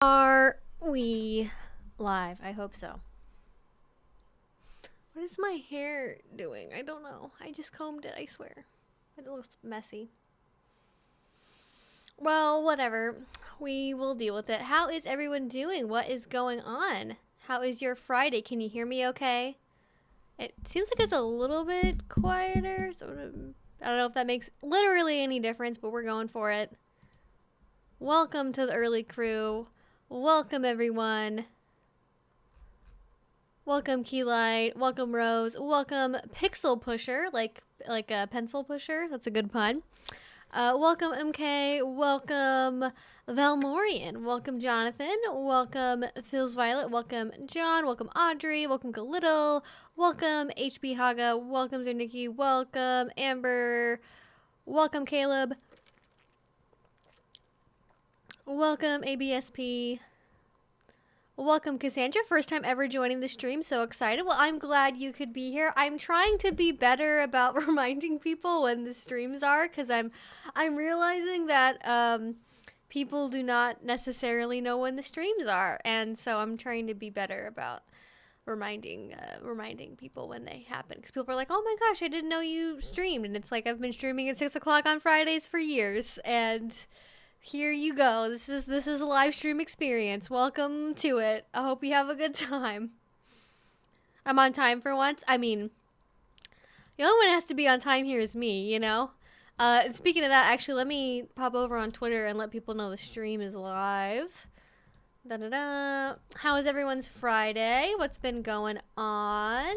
Are we live? I hope so. What is my hair doing? I don't know. I just combed it, I swear. It looks messy. Well, whatever. We will deal with it. How is everyone doing? What is going on? How is your Friday? Can you hear me okay? It seems like it's a little bit quieter. So I don't know if that makes literally any difference, but we're going for it. Welcome to the early crew. Welcome, everyone. Welcome, Keylight. Welcome, Rose. Welcome, Pixel Pusher, like a pencil pusher. That's a good pun. Welcome, MK. Welcome, Valmorian. Welcome, Jonathan. Welcome, Phil's Violet. Welcome, John. Welcome, Audrey. Welcome, Galittle. Welcome, HB Haga. Welcome, Zernicki. Welcome, Amber. Welcome, Caleb. Welcome, ABSP. Welcome, Cassandra. First time ever joining the stream. So excited. Well, I'm glad you could be here. I'm trying to be better about reminding people when the streams are, because I'm realizing that people do not necessarily know when the streams are, and so I'm trying to be better about reminding people when they happen, because people are like, oh my gosh, I didn't know you streamed, and it's like, I've been streaming at 6 o'clock on Fridays for years, and here you go. This is a live stream experience. Welcome to it. I hope you have a good time. I'm on time for once. I mean, the only one that has to be on time here is me, you know? Speaking of that, actually, let me pop over on Twitter and let people know the stream is live. Da-da-da. How is everyone's Friday? What's been going on?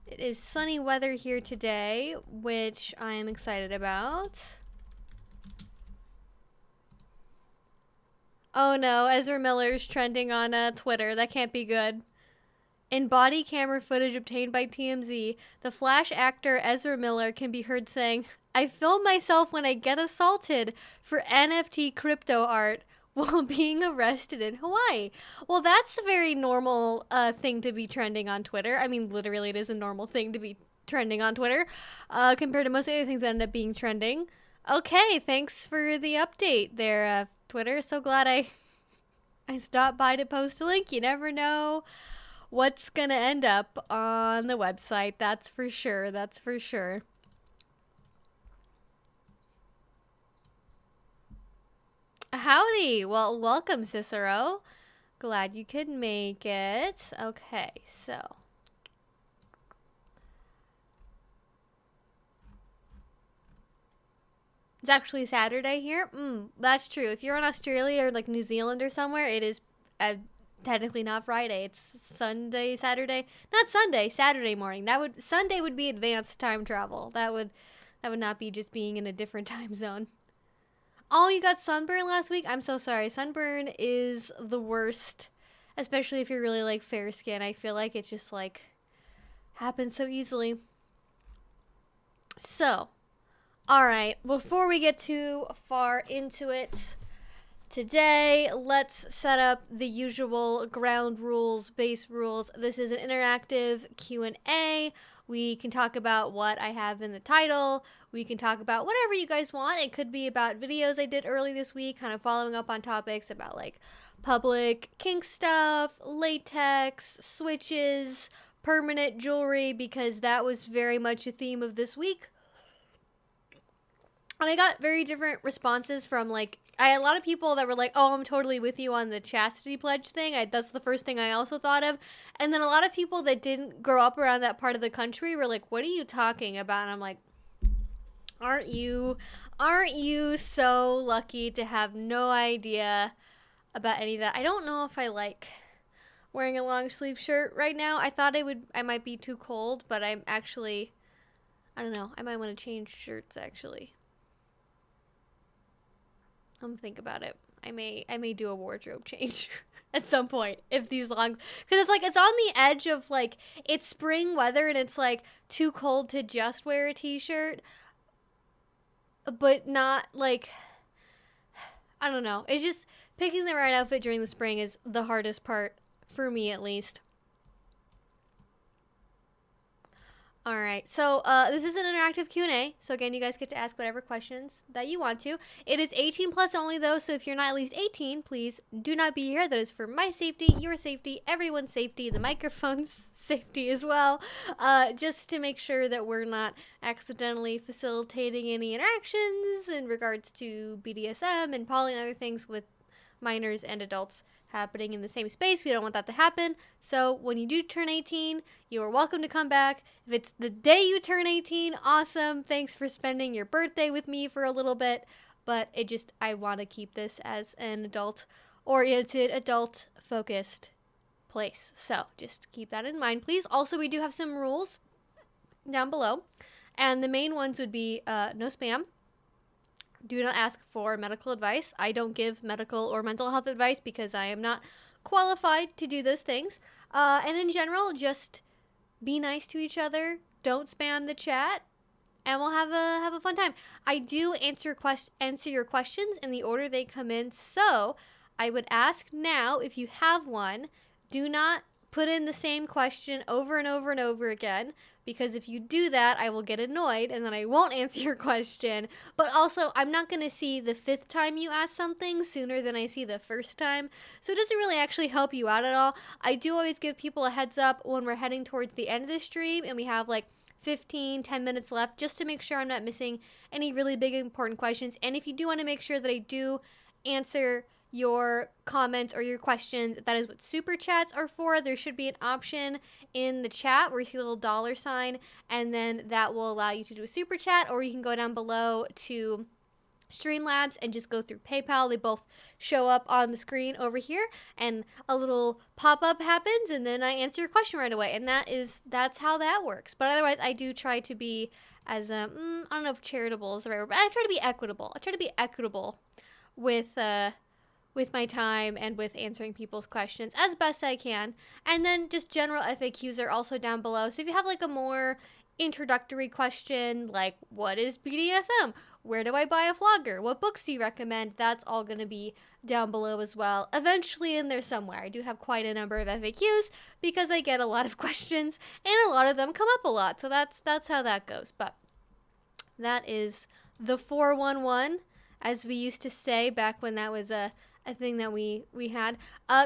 It is sunny weather here today, which I am excited about. Oh no, Ezra Miller's trending on Twitter. That can't be good. In body camera footage obtained by TMZ, the Flash actor Ezra Miller can be heard saying, I film myself when I get assaulted for NFT crypto art while being arrested in Hawaii. Well, that's a very normal thing to be trending on Twitter. I mean, literally, it is a normal thing to be trending on Twitter compared to most other things that end up being trending. Okay, thanks for the update there, Twitter. So glad I stopped by to post a link. You never know what's gonna end up on the website. That's for sure. That's for sure. Howdy. Well, welcome, Cicero. Glad you could make it. Okay, so it's actually Saturday here. That's true. If you're in Australia or like New Zealand or somewhere, it is technically not Friday. It's Sunday, Saturday. Not Sunday, Saturday morning. Sunday would be advanced time travel. That would not be just being in a different time zone. Oh, you got sunburn last week? I'm so sorry. Sunburn is the worst, especially if you're really like fair skin. I feel like it just like happens so easily. So, all right, before we get too far into it, today, let's set up the usual ground rules, base rules. This is an interactive Q&A. We can talk about what I have in the title. We can talk about whatever you guys want. It could be about videos I did early this week, kind of following up on topics about like public kink stuff, latex, switches, permanent jewelry, because that was very much a theme of this week. And I got very different responses from like, I had a lot of people that were like, oh, I'm totally with you on the chastity pledge thing. That's the first thing I also thought of. And then a lot of people that didn't grow up around that part of the country were like, what are you talking about? And I'm like, aren't you so lucky to have no idea about any of that? I don't know if I like wearing a long sleeve shirt right now. I thought I might be too cold, but I'm actually, I don't know. I might want to change shirts actually. I'm gonna think about it. I may do a wardrobe change at some point if these long, because it's like it's on the edge of like it's spring weather and it's like too cold to just wear a t-shirt, but not like, I don't know. It's just picking the right outfit during the spring is the hardest part for me, at least. All right, so this is an interactive Q&A. So again, you guys get to ask whatever questions that you want to. It is 18 plus only though, so if you're not at least 18, please do not be here. That is for my safety, your safety, everyone's safety, the microphone's safety as well, just to make sure that we're not accidentally facilitating any interactions in regards to BDSM and poly and other things with minors and adults happening in the same space. We don't want that to happen. So when you do turn 18, you are welcome to come back. If it's the day you turn 18, awesome. Thanks for spending your birthday with me for a little bit. But I want to keep this as an adult-oriented, adult-focused place. So just keep that in mind, please. Also, we do have some rules down below. And the main ones would be no spam. Do not ask for medical advice. I don't give medical or mental health advice because I am not qualified to do those things. And in general, just be nice to each other. Don't spam the chat, and we'll have a fun time. I do answer your questions in the order they come in. So I would ask now, if you have one, do not put in the same question over and over and over again, because if you do that, I will get annoyed and then I won't answer your question. But also, I'm not going to see the 5th time you ask something sooner than I see the 1st time. So it doesn't really actually help you out at all. I do always give people a heads up when we're heading towards the end of the stream and we have like 10 minutes left, just to make sure I'm not missing any really big important questions. And if you do want to make sure that I do answer your comments or your questions, that is what super chats are for. There should be an option in the chat where you see a little $sign, and then that will allow you to do a super chat, or you can go down below to Streamlabs and just go through PayPal. They both show up on the screen over here, and a little pop-up happens, and then I answer your question right away. And that's how that works. But otherwise, I do try to be as I don't know if charitable is the right word, but I try to be equitable. I try to be equitable with my time and with answering people's questions as best I can. And then just general FAQs are also down below. So if you have like a more introductory question, like what is BDSM? Where do I buy a flogger? What books do you recommend? That's all going to be down below as well. Eventually in there somewhere. I do have quite a number of FAQs because I get a lot of questions and a lot of them come up a lot. So that's how that goes. But that is the 411, as we used to say back when that was a thing that we had.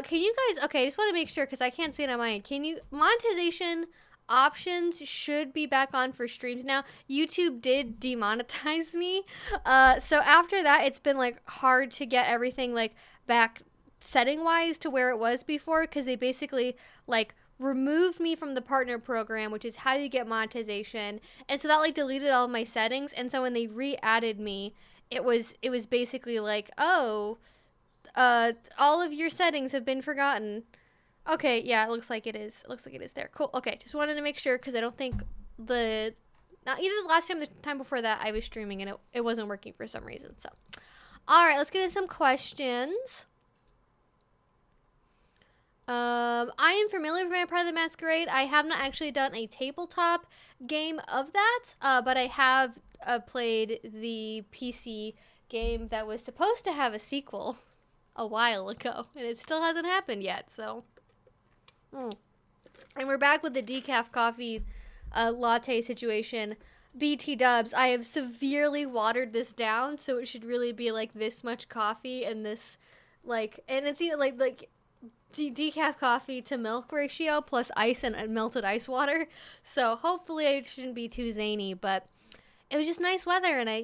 Can you guys, okay, I just want to make sure because I can't see it on my end. Monetization options should be back on for streams now. YouTube did demonetize me. So after that, it's been like hard to get everything like back setting wise to where it was before, because they basically like removed me from the partner program, which is how you get monetization. And so that like deleted all of my settings. And so when they re-added me, it was basically like, oh, all of your settings have been forgotten. Okay, yeah, it looks like it is. It looks like it is there. Cool. Okay, just wanted to make sure because I don't think either the last time or the time before that I was streaming and it wasn't working for some reason. So, all right, let's get into some questions. I am familiar with Vampire the Masquerade. I have not actually done a tabletop game of that, but I have played the PC game that was supposed to have a sequel a while ago, and it still hasn't happened yet, so. And we're back with the decaf coffee latte situation. BT dubs, I have severely watered this down, so it should really be like this much coffee and this, like, and it's even like decaf coffie to milk ratio plus ice and melted ice water. So hopefully it shouldn't be too zany, but it was just nice weather, and I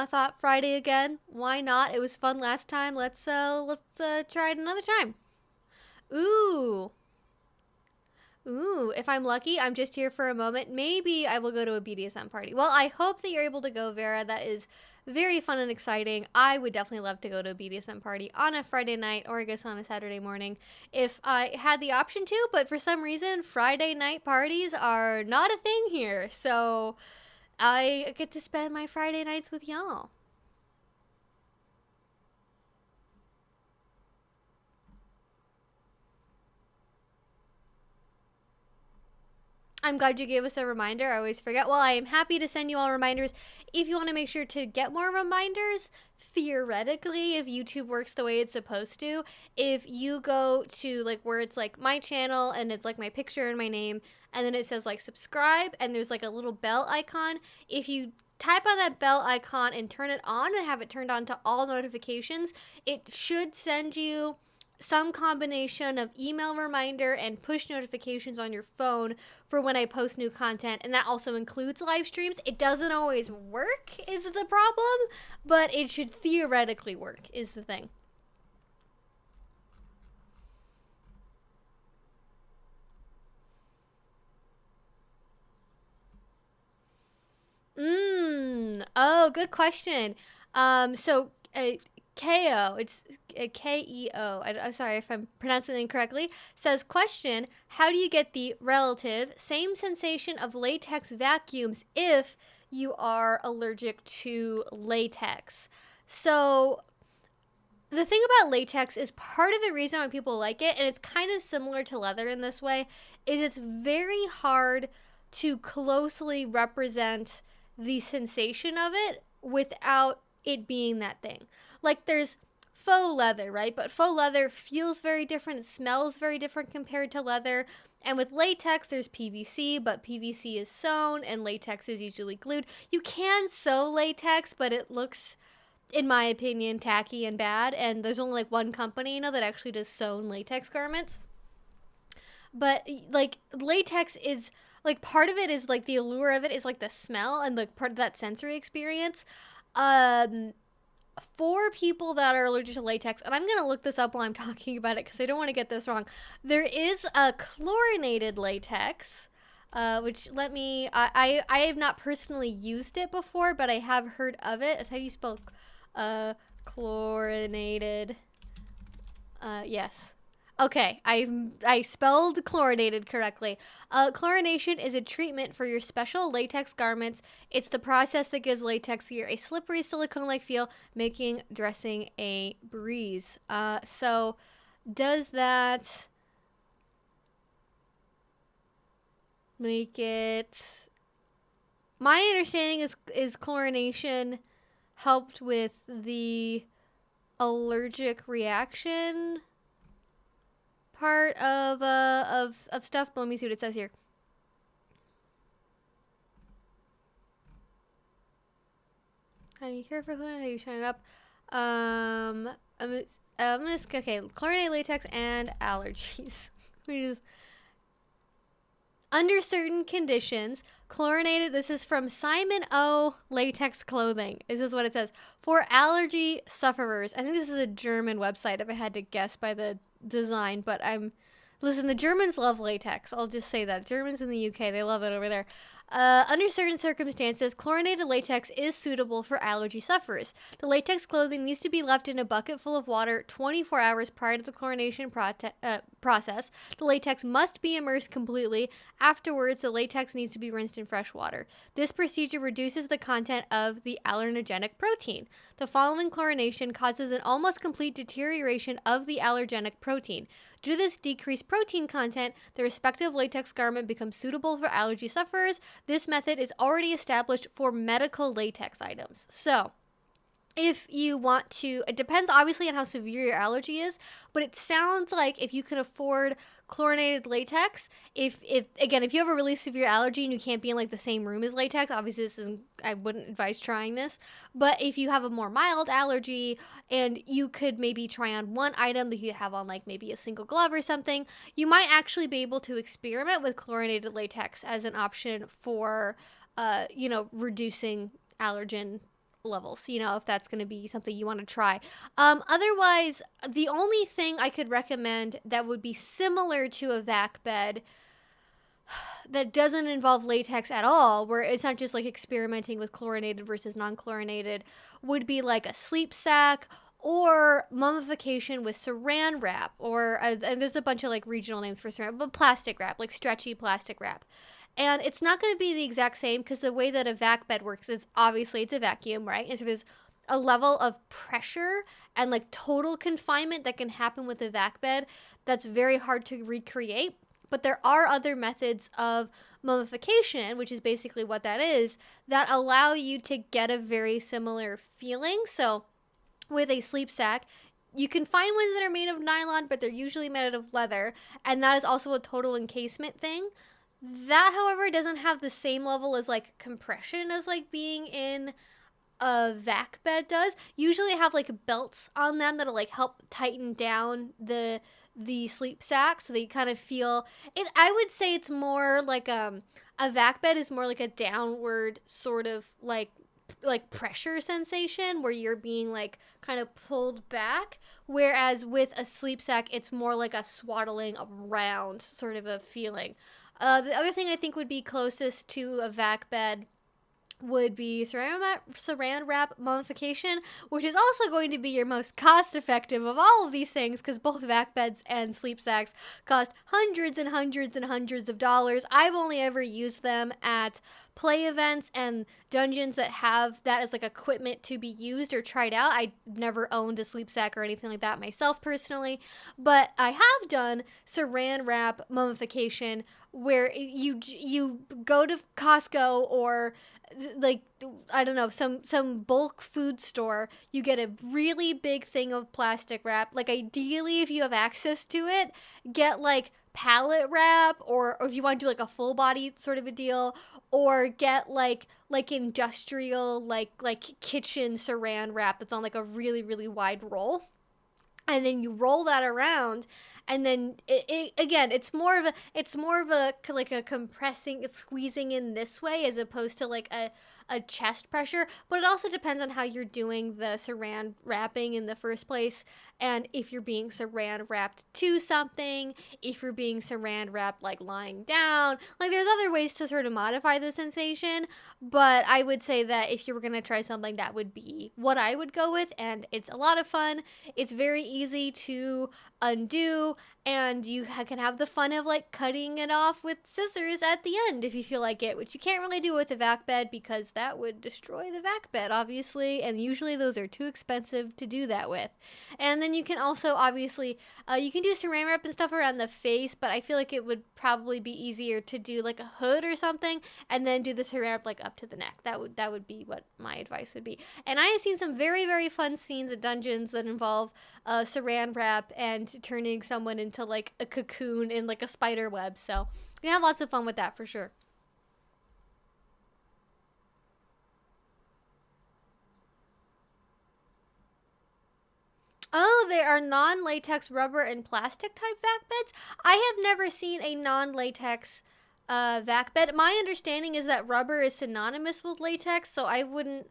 thought Friday again. Why not? It was fun last time. Let's try it another time. Ooh, if I'm lucky, I'm just here for a moment. Maybe I will go to a BDSM party. Well, I hope that you're able to go, Vera. That is very fun and exciting. I would definitely love to go to a BDSM party on a Friday night, or I guess on a Saturday morning if I had the option to, but for some reason, Friday night parties are not a thing here. So I get to spend my Friday nights with y'all. I'm glad you gave us a reminder. I always forget. Well, I am happy to send you all reminders. If you want to make sure to get more reminders, theoretically, if YouTube works the way it's supposed to, if you go to like where it's like my channel and it's like my picture and my name, and then it says like subscribe and there's like a little bell icon, if you type on that bell icon and turn it on and have it turned on to all notifications, it should send you some combination of email reminder and push notifications on your phone for when I post new content, and that also includes live streams. It doesn't always work is the problem, but it should theoretically work is the thing. Oh, good question. So KO, it's KEO, I'm sorry if I'm pronouncing it incorrectly, says, question, how do you get the relative same sensation of latex vacuums if you are allergic to latex? So the thing about latex is part of the reason why people like it, and it's kind of similar to leather in this way, is it's very hard to closely represent the sensation of it without it being that thing. Like there's faux leather, right? But faux leather feels very different. It smells very different compared to leather. And with latex, there's PVC, but PVC is sewn and latex is usually glued. You can sew latex, but it looks, in my opinion, tacky and bad. And there's only like one company, that actually does sewn latex garments. But like latex is like part of it is like the allure of it is like the smell and like part of that sensory experience. For people that are allergic to latex, and I'm going to look this up while I'm talking about it because I don't want to get this wrong. There is a chlorinated latex, which I have not personally used it before, but I have heard of it. That's how you spell chlorinated. Yes. Okay, I spelled chlorinated correctly. Chlorination is a treatment for your special latex garments. It's the process that gives latex gear a slippery silicone-like feel, making dressing a breeze. So does that make it... My understanding is chlorination helped with the allergic reaction part of stuff, but let me see what it says here. How do you care for chlorine? How do you shine it up? Okay, chlorinated latex and allergies. Under certain conditions, chlorinated, this is from Simon O. Latex Clothing. This is what it says. For allergy sufferers. I think this is a German website if I had to guess by the design, but listen, the Germans love latex. I'll just say that. Germans in the UK, they love it over there. Under certain circumstances, chlorinated latex is suitable for allergy sufferers. The latex clothing needs to be left in a bucket full of water 24 hours prior to the chlorination process. The latex must be immersed completely. Afterwards, the latex needs to be rinsed in fresh water. This procedure reduces the content of the allergenic protein. The following chlorination causes an almost complete deterioration of the allergenic protein. Due to this decreased protein content, the respective latex garment becomes suitable for allergy sufferers. This method is already established for medical latex items. So, if you want to, it depends obviously on how severe your allergy is, but it sounds like if you can afford chlorinated latex, if you have a really severe allergy and you can't be in like the same room as latex, obviously I wouldn't advise trying this, but if you have a more mild allergy and you could maybe try on one item that you could have on like maybe a single glove or something, you might actually be able to experiment with chlorinated latex as an option for, reducing allergen levels, if that's going to be something you want to try. Otherwise, the only thing I could recommend that would be similar to a vac bed that doesn't involve latex at all, where it's not just like experimenting with chlorinated versus non-chlorinated, would be like a sleep sack or mummification with saran wrap, or and there's a bunch of like regional names for saran, but plastic wrap, like stretchy plastic wrap. And it's not going to be the exact same because the way that a vac bed works is obviously it's a vacuum, right? And so there's a level of pressure and like total confinement that can happen with a vac bed that's very hard to recreate. But there are other methods of mummification, which is basically what that is, that allow you to get a very similar feeling. So with a sleep sack, you can find ones that are made of nylon, but they're usually made out of leather, and that is also a total encasement thing. That, however, doesn't have the same level as like compression as like being in a vac bed does. Usually have like belts on them that'll like help tighten down the sleep sack, so they kind of feel it. I would say it's more like a vac bed is more like a downward sort of like pressure sensation where you're being like kind of pulled back, whereas with a sleep sack it's more like a swaddling around sort of a feeling. The other thing I think would be closest to a vac bed would be saran wrap mummification, which is also going to be your most cost effective of all of these things, because both vac beds and sleep sacks cost hundreds and hundreds and hundreds of dollars. I've only ever used them at play events and dungeons that have that as like equipment to be used or tried out. I never owned a sleep sack or anything like that myself personally, but I have done saran wrap mummification where you go to Costco or like I don't know, some bulk food store, you get a really big thing of plastic wrap. Like ideally, if you have access to it, get like pallet wrap, or if you want to do like a full body sort of a deal, or get like industrial like kitchen saran wrap that's on like a really wide roll. And then you roll that around, and then it again, it's more of a like a compressing, it's squeezing in this way as opposed to like a chest pressure. But it also depends on how you're doing the saran wrapping in the first place, and if you're being saran wrapped to something, if you're being saran wrapped like lying down. Like there's other ways to sort of modify the sensation, but I would say that if you were gonna try something, that would be what I would go with, and it's a lot of fun. It's very easy to undo, and you can have the fun of like cutting it off with scissors at the end if you feel like it, which you can't really do with a vac bed because that would destroy the vac bed, obviously, and usually those are too expensive to do that with. And then you can also obviously you can do saran wrap and stuff around the face, but I feel like it would probably be easier to do like a hood or something and then do the saran wrap like up to the neck. That would be what my advice would be. And I have seen some very fun scenes at dungeons that involve saran wrap and turning someone into like a cocoon in like a spider web, so we have lots of fun with that for sure. Oh, there are non-latex rubber and plastic type vac beds. I have never seen a non-latex vac bed. My understanding is that rubber is synonymous with latex, so I wouldn't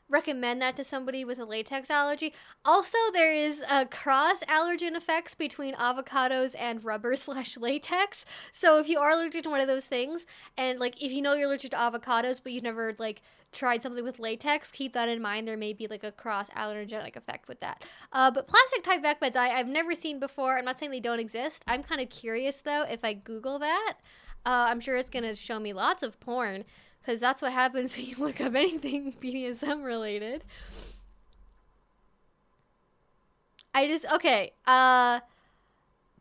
recommend that to somebody with a latex allergy. Also, there is cross allergen effects between avocados and rubber slash latex. So if you are allergic to one of those things, and like if you know you're allergic to avocados but you've never like tried something with latex, keep that in mind. There may be like a cross allergenic effect with that. But plastic type vac beds I've never seen before. I'm not saying they don't exist. I'm kind of curious though. If I Google that, I'm sure it's gonna show me lots of porn, because that's what happens when you look up anything BDSM related. Okay,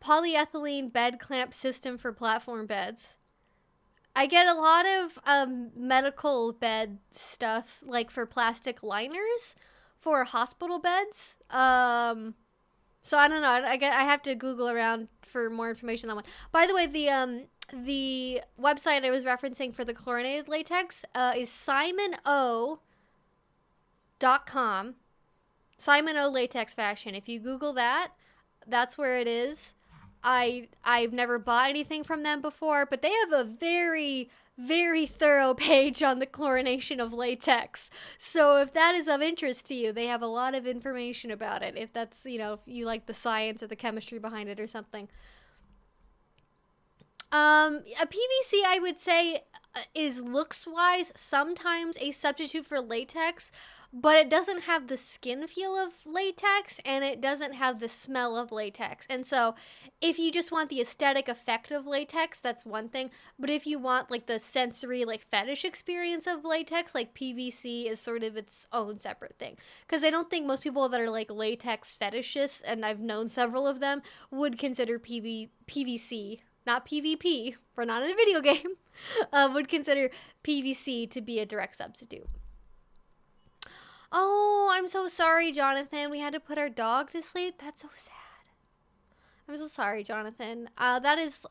polyethylene bed clamp system for platform beds. I get a lot of medical bed stuff, like for plastic liners for hospital beds. So I don't know. I have to Google around for more information on that one. By the way, the website I was referencing for the chlorinated latex is SimonO.com. Simon O Latex Fashion. If you Google that, that's where it is. I've never bought anything from them before, but they have a very thorough page on the chlorination of latex. So if that is of interest to you, they have a lot of information about it. If that's, if you like the science or the chemistry behind it or something. A PVC, I would say, is looks-wise sometimes a substitute for latex, but it doesn't have the skin feel of latex, and it doesn't have the smell of latex. And so if you just want the aesthetic effect of latex, that's one thing. But if you want like the sensory, like fetish experience of latex, like PVC is sort of its own separate thing. Because I don't think most people that are like latex fetishists, and I've known several of them, would consider PVC not PvP, we're not in a video game, would consider PVC to be a direct substitute. Oh, I'm so sorry, Jonathan. We had to put our dog to sleep. That's so sad. I'm so sorry, Jonathan. That is...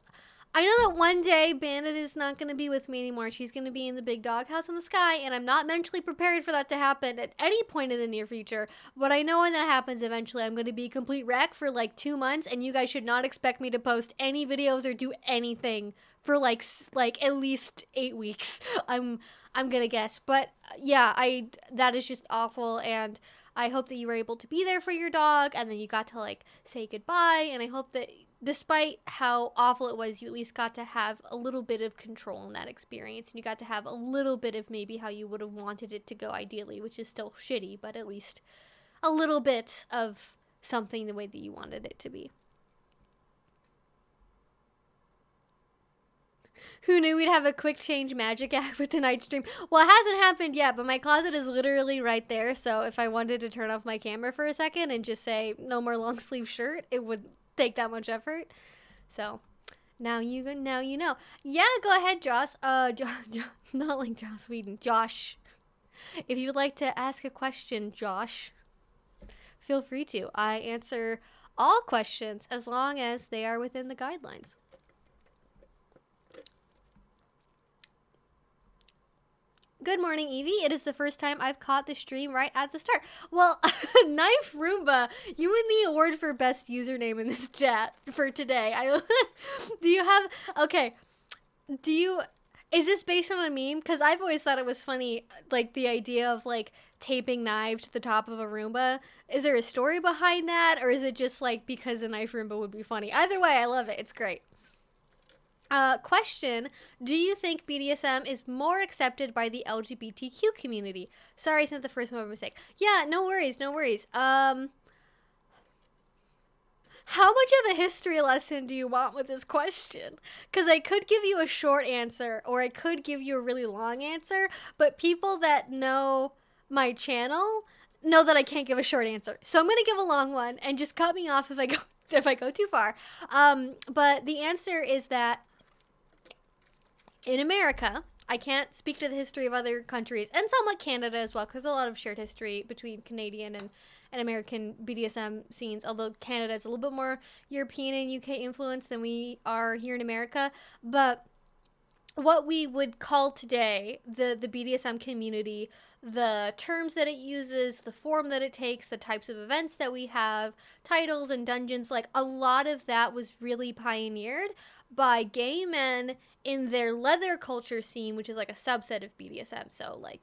I know that one day Bandit is not going to be with me anymore. She's going to be in the big doghouse in the sky, and I'm not mentally prepared for that to happen at any point in the near future. But I know when that happens, eventually I'm going to be a complete wreck for like 2 months, and you guys should not expect me to post any videos or do anything for like at least 8 weeks. I'm going to guess. But yeah, that is just awful, and I hope that you were able to be there for your dog, and then you got to like say goodbye, and I hope that despite how awful it was, you at least got to have a little bit of control in that experience, and you got to have a little bit of maybe how you would have wanted it to go ideally, which is still shitty, but at least a little bit of something the way that you wanted it to be. Who knew we'd have a quick change magic act with tonight's stream? Well, it hasn't happened yet, but my closet is literally right there, so if I wanted to turn off my camera for a second and just say, no more long sleeve shirt, it would take that much effort. So now you know. Yeah, go ahead, Joss. Not like Joss Whedon. Josh. If you would like to ask a question, Josh, feel free to. I answer all questions as long as they are within the guidelines. Good morning, Evie. It is the first time I've caught the stream right at the start. Well, Knife Roomba, you win the award for best username in this chat for today. Is this based on a meme? Because I've always thought it was funny, like the idea of like taping knives to the top of a Roomba. Is there a story behind that? Or is it just like because a Knife Roomba would be funny? Either way, I love it. It's great. Question, do you think BDSM is more accepted by the LGBTQ community? Sorry, I sent the first one by mistake. Yeah, no worries. How much of a history lesson do you want with this question? Because I could give you a short answer, or I could give you a really long answer, but people that know my channel know that I can't give a short answer. So I'm going to give a long one, and just cut me off if I go too far. But the answer is that in America, I can't speak to the history of other countries, and somewhat Canada as well, because a lot of shared history between Canadian and American BDSM scenes, although Canada is a little bit more European and UK influence than we are here in America. But what we would call today the BDSM community, the terms that it uses, the form that it takes, the types of events that we have, titles and dungeons, like a lot of that was really pioneered by gay men in their leather culture scene, which is like a subset of BDSM. So like,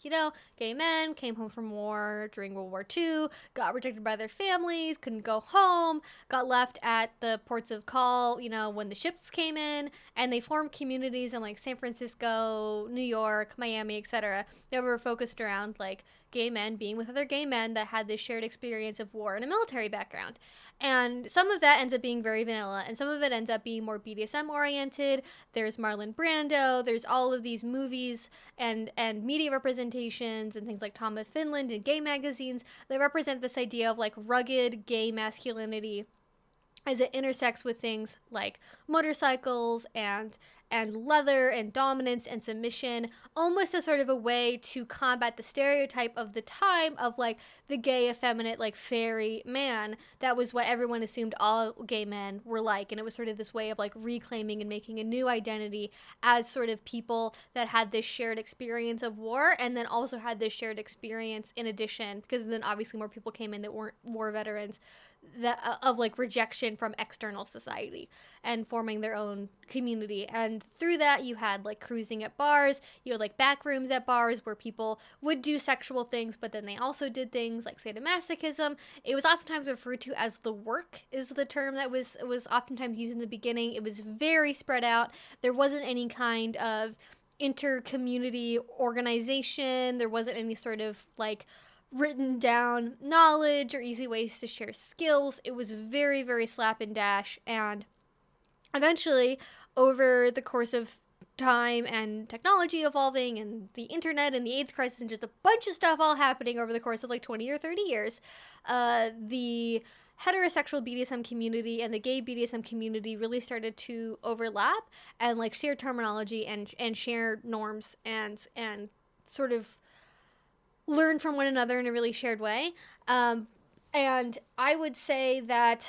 gay men came home from war during World War II, got rejected by their families, couldn't go home, got left at the ports of call, when the ships came in, and they formed communities in like San Francisco, New York, Miami, etc. that were focused around like gay men being with other gay men that had this shared experience of war and a military background. And some of that ends up being very vanilla, and some of it ends up being more BDSM oriented. There's Marlon Brando, there's all of these movies and media representations and things like Tom of Finland and gay magazines that represent this idea of like rugged gay masculinity as it intersects with things like motorcycles and leather and dominance and submission, almost as sort of a way to combat the stereotype of the time of like the gay, effeminate, like fairy man. That was what everyone assumed all gay men were like, and it was sort of this way of like reclaiming and making a new identity as sort of people that had this shared experience of war, and then also had this shared experience in addition, because then obviously more people came in that weren't war veterans, that of like rejection from external society and forming their own community. And through that you had like cruising at bars, you had like back rooms at bars where people would do sexual things, but then they also did things like sadomasochism. It was oftentimes referred to as the work, is the term that was oftentimes used in the beginning. It was very spread out. There wasn't any kind of inter-community organization. There wasn't any sort of like written down knowledge or easy ways to share skills. It was very, very slap and dash. And eventually, over the course of time and technology evolving and the internet and the AIDS crisis and just a bunch of stuff all happening over the course of like 20 or 30 years, the heterosexual BDSM community and the gay BDSM community really started to overlap and like share terminology and share norms and sort of learn from one another in a really shared way. And I would say that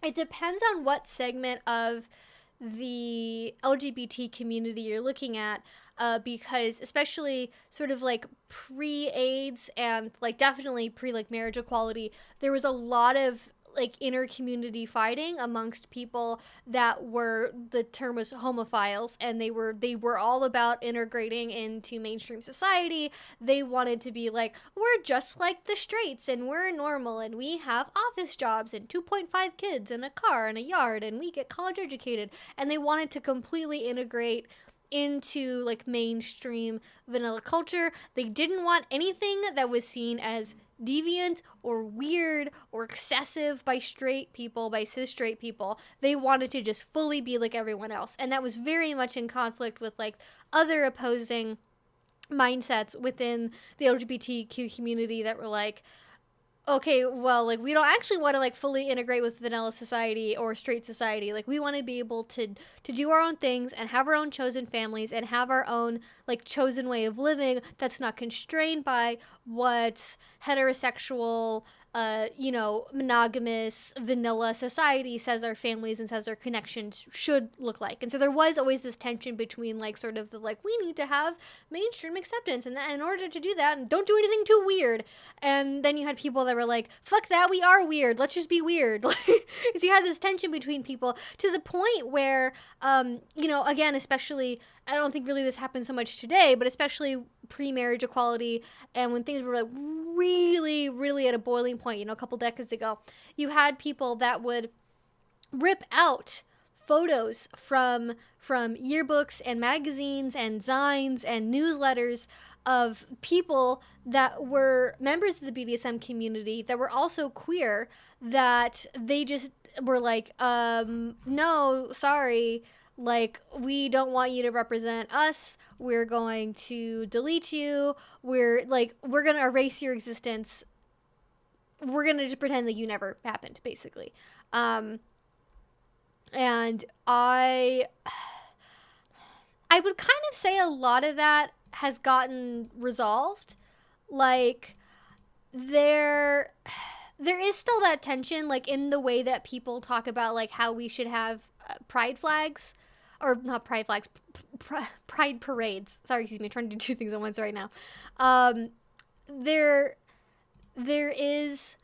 it depends on what segment of the LGBT community you're looking at, because especially sort of like pre-AIDS and like definitely pre like marriage equality, there was a lot of like inner community fighting amongst people that were, the term was homophiles, and they were all about integrating into mainstream society. They wanted to be like, we're just like the straights and we're normal and we have office jobs and 2.5 kids and a car and a yard and we get college educated, and they wanted to completely integrate into like mainstream vanilla culture. They didn't want anything that was seen as deviant or weird or excessive by straight people, by cis straight people. They wanted to just fully be like everyone else, and that was very much in conflict with like other opposing mindsets within the LGBTQ community that were like, okay, well, like, we don't actually want to like fully integrate with vanilla society or straight society. Like, we want to be able to do our own things and have our own chosen families and have our own like chosen way of living that's not constrained by what heterosexual monogamous vanilla society says our families and says our connections should look like. And so there was always this tension between like sort of the like, we need to have mainstream acceptance, and that in order to do that, don't do anything too weird. And then you had people that were like, fuck that, we are weird, let's just be weird. So you had this tension between people to the point where again, especially, I don't think really this happens so much today, but especially pre-marriage equality and when things were like really, really at a boiling point, a couple decades ago, you had people that would rip out photos from yearbooks and magazines and zines and newsletters of people that were members of the BDSM community that were also queer, that they just were like, no, sorry, like, we don't want you to represent us. We're going to delete you. We're going to erase your existence. We're going to just pretend that you never happened, basically. And I would kind of say a lot of that has gotten resolved. Like, there is still that tension, like, in the way that people talk about, like, how we should have pride flags. Or not pride flags, pride parades. Sorry, excuse me, I'm trying to do two things at once right now. There is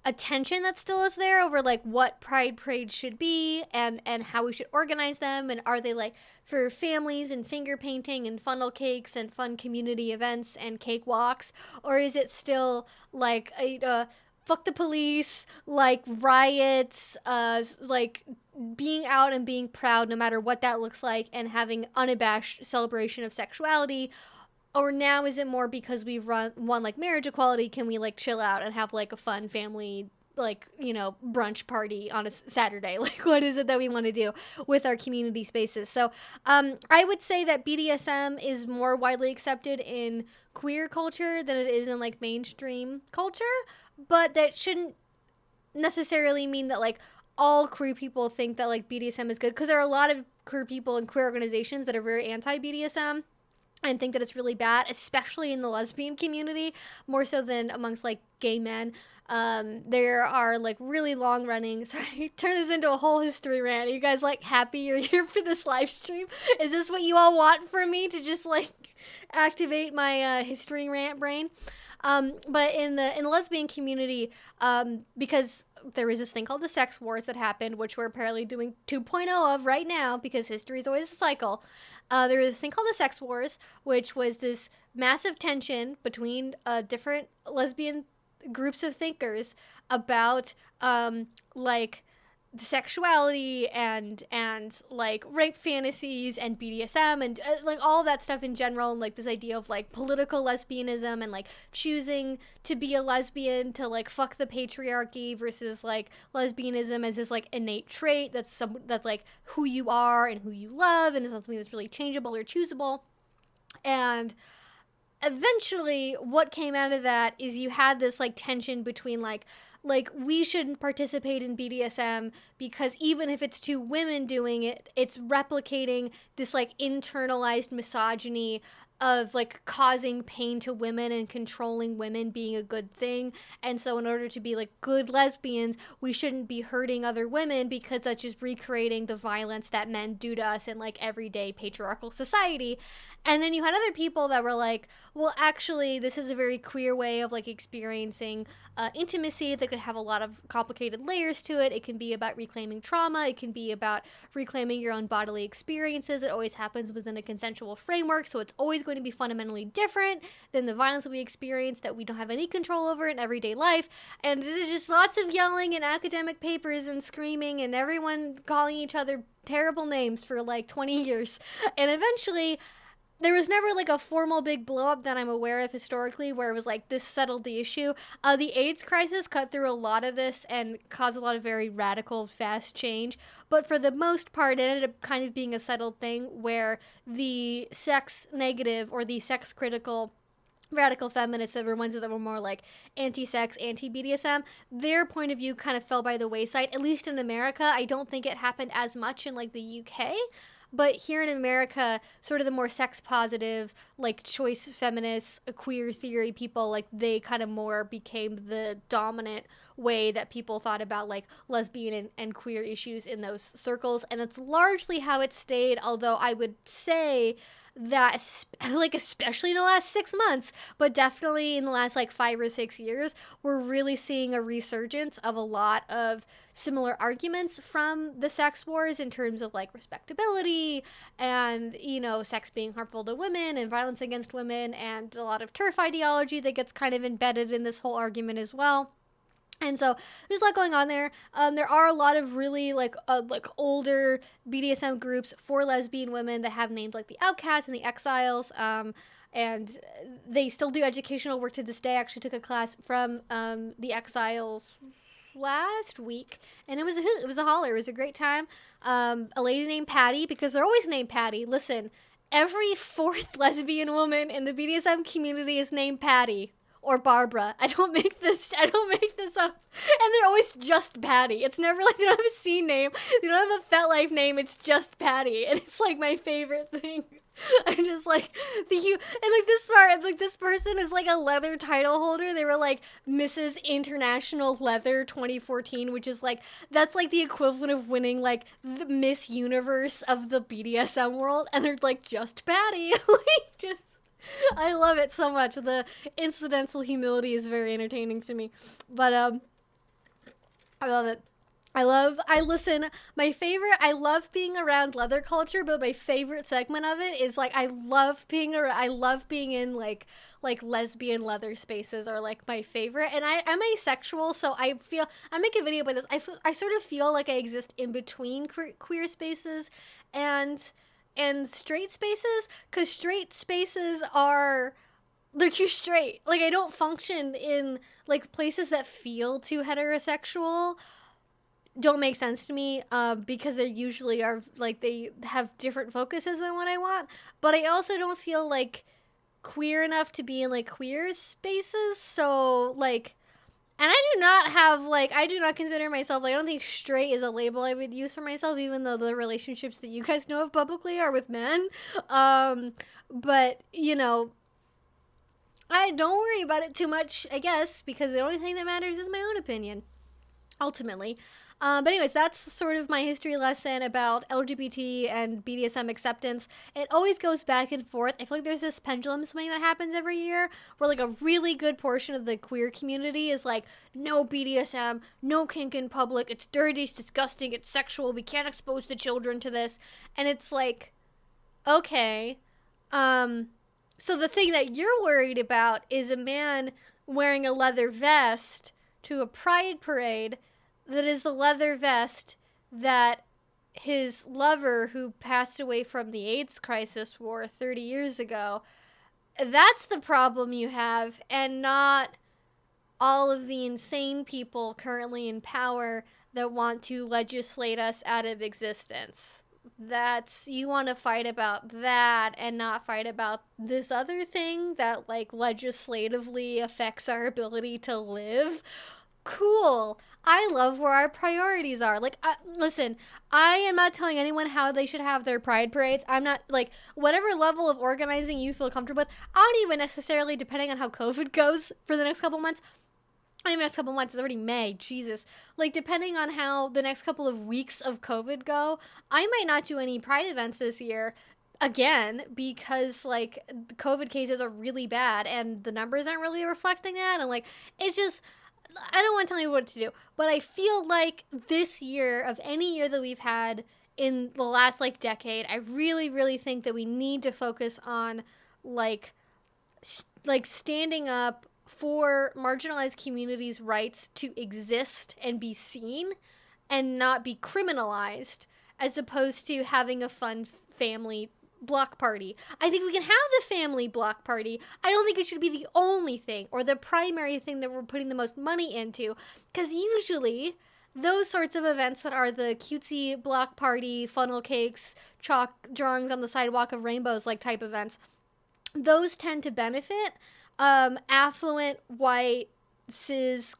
a tension that still is there over like what pride parades should be and how we should organize them, and are they like for families and finger painting and funnel cakes and fun community events and cake walks, or is it still like a fuck the police, like riots, like being out and being proud no matter what that looks like, and having unabashed celebration of sexuality? Or now is it more because we've won like marriage equality, can we like chill out and have like a fun family like brunch party on a Saturday? Like, what is it that we want to do with our community spaces? So I would say that BDSM is more widely accepted in queer culture than it is in like mainstream culture, but that shouldn't necessarily mean that like all queer people think that like BDSM is good, because there are a lot of queer people and queer organizations that are very anti-BDSM and think that it's really bad, especially in the lesbian community, more so than amongst like gay men. There are like really long running, sorry, turn this into a whole history rant. Are you guys like happy you're here for this live stream? Is this what you all want from me, to just like activate my history rant brain? But in the lesbian community, because there was this thing called the sex wars that happened, which we're apparently doing 2.0 of right now, because history is always a cycle. There was this thing called the sex wars, which was this massive tension between different lesbian groups of thinkers about like sexuality and like rape fantasies and BDSM and like all that stuff in general, and like this idea of like political lesbianism and like choosing to be a lesbian to like fuck the patriarchy versus like lesbianism as this like innate trait that's like who you are and who you love and is something that's really changeable or choosable. And eventually what came out of that is you had this like tension between like we shouldn't participate in BDSM because even if it's two women doing it, it's replicating this like internalized misogyny of like causing pain to women and controlling women being a good thing. And so in order to be like good lesbians, we shouldn't be hurting other women because that's just recreating the violence that men do to us in like everyday patriarchal society. And then you had other people that were like, well, actually, this is a very queer way of like experiencing intimacy that could have a lot of complicated layers to it. It can be about reclaiming trauma. It can be about reclaiming your own bodily experiences. It always happens within a consensual framework, so it's always going to be fundamentally different than the violence that we experience that we don't have any control over in everyday life. And this is just lots of yelling and academic papers and screaming and everyone calling each other terrible names for like 20 years. And eventually, there was never like a formal big blow up that I'm aware of historically where it was like this settled the issue. The AIDS crisis cut through a lot of this and caused a lot of very radical, fast change. But for the most part, it ended up kind of being a settled thing where the sex negative or the sex critical radical feminists that were ones that were more like anti-sex, anti-BDSM, their point of view kind of fell by the wayside, at least in America. I don't think it happened as much in like the UK. But here in America, sort of the more sex positive, like choice feminists, queer theory people, like they kind of more became the dominant way that people thought about like lesbian and queer issues in those circles. And that's largely how it stayed, although I would say that like especially in the last 6 months, but definitely in the last like 5 or 6 years, we're really seeing a resurgence of a lot of similar arguments from the sex wars in terms of like respectability and, you know, sex being harmful to women and violence against women, and a lot of TERF ideology that gets kind of embedded in this whole argument as well. And so there's a lot going on there. There are a lot of really like older BDSM groups for lesbian women that have names like the Outcasts and the Exiles. And they still do educational work to this day. I actually took a class from the Exiles last week, and it was a holler. It was a great time. A lady named Patty, because they're always named Patty. Listen, every fourth lesbian woman in the BDSM community is named Patty or Barbara. I don't make this up. And they're always just Patty. It's never like they don't have a scene name. They don't have a FetLife name. It's just Patty. And it's like my favorite thing. I'm just like and like this part, like this person is like a leather title holder. They were like Mrs. International Leather 2014, which is like, that's like the equivalent of winning like the Miss Universe of the BDSM world. And they're like just Patty. Like just, I love it so much. The incidental humility is very entertaining to me. But I love it. I love being around leather culture, but my favorite segment of it is like I love being in like lesbian leather spaces are like my favorite. And I'm asexual, so I make a video about this. I sort of feel like I exist in between queer spaces and straight spaces, because straight spaces they're too straight. Like I don't function in like places that feel too heterosexual. Don't make sense to me because they usually are like they have different focuses than what I want. But I also don't feel like queer enough to be in like queer spaces. So like, and I do not consider myself, like I don't think straight is a label I would use for myself, even though the relationships that you guys know of publicly are with men. But you know, I don't worry about it too much, I guess, because the only thing that matters is my own opinion, ultimately. But anyways, that's sort of my history lesson about LGBT and BDSM acceptance. It always goes back and forth. I feel like there's this pendulum swing that happens every year where like a really good portion of the queer community is like, no BDSM, no kink in public, it's dirty, it's disgusting, it's sexual, we can't expose the children to this. And it's like, okay, so the thing that you're worried about is a man wearing a leather vest to a pride parade that is the leather vest that his lover, who passed away from the AIDS crisis, wore 30 years ago. That's the problem you have, and not all of the insane people currently in power that want to legislate us out of existence. you want to fight about that and not fight about this other thing that like legislatively affects our ability to live. Cool. I love where our priorities are. Like, listen, I am not telling anyone how they should have their pride parades. I'm not, like, whatever level of organizing you feel comfortable with. I don't even necessarily, depending on how COVID goes for the next couple months. Not even next couple months, it's already May, Jesus. Like, depending on how the next couple of weeks of COVID go, I might not do any pride events this year again because, like, the COVID cases are really bad and the numbers aren't really reflecting that. And, like, it's just, I don't want to tell you what to do, but I feel like this year, of any year that we've had in the last, like, decade, I really, really think that we need to focus on, like standing up for marginalized communities' rights to exist and be seen and not be criminalized, as opposed to having a fun family block party. I think we can have the family block party. I don't think it should be the only thing or the primary thing that we're putting the most money into, because usually those sorts of events that are the cutesy block party, funnel cakes, chalk drawings on the sidewalk of rainbows like type events, those tend to benefit affluent, white, cis,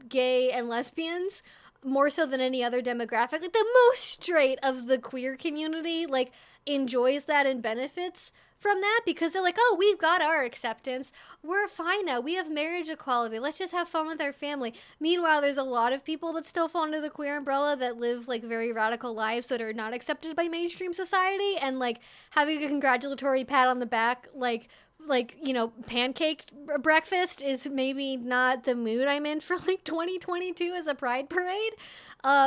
gay, and lesbians more so than any other demographic. Like, the most straight of the queer community, like, enjoys that and benefits from that because they're like, oh, we've got our acceptance. We're fine now. We have marriage equality. Let's just have fun with our family. Meanwhile, there's a lot of people that still fall under the queer umbrella that live, like, very radical lives that are not accepted by mainstream society, and, like, having a congratulatory pat on the back, like, you know, pancake breakfast is maybe not the mood I'm in for, like, 2022 as a pride parade.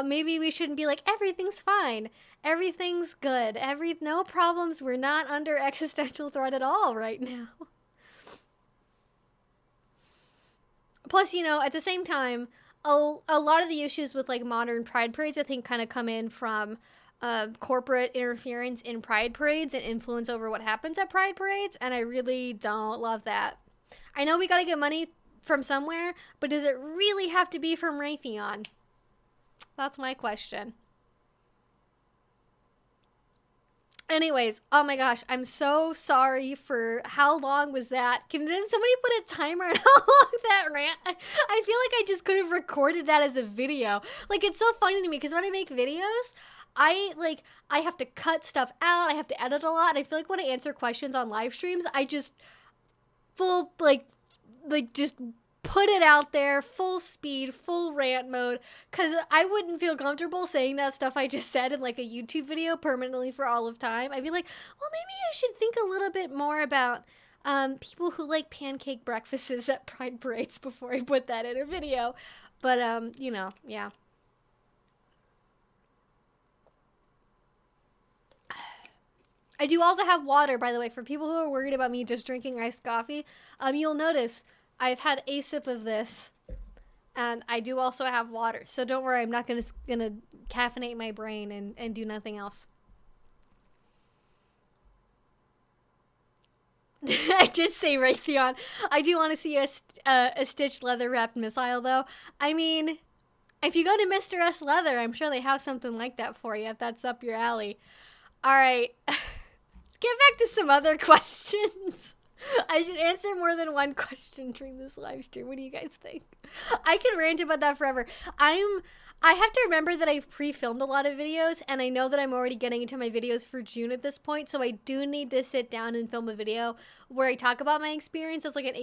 Maybe we shouldn't be like, everything's fine. Everything's good. No problems. We're not under existential threat at all right now. Plus, you know, at the same time, a lot of the issues with, like, modern pride parades, I think, kind of come in from corporate interference in pride parades and influence over what happens at pride parades, and I really don't love that. I know we gotta get money from somewhere, but does it really have to be from Raytheon? That's my question. Anyways, oh my gosh, I'm so sorry for how long was that. Can somebody put a timer on how long that rant? I feel like I just could have recorded that as a video. Like, it's so funny to me because when I make videos, I have to cut stuff out. I have to edit a lot. And I feel like when I answer questions on live streams, I just just put it out there, full speed, full rant mode, because I wouldn't feel comfortable saying that stuff I just said in, like, a YouTube video permanently for all of time. I'd be like, well, maybe I should think a little bit more about people who like pancake breakfasts at pride parades before I put that in a video. But, you know, yeah. I do also have water, by the way, for people who are worried about me just drinking iced coffee. You'll notice I've had a sip of this, and I do also have water. So don't worry, I'm not gonna caffeinate my brain and do nothing else. I did say Raytheon. I do want to see a stitched leather-wrapped missile, though. I mean, if you go to Mr. S Leather, I'm sure they have something like that for you if that's up your alley. All right. Get back to some other questions. I should answer more than one question during this live stream. What do you guys think? I can rant about that forever. I have to remember that I've pre-filmed a lot of videos, and I know that I'm already getting into my videos for June at this point, so I do need to sit down and film a video where I talk about my experience as, like,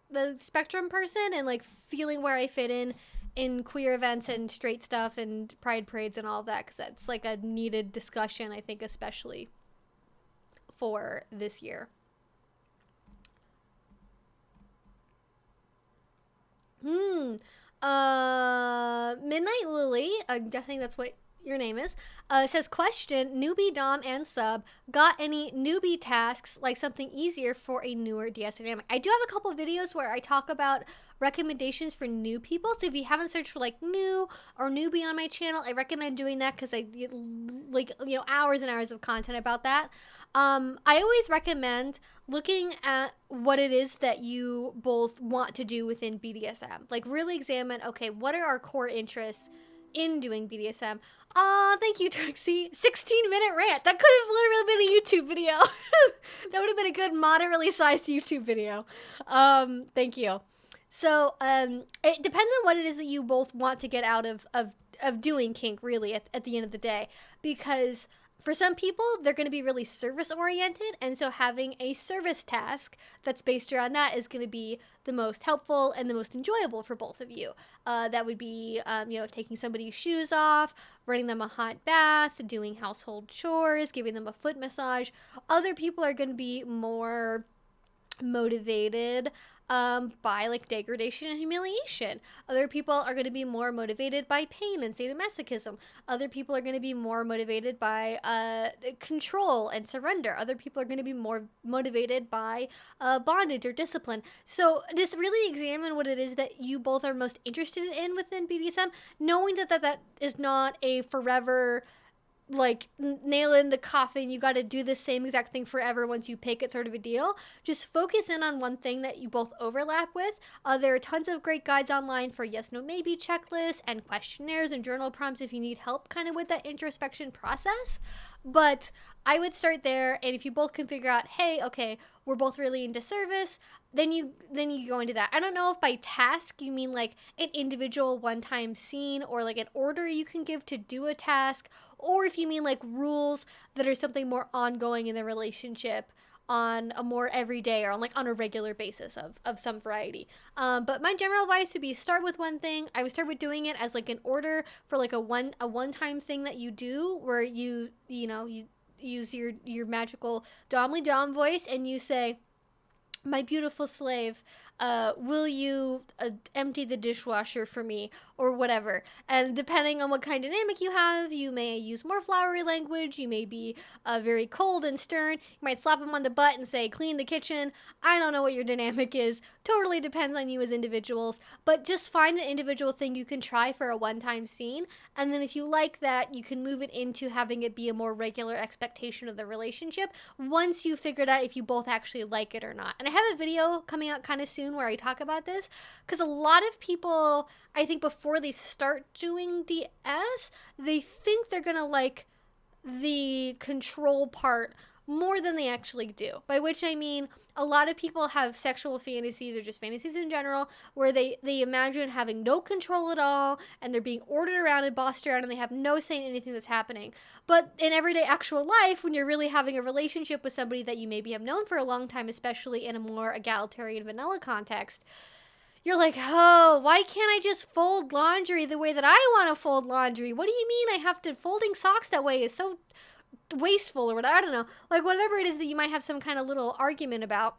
the spectrum person and, like, feeling where I fit in queer events and straight stuff and pride parades and all of that, because that's, like, a needed discussion, I think, especially for this year. Midnight Lily, I'm guessing that's what your name is, says, question, newbie dom and sub, got any newbie tasks, like something easier for a newer DS dynamic? I do have a couple of videos where I talk about recommendations for new people, so if you haven't searched for, like, new or newbie on my channel, I recommend doing that because I get, like, you know, hours and hours of content about that. I always recommend looking at what it is that you both want to do within BDSM. Like, really examine, okay, what are our core interests in doing BDSM. Aw, thank you, Trixie. 16-minute rant. That could have literally been a YouTube video. That would have been a good moderately sized YouTube video. Thank you. So, it depends on what it is that you both want to get out of doing kink, really, at the end of the day. Because for some people, they're going to be really service-oriented, and so having a service task that's based around that is going to be the most helpful and the most enjoyable for both of you. That would be, taking somebody's shoes off, running them a hot bath, doing household chores, giving them a foot massage. Other people are going to be more motivated by like degradation and humiliation. Other people are going to be more motivated by pain and sadomasochism. Other people are going to be more motivated by control and surrender. Other people are going to be more motivated by bondage or discipline. So just really examine what it is that you both are most interested in within BDSM, knowing that is not a forever like nail in the coffin, you got to do the same exact thing forever once you pick it sort of a deal. Just focus in on one thing that you both overlap with. There are tons of great guides online for yes, no, maybe checklists and questionnaires and journal prompts if you need help kind of with that introspection process. But I would start there, and if you both can figure out, hey, okay, we're both really into service, then you go into that. I don't know if by task you mean like an individual one-time scene or like an order you can give to do a task, or if you mean like rules that are something more ongoing in the relationship on a more everyday or on a regular basis of some variety. But my general advice would be start with one thing. I would start with doing it as like an order for like a one-time thing that you do where you use your magical Domly Dom voice and you say, my beautiful slave, will you empty the dishwasher for me, or whatever. And depending on what kind of dynamic you have, you may use more flowery language, you may be very cold and stern, you might slap him on the butt and say, clean the kitchen. I don't know what your dynamic is. Totally depends on you as individuals, but just find an individual thing you can try for a one-time scene, and then if you like that, you can move it into having it be a more regular expectation of the relationship once you figured out if you both actually like it or not. And I have a video coming out kind of soon where I talk about this, because a lot of people, I think before they start doing DS, they think they're gonna like the control part more than they actually do. By which I mean, a lot of people have sexual fantasies or just fantasies in general where they imagine having no control at all and they're being ordered around and bossed around and they have no say in anything that's happening. But in everyday actual life, when you're really having a relationship with somebody that you maybe have known for a long time, especially in a more egalitarian vanilla context, you're like, oh, why can't I just fold laundry the way that I want to fold laundry? What do you mean I have to? Folding socks that way is so wasteful or whatever. I don't know. Like, whatever it is that you might have some kind of little argument about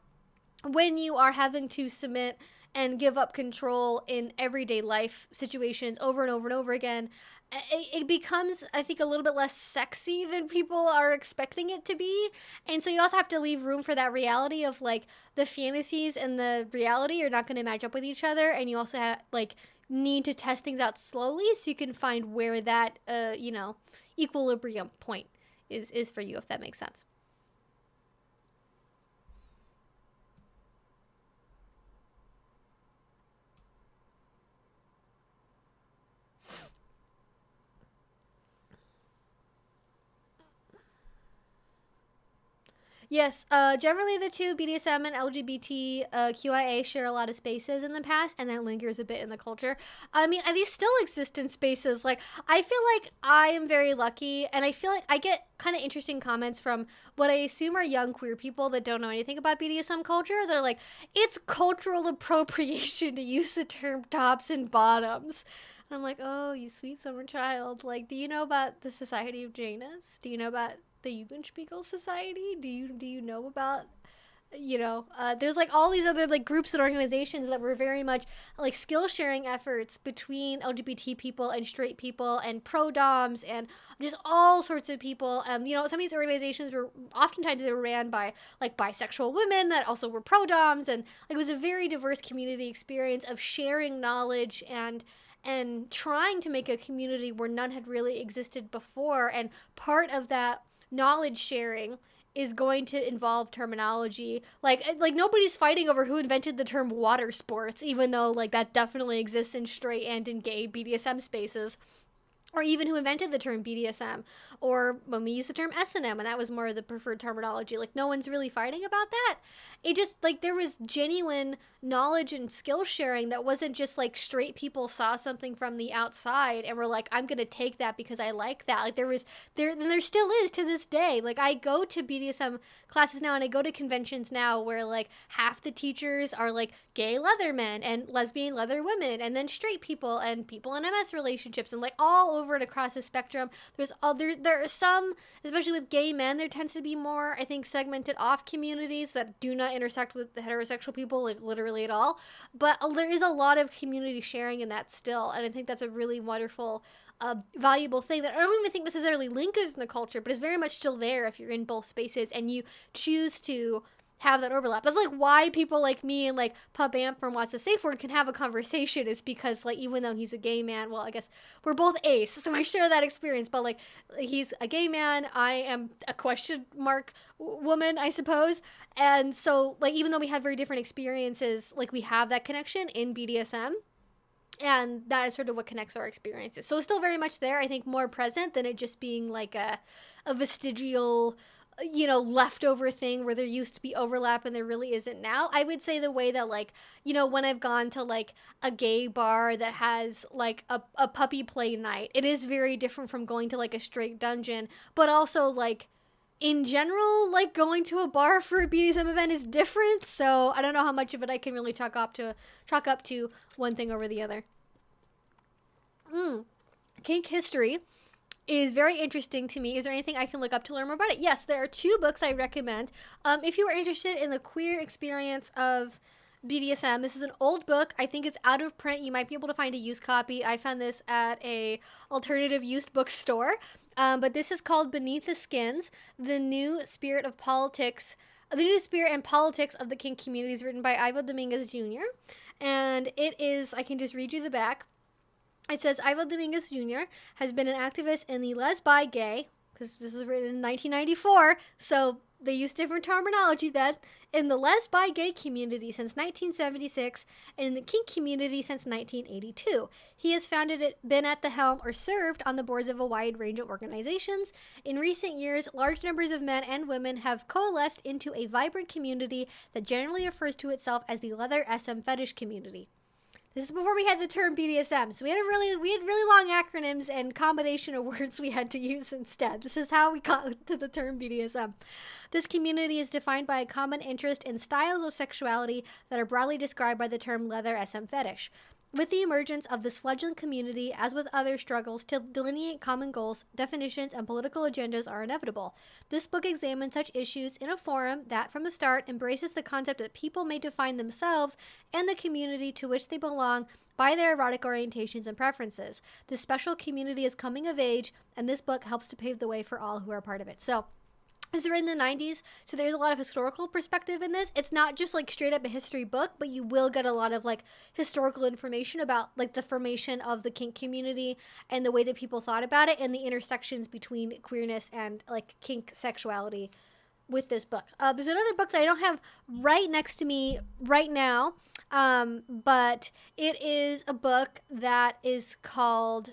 when you are having to submit and give up control in everyday life situations over and over and over again, it becomes, I think, a little bit less sexy than people are expecting it to be. And so you also have to leave room for that reality of, like, the fantasies and the reality are not going to match up with each other. And you also have, like, need to test things out slowly so you can find where that, equilibrium point is for you, if that makes sense. Yes, generally the two, BDSM and LGBTQIA, share a lot of spaces in the past, and that lingers a bit in the culture. I mean, and these still exist in spaces. Like, I feel like I am very lucky, and I feel like I get kind of interesting comments from what I assume are young queer people that don't know anything about BDSM culture. They're like, it's cultural appropriation to use the term tops and bottoms. And I'm like, oh, you sweet summer child. Like, do you know about the Society of Janus? Do you know about the Jugendspiegel Society? Do you know about, there's like all these other like groups and organizations that were very much like skill sharing efforts between LGBT people and straight people and pro-doms and just all sorts of people. Some of these organizations were oftentimes they were ran by like bisexual women that also were pro-doms, and like, it was a very diverse community experience of sharing knowledge and trying to make a community where none had really existed before. And part of that knowledge sharing is going to involve terminology. Like nobody's fighting over who invented the term water sports, even though like that definitely exists in straight and in gay BDSM spaces. or even who invented the term BDSM, or when we used the term S&M, and that was more of the preferred terminology. Like, no one's really fighting about that. It just, like, there was genuine knowledge and skill sharing that wasn't just, like, straight people saw something from the outside and were like, I'm gonna take that because I like that. Like, there still is to this day. Like, I go to BDSM classes now, and I go to conventions now where, like, half the teachers are, like, gay leather men and lesbian leather women, and then straight people and people in MS relationships, and, like, all over and across the spectrum. There are some, especially with gay men, there tends to be more, I think, segmented off communities that do not intersect with the heterosexual people, like, literally at all. But there is a lot of community sharing in that still, and I think that's a really wonderful, valuable thing that I don't even think necessarily lingers in the culture, but is very much still there if you're in both spaces and you choose to have that overlap. That's, like, why people like me and, like, Pub Amp from What's the Safe Word can have a conversation, is because, like, even though he's a gay man, well, I guess we're both ace, so we share that experience, but, like, he's a gay man, I am a question mark woman, I suppose, and so, like, even though we have very different experiences, like, we have that connection in BDSM, and that is sort of what connects our experiences. So it's still very much there, I think, more present than it just being, like, a vestigial, you know, leftover thing where there used to be overlap and there really isn't now. I would say the way that, like, you know, when I've gone to, like, a gay bar that has, like, a puppy play night, it is very different from going to, like, a straight dungeon, but also, like, in general, like, going to a bar for a BDSM event is different, so I don't know how much of it I can really chalk up to one thing over the other. Kink history is very interesting to me. Is there anything I can look up to learn more about it? Yes, there are 2 books I recommend. If you are interested in the queer experience of BDSM, this is an old book. I think it's out of print. You might be able to find a used copy. I found this at a alternative used bookstore. But this is called Beneath the Skins, The New Spirit and Politics of the Kink Community, is written by Ivo Dominguez Jr. And it is, I can just read you the back. It says, Ivo Dominguez Jr. has been an activist in the bi, gay, because this was written in 1994, so they used different terminology then, in the bi, gay community since 1976, and in the kink community since 1982. He has been at the helm or served on the boards of a wide range of organizations. In recent years, large numbers of men and women have coalesced into a vibrant community that generally refers to itself as the leather SM fetish community. This is before we had the term BDSM, so we had really long acronyms and combination of words we had to use instead. This is how we got to the term BDSM. This community is defined by a common interest in styles of sexuality that are broadly described by the term leather SM fetish. With the emergence of this fledgling community, as with other struggles to delineate common goals, definitions, and political agendas are inevitable. This book examines such issues in a forum that, from the start, embraces the concept that people may define themselves and the community to which they belong by their erotic orientations and preferences. This special community is coming of age, and this book helps to pave the way for all who are part of it. So, this was written in the 90s, so there's a lot of historical perspective in this. It's not just, like, straight up a history book, but you will get a lot of, like, historical information about, like, the formation of the kink community and the way that people thought about it and the intersections between queerness and, like, kink sexuality with this book. There's another book that I don't have right next to me right now, but it is a book that is called...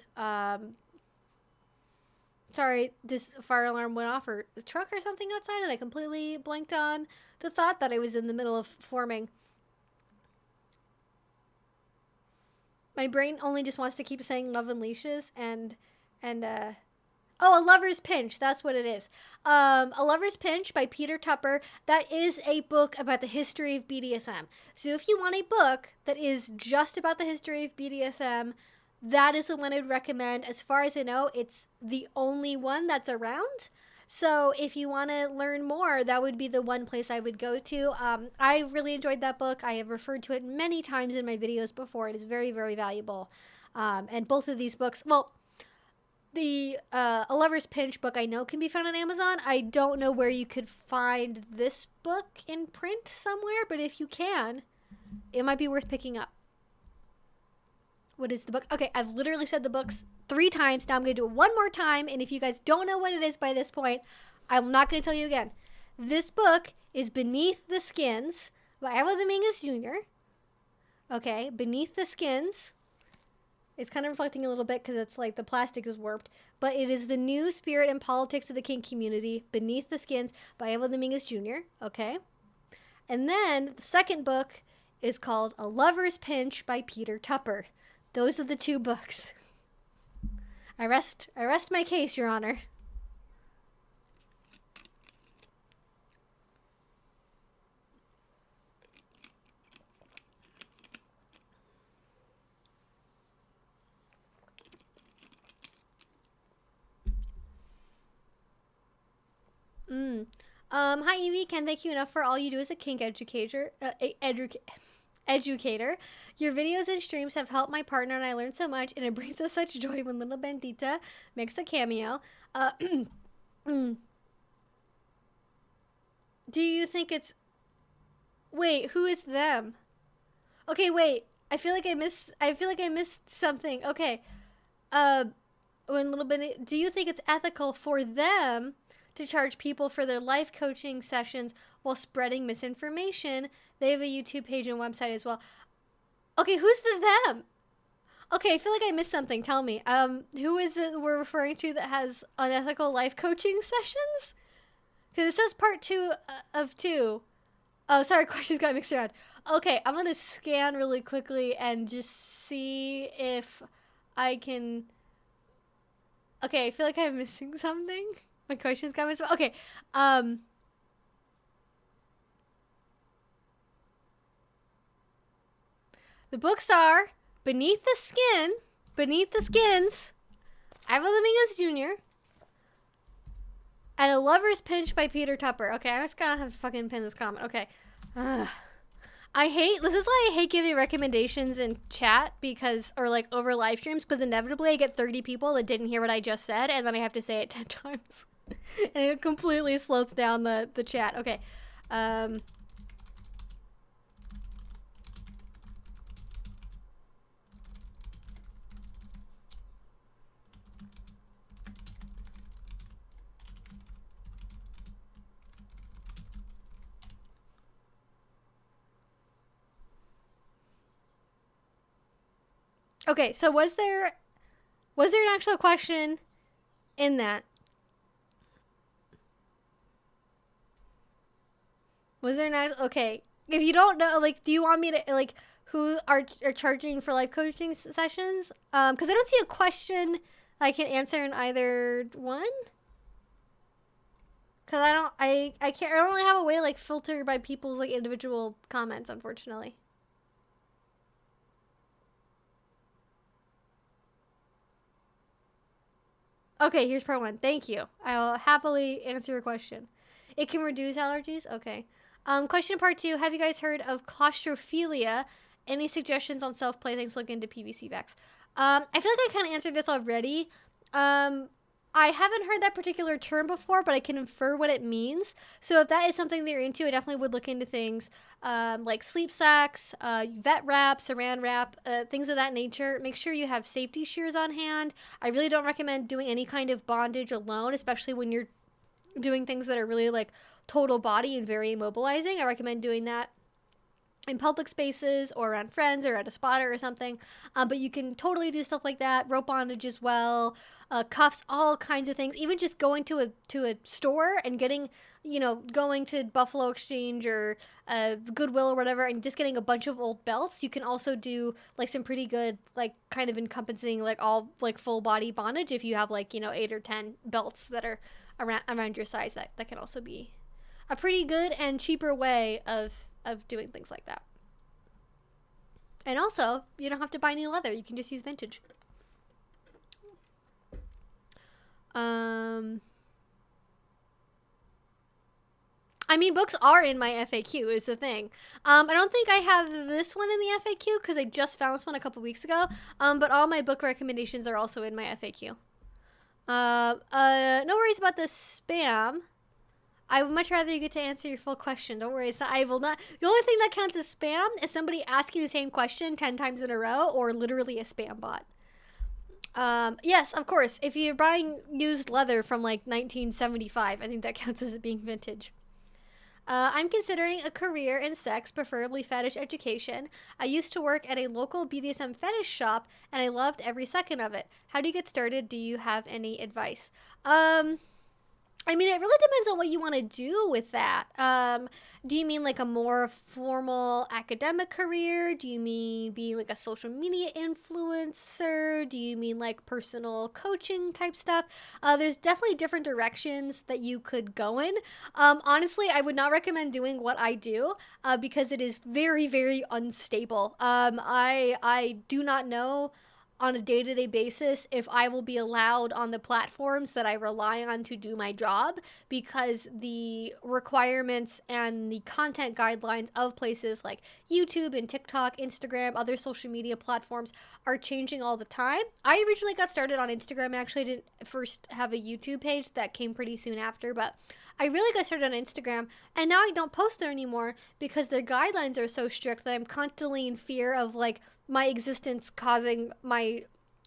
Sorry, this fire alarm went off, or a truck or something outside, and I completely blanked on the thought that I was in the middle of forming. My brain only just wants to keep saying Love and Leashes oh, A Lover's Pinch, that's what it is. A Lover's Pinch by Peter Tupper. That is a book about the history of BDSM. So if you want a book that is just about the history of BDSM, that is the one I'd recommend. As far as I know, it's the only one that's around. So if you want to learn more, that would be the one place I would go to. I really enjoyed that book. I have referred to it many times in my videos before. It is very, very valuable. And both of these books, well, the A Lover's Pinch book I know can be found on Amazon. I don't know where you could find this book in print somewhere, but if you can, it might be worth picking up. What is the book? Okay, I've literally said the books 3 times. Now I'm going to do it one more time. And if you guys don't know what it is by this point, I'm not going to tell you again. This book is Beneath the Skins by Ivo Dominguez Jr. Okay, Beneath the Skins. It's kind of reflecting a little bit because it's like the plastic is warped. But it is The New Spirit and Politics of the Kink Community, Beneath the Skins by Evel Dominguez Jr., okay? And then the second book is called A Lover's Pinch by Peter Tupper. Those are the two books. I rest my case, Your Honor. Hi Evie, can't thank you enough for all you do as a kink educator. Educator. Your videos and streams have helped my partner and I learn so much, and it brings us such joy when little Bendita makes a cameo. Do you think it's... Wait, who is them? Okay, wait. I feel like I missed something. Okay. When little Bendita... Do you think it's ethical for them to charge people for their life coaching sessions while spreading misinformation? They have a YouTube page and website as well. Okay, who's the them? Okay, I feel like I missed something. Tell me. Who is it we're referring to that has unethical life coaching sessions? Because it says part 2 of 2. Oh, sorry, questions got mixed around. Okay, I'm going to scan really quickly and just see if I can... Okay, I feel like I'm missing something. My questions got mixed up. Okay, the books are Beneath the Skins, Evel Dominguez Jr., and A Lover's Pinch by Peter Tupper. Okay, I just gotta have to fucking pin this comment. Okay. This is why I hate giving recommendations in chat because, or like over live streams, because inevitably I get 30 people that didn't hear what I just said, and then I have to say it 10 times. And it completely slows down the chat. Okay. Okay, so was there an actual question in that? Was there an okay, if you don't know, like, do you want me to, like, who are charging for life coaching sessions? Because I don't see a question I can answer in either one. Because I don't really have a way to, like, filter by people's, like, individual comments, unfortunately. Okay, here's part 1. Thank you. I will happily answer your question. It can reduce allergies? Okay. Question part 2. Have you guys heard of claustrophilia? Any suggestions on self-play? Thanks, look into PVC vax. I feel like I kind of answered this already. I haven't heard that particular term before, but I can infer what it means. So if that is something that you're into, I definitely would look into things like sleep sacks, vet wrap, saran wrap, things of that nature. Make sure you have safety shears on hand. I really don't recommend doing any kind of bondage alone, especially when you're doing things that are really like total body and very immobilizing. I recommend doing that in public spaces or around friends or at a spotter or something. But you can totally do stuff like that. Rope bondage as well, cuffs, all kinds of things. Even just going to a store and getting, going to Buffalo Exchange or Goodwill or whatever and just getting a bunch of old belts. You can also do like some pretty good, like kind of encompassing like all like full body bondage if you have like, 8 or 10 belts that are around your size. That can also be a pretty good and cheaper way of doing things like that. And also, you don't have to buy new leather. You can just use vintage. I mean, books are in my FAQ is the thing. I don't think I have this one in the FAQ because I just found this one a couple weeks ago. But all my book recommendations are also in my FAQ. No worries about the spam. I would much rather you get to answer your full question. Don't worry. I will not. The only thing that counts as spam is somebody asking the same question 10 times in a row or literally a spam bot. Yes, of course. If you're buying used leather from like 1975, I think that counts as it being vintage. I'm considering a career in sex, preferably fetish education. I used to work at a local BDSM fetish shop, and I loved every second of it. How do you get started? Do you have any advice? I mean, it really depends on what you want to do with that. Do you mean like a more formal academic career? Do you mean being like a social media influencer? Do you mean like personal coaching type stuff? There's definitely different directions that you could go in. Honestly, I would not recommend doing what I do because it is very, very unstable. I do not know on a day-to-day basis if I will be allowed on the platforms that I rely on to do my job, because the requirements and the content guidelines of places like YouTube and TikTok, Instagram, other social media platforms are changing all the time. I originally got started on Instagram. Actually, I didn't first have a YouTube page. That came pretty soon after, but I really got started on Instagram, and now I don't post there anymore because their guidelines are so strict that I'm constantly in fear of like my existence causing my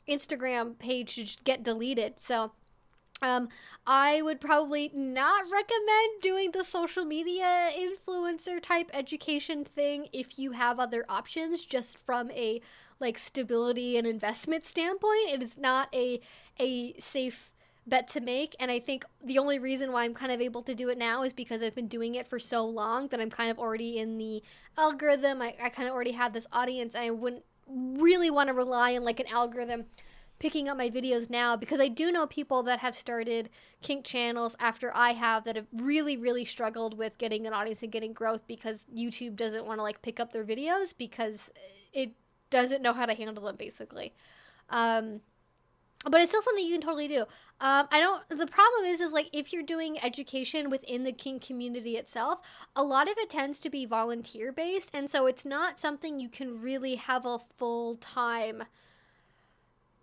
Instagram page to just get deleted. So I would probably not recommend doing the social media influencer type education thing if you have other options, just from a like stability and investment standpoint. It is not a safe bet to make, and I think the only reason why I'm kind of able to do it now is because I've been doing it for so long that I'm kind of already in the algorithm. I kind of already have this audience, and I wouldn't really want to rely on like an algorithm picking up my videos now, because I do know people that have started kink channels after I have that have really, really struggled with getting an audience and getting growth because YouTube doesn't want to like pick up their videos because it doesn't know how to handle them, basically. But it's still something you can totally do. The problem is like if you're doing education within the kink community itself, a lot of it tends to be volunteer based. And so it's not something you can really have a full time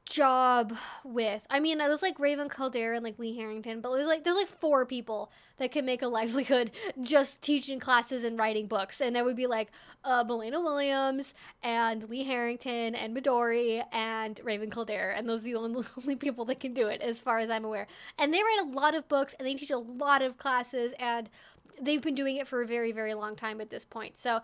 job with. I mean, there's like Raven Caldera and like Lee Harrington, but there's like 4 people that can make a livelihood just teaching classes and writing books, and that would be like Melena Williams and Lee Harrington and Midori and Raven Caldera, and those are the only people that can do it as far as I'm aware. And they write a lot of books and they teach a lot of classes, and they've been doing it for a very, very long time at this point. So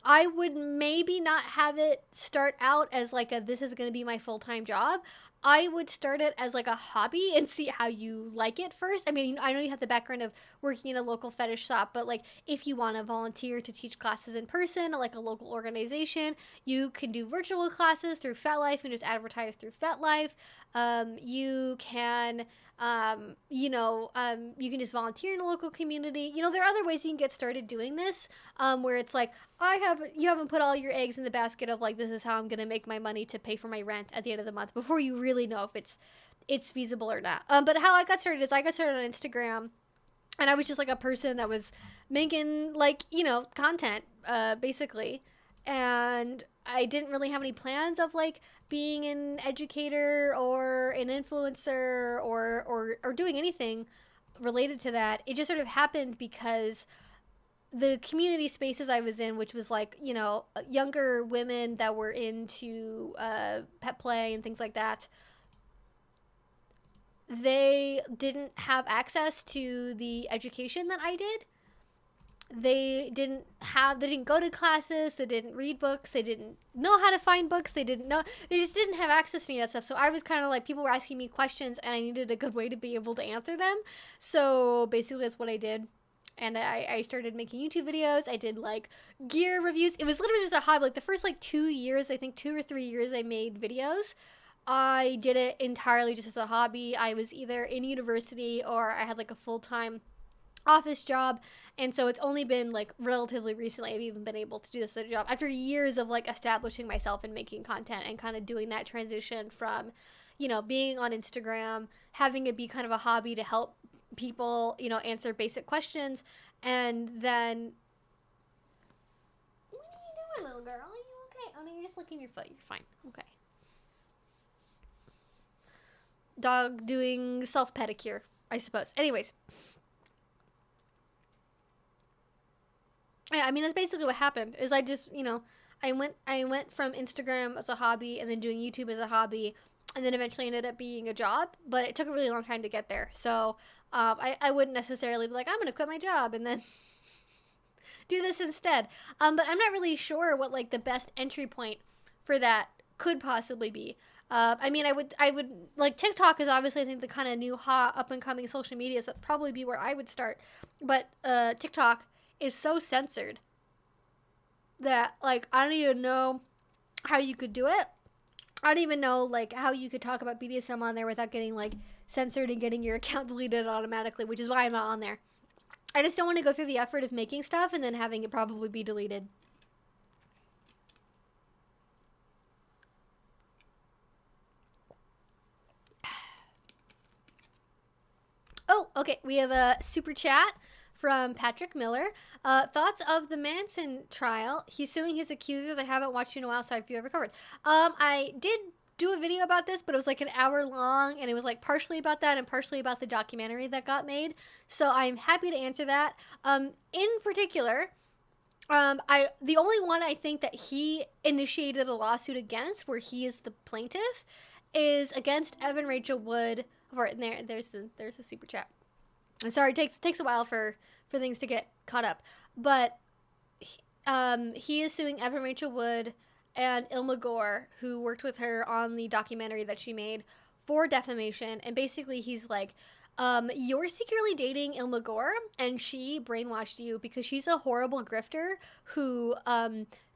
I would maybe not have it start out as like this is going to be my full-time job. I would start it as like a hobby and see how you like it first. I mean, I know you have the background of working in a local fetish shop, but like if you want to volunteer to teach classes in person, like a local organization, you can do virtual classes through FetLife and just advertise through FetLife. You can you can just volunteer in a local community. There are other ways you can get started doing this, where it's like, you haven't put all your eggs in the basket of like, this is how I'm going to make my money to pay for my rent at the end of the month before you really know if it's feasible or not. But how I got started is I got started on Instagram, and I was just like a person that was making like, content, basically. And I didn't really have any plans of like being an educator or an influencer or doing anything related to that. It just sort of happened because the community spaces I was in, which was like, younger women that were into pet play and things like that, they didn't have access to the education that I did. They didn't go to classes, they didn't read books, they didn't know how to find books, they just didn't have access to any of that stuff. So I was kind of like, people were asking me questions and I needed a good way to be able to answer them. So basically that's what I did. And I started making YouTube videos. I did like gear reviews. It was literally just a hobby. Like the first like 2 years, I think 2 or 3 years I made videos, I did it entirely just as a hobby. I was either in university or I had like a full-time office job, and so it's only been like relatively recently I've even been able to do this as a job after years of like establishing myself and making content and kind of doing that transition from being on Instagram, having it be kind of a hobby to help people answer basic questions, and then what are you doing, little girl? Are you okay? Oh no, you're just licking your foot. You're fine. Okay. Dog doing self pedicure, I suppose. Anyways, I mean, that's basically what happened. Is I just, I went from Instagram as a hobby and then doing YouTube as a hobby, and then eventually ended up being a job. But it took a really long time to get there. So I wouldn't necessarily be like, I'm going to quit my job and then do this instead. But I'm not really sure what like the best entry point for that could possibly be. I mean, I would like TikTok is obviously I think the kind of new hot up and coming social media, so that'd probably be where I would start. But TikTok is so censored that like I don't even know how you could do it. I don't even know like how you could talk about BDSM on there without getting like censored and getting your account deleted automatically, which is why I'm not on there. I just don't want to go through the effort of making stuff and then having it probably be deleted. Oh, okay. We have a super chat from Patrick Miller. Thoughts of the Manson trial. He's suing his accusers. I haven't watched you in a while, so if you ever covered. I did do a video about this, but it was like an hour long, and it was like partially about that and partially about the documentary that got made. So I'm happy to answer that. In particular, the only one I think that he initiated a lawsuit against, where he is the plaintiff, is against Evan Rachel Wood. There's the super chat. I'm sorry, it takes a while for things to get caught up, but he is suing Evan Rachel Wood and Ilma Gore, who worked with her on the documentary that she made, for defamation. And basically, he's like, you're secretly dating Ilma Gore, and she brainwashed you because she's a horrible grifter who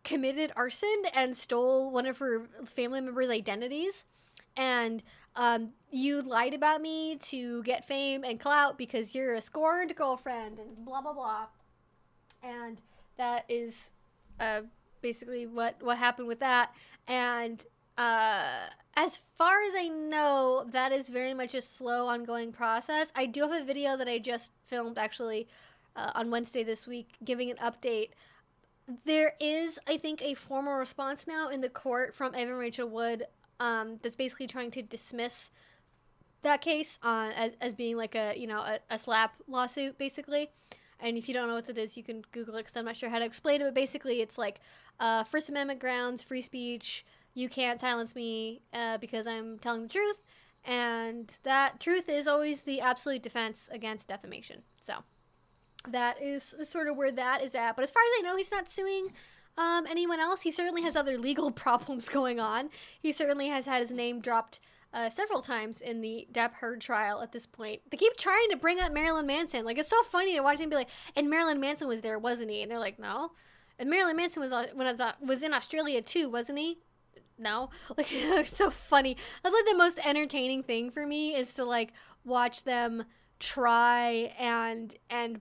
committed arson and stole one of her family members' identities. And you lied about me to get fame and clout because you're a scorned girlfriend and blah, blah, blah. And that is basically what happened with that. And as far as I know, that is very much a slow ongoing process. I do have a video that I just filmed actually on Wednesday this week giving an update. There is, I think, a formal response now in the court from Evan Rachel Wood that's basically trying to dismiss that case as being like a slap lawsuit, basically. And if you don't know what that is, you can Google it because I'm not sure how to explain it. But basically, it's like First Amendment grounds, free speech. You can't silence me because I'm telling the truth. And that truth is always the absolute defense against defamation. So that is sort of where that is at. But as far as I know, he's not suing anyone else. He certainly has other legal problems going on. He certainly has had his name dropped several times in the Depp Heard trial at this point. They keep trying to bring up Marilyn Manson. Like, it's so funny to watch him be like, and Marilyn Manson was there, wasn't he? And they're like, no. And Marilyn Manson was in Australia too, wasn't he? No. Like, it's so funny. That's like the most entertaining thing for me is to like watch them try and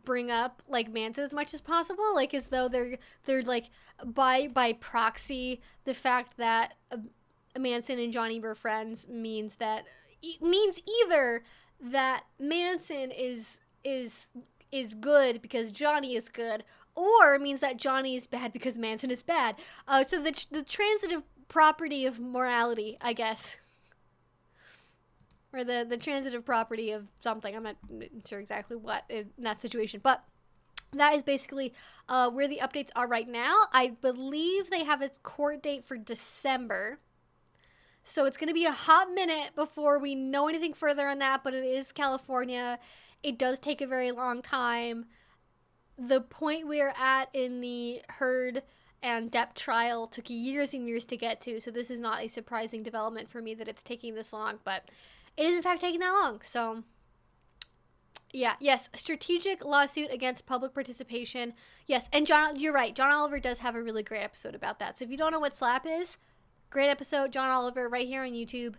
bring up like Manson as much as possible, like as though they're like by proxy the fact that Manson and Johnny were friends means either that Manson is good because Johnny is good, or means that Johnny is bad because Manson is bad. So the transitive property of morality, I guess. Or the transitive property of something. I'm not sure exactly what in that situation. But that is basically where the updates are right now. I believe they have a court date for December. So it's going to be a hot minute before we know anything further on that. But it is California. It does take a very long time. The point we're at in the Heard and Depp trial took years and years to get to. So this is not a surprising development for me that it's taking this long. But it is in fact taking that long. So yeah, yes, strategic lawsuit against public participation. Yes, and John, you're right. John Oliver does have a really great episode about that. So if you don't know what SLAP is, great episode, John Oliver, right here on YouTube.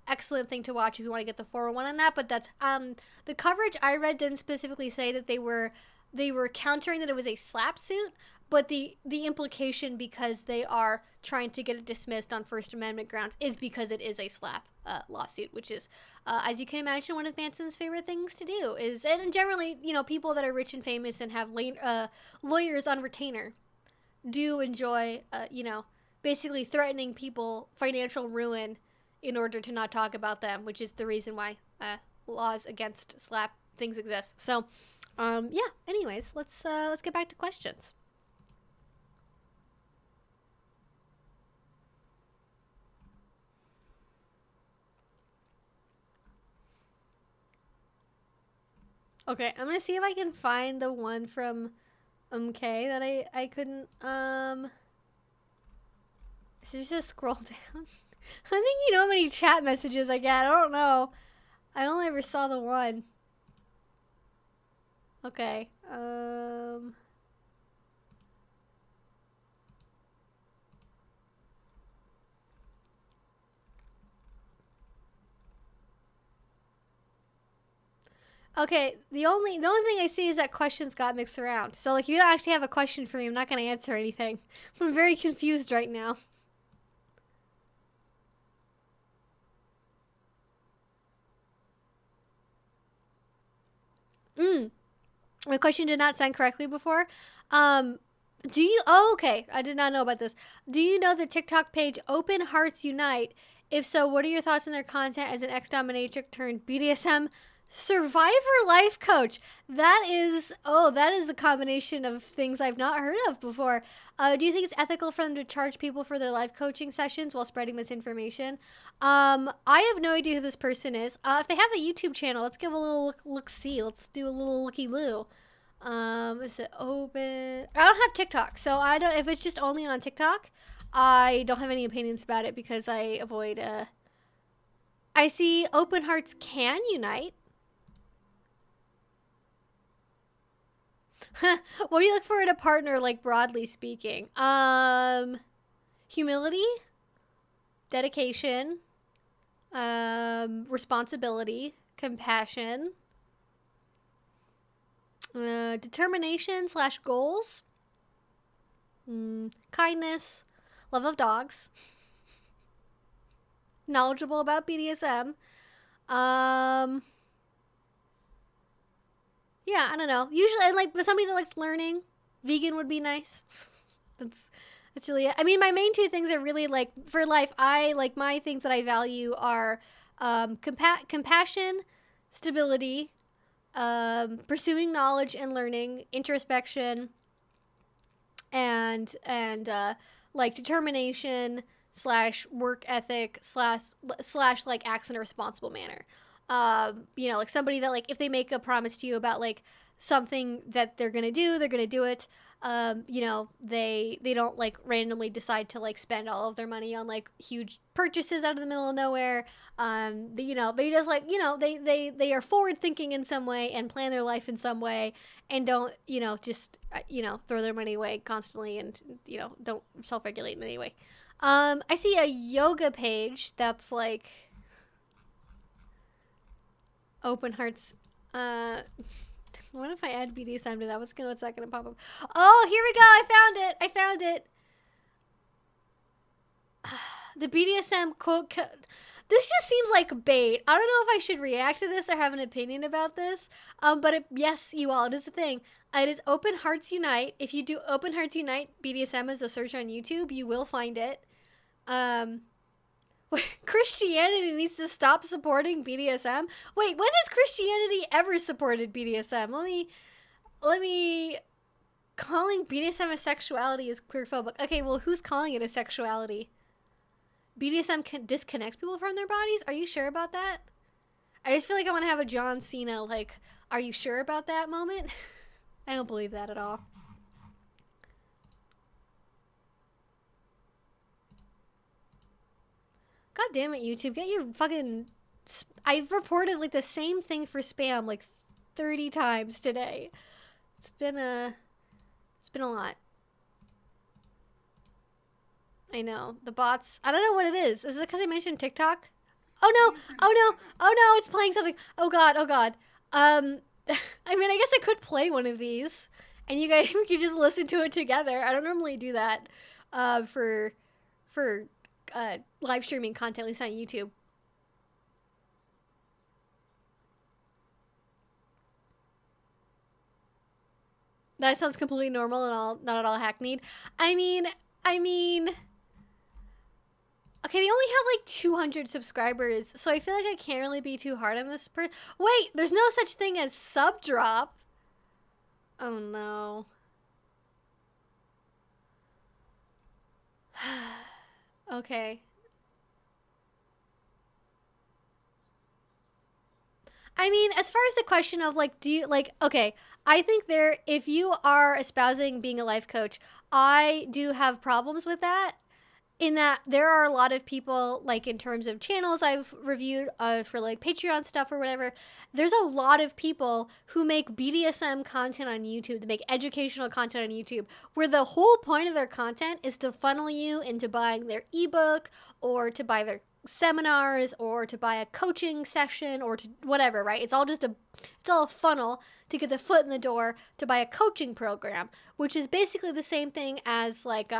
Excellent thing to watch if you want to get the 401 on that. But that's the coverage I read didn't specifically say that they were countering that it was a SLAP suit, but the implication, because they are trying to get it dismissed on First Amendment grounds, is because it is a SLAP lawsuit, which is, as you can imagine, one of Manson's favorite things to do. And generally, people that are rich and famous and have lawyers on retainer do enjoy, basically threatening people financial ruin in order to not talk about them, which is the reason why laws against SLAP things exist. So, yeah. Anyways, let's get back to questions. Okay, I'm gonna see if I can find the one from MK that I couldn't so just scroll down. I think you know how many chat messages I get. I don't know. I only ever saw the one. Okay. Okay, the only thing I see is that questions got mixed around. So like if you don't actually have a question for me, I'm not gonna answer anything. I'm very confused right now. My question did not sound correctly before. Um do you oh okay, I did not know about this. Do you know the TikTok page Open Hearts Unite? If so, what are your thoughts on their content as an ex-dominatrix turned BDSM survivor life coach? That is a combination of things I've not heard of before. Do you think it's ethical for them to charge people for their life coaching sessions while spreading misinformation? I have no idea who this person is. If they have a YouTube channel, let's give a little look-see. Let's do a little looky-loo. Is it open? I don't have TikTok, so I don't. If it's just only on TikTok, I don't have any opinions about it because I avoid. I see open hearts can unite. What do you look for in a partner, like broadly speaking? Humility, dedication, responsibility, compassion, determination slash goals, kindness, love of dogs, knowledgeable about BDSM. Yeah, I don't know. Usually, like somebody that likes learning, vegan would be nice. That's really it. I mean, my main two things are really like for life. I like my things that I value are compassion, stability, pursuing knowledge and learning, introspection, and like determination slash work ethic slash like acts in a responsible manner. You know, like somebody that like if they make a promise to you about like something that they're gonna do, they're gonna do it. You know, they don't like randomly decide to like spend all of their money on like huge purchases out of the middle of nowhere. You know, they just like you know they are forward thinking in some way and plan their life in some way and don't you know just you know throw their money away constantly and you know don't self regulate in any way. I see a yoga page that's like open hearts. What if I add BDSM to that? What's that gonna pop up? Oh, here we go. I found it. The BDSM quote. This just seems like bait. I don't know if I should react to this or have an opinion about this. But yes, you all, it is a thing. It is Open Hearts Unite. If you do Open Hearts Unite BDSM as a search on YouTube, you will find it. Christianity needs to stop supporting BDSM. Wait, when has Christianity ever supported BDSM? Let me calling BDSM a sexuality is queerphobic. Okay, well, who's calling it a sexuality? BDSM disconnects people from their bodies? Are you sure about that? I just feel like I want to have a John Cena, like, are you sure about that moment? I don't believe that at all. God damn it, YouTube. Get your fucking... I've reported, like, the same thing for spam, like, 30 times today. It's been a lot. I know. The bots... I don't know what it is. Is it because I mentioned TikTok? Oh, no! Oh, no! Oh, no! It's playing something! Oh, God! Oh, God. I mean, I guess I could play one of these. And you guys could just listen to it together. I don't normally do that for live streaming content, at least on YouTube. That sounds completely normal and not at all hackneyed. I mean, okay, they only have like 200 subscribers, so I feel like I can't really be too hard on this person. Wait, there's no such thing as sub drop. Oh no. Okay. I mean, as far as the question of like, do you like, okay, I think if you are espousing being a life coach, I do have problems with that. In that there are a lot of people, like in terms of channels I've reviewed for like Patreon stuff or whatever, there's a lot of people who make BDSM content on YouTube, they make educational content on YouTube, where the whole point of their content is to funnel you into buying their ebook or to buy their seminars or to buy a coaching session or to whatever, right? It's all a funnel to get the foot in the door to buy a coaching program, which is basically the same thing as like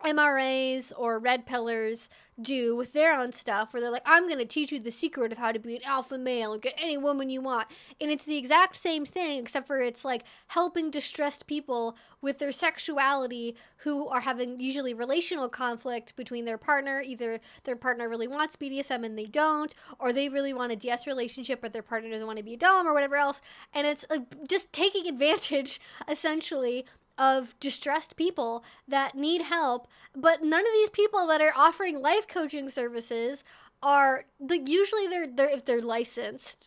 MRAs or red pillars do with their own stuff, where they're like, I'm going to teach you the secret of how to be an alpha male and get any woman you want. And it's the exact same thing, except for it's like helping distressed people with their sexuality who are having usually relational conflict between their partner. Either their partner really wants BDSM and they don't, or they really want a DS relationship but their partner doesn't want to be a dom or whatever else. And it's just taking advantage, essentially, of distressed people that need help, but none of these people that are offering life coaching services are usually they're if they're licensed,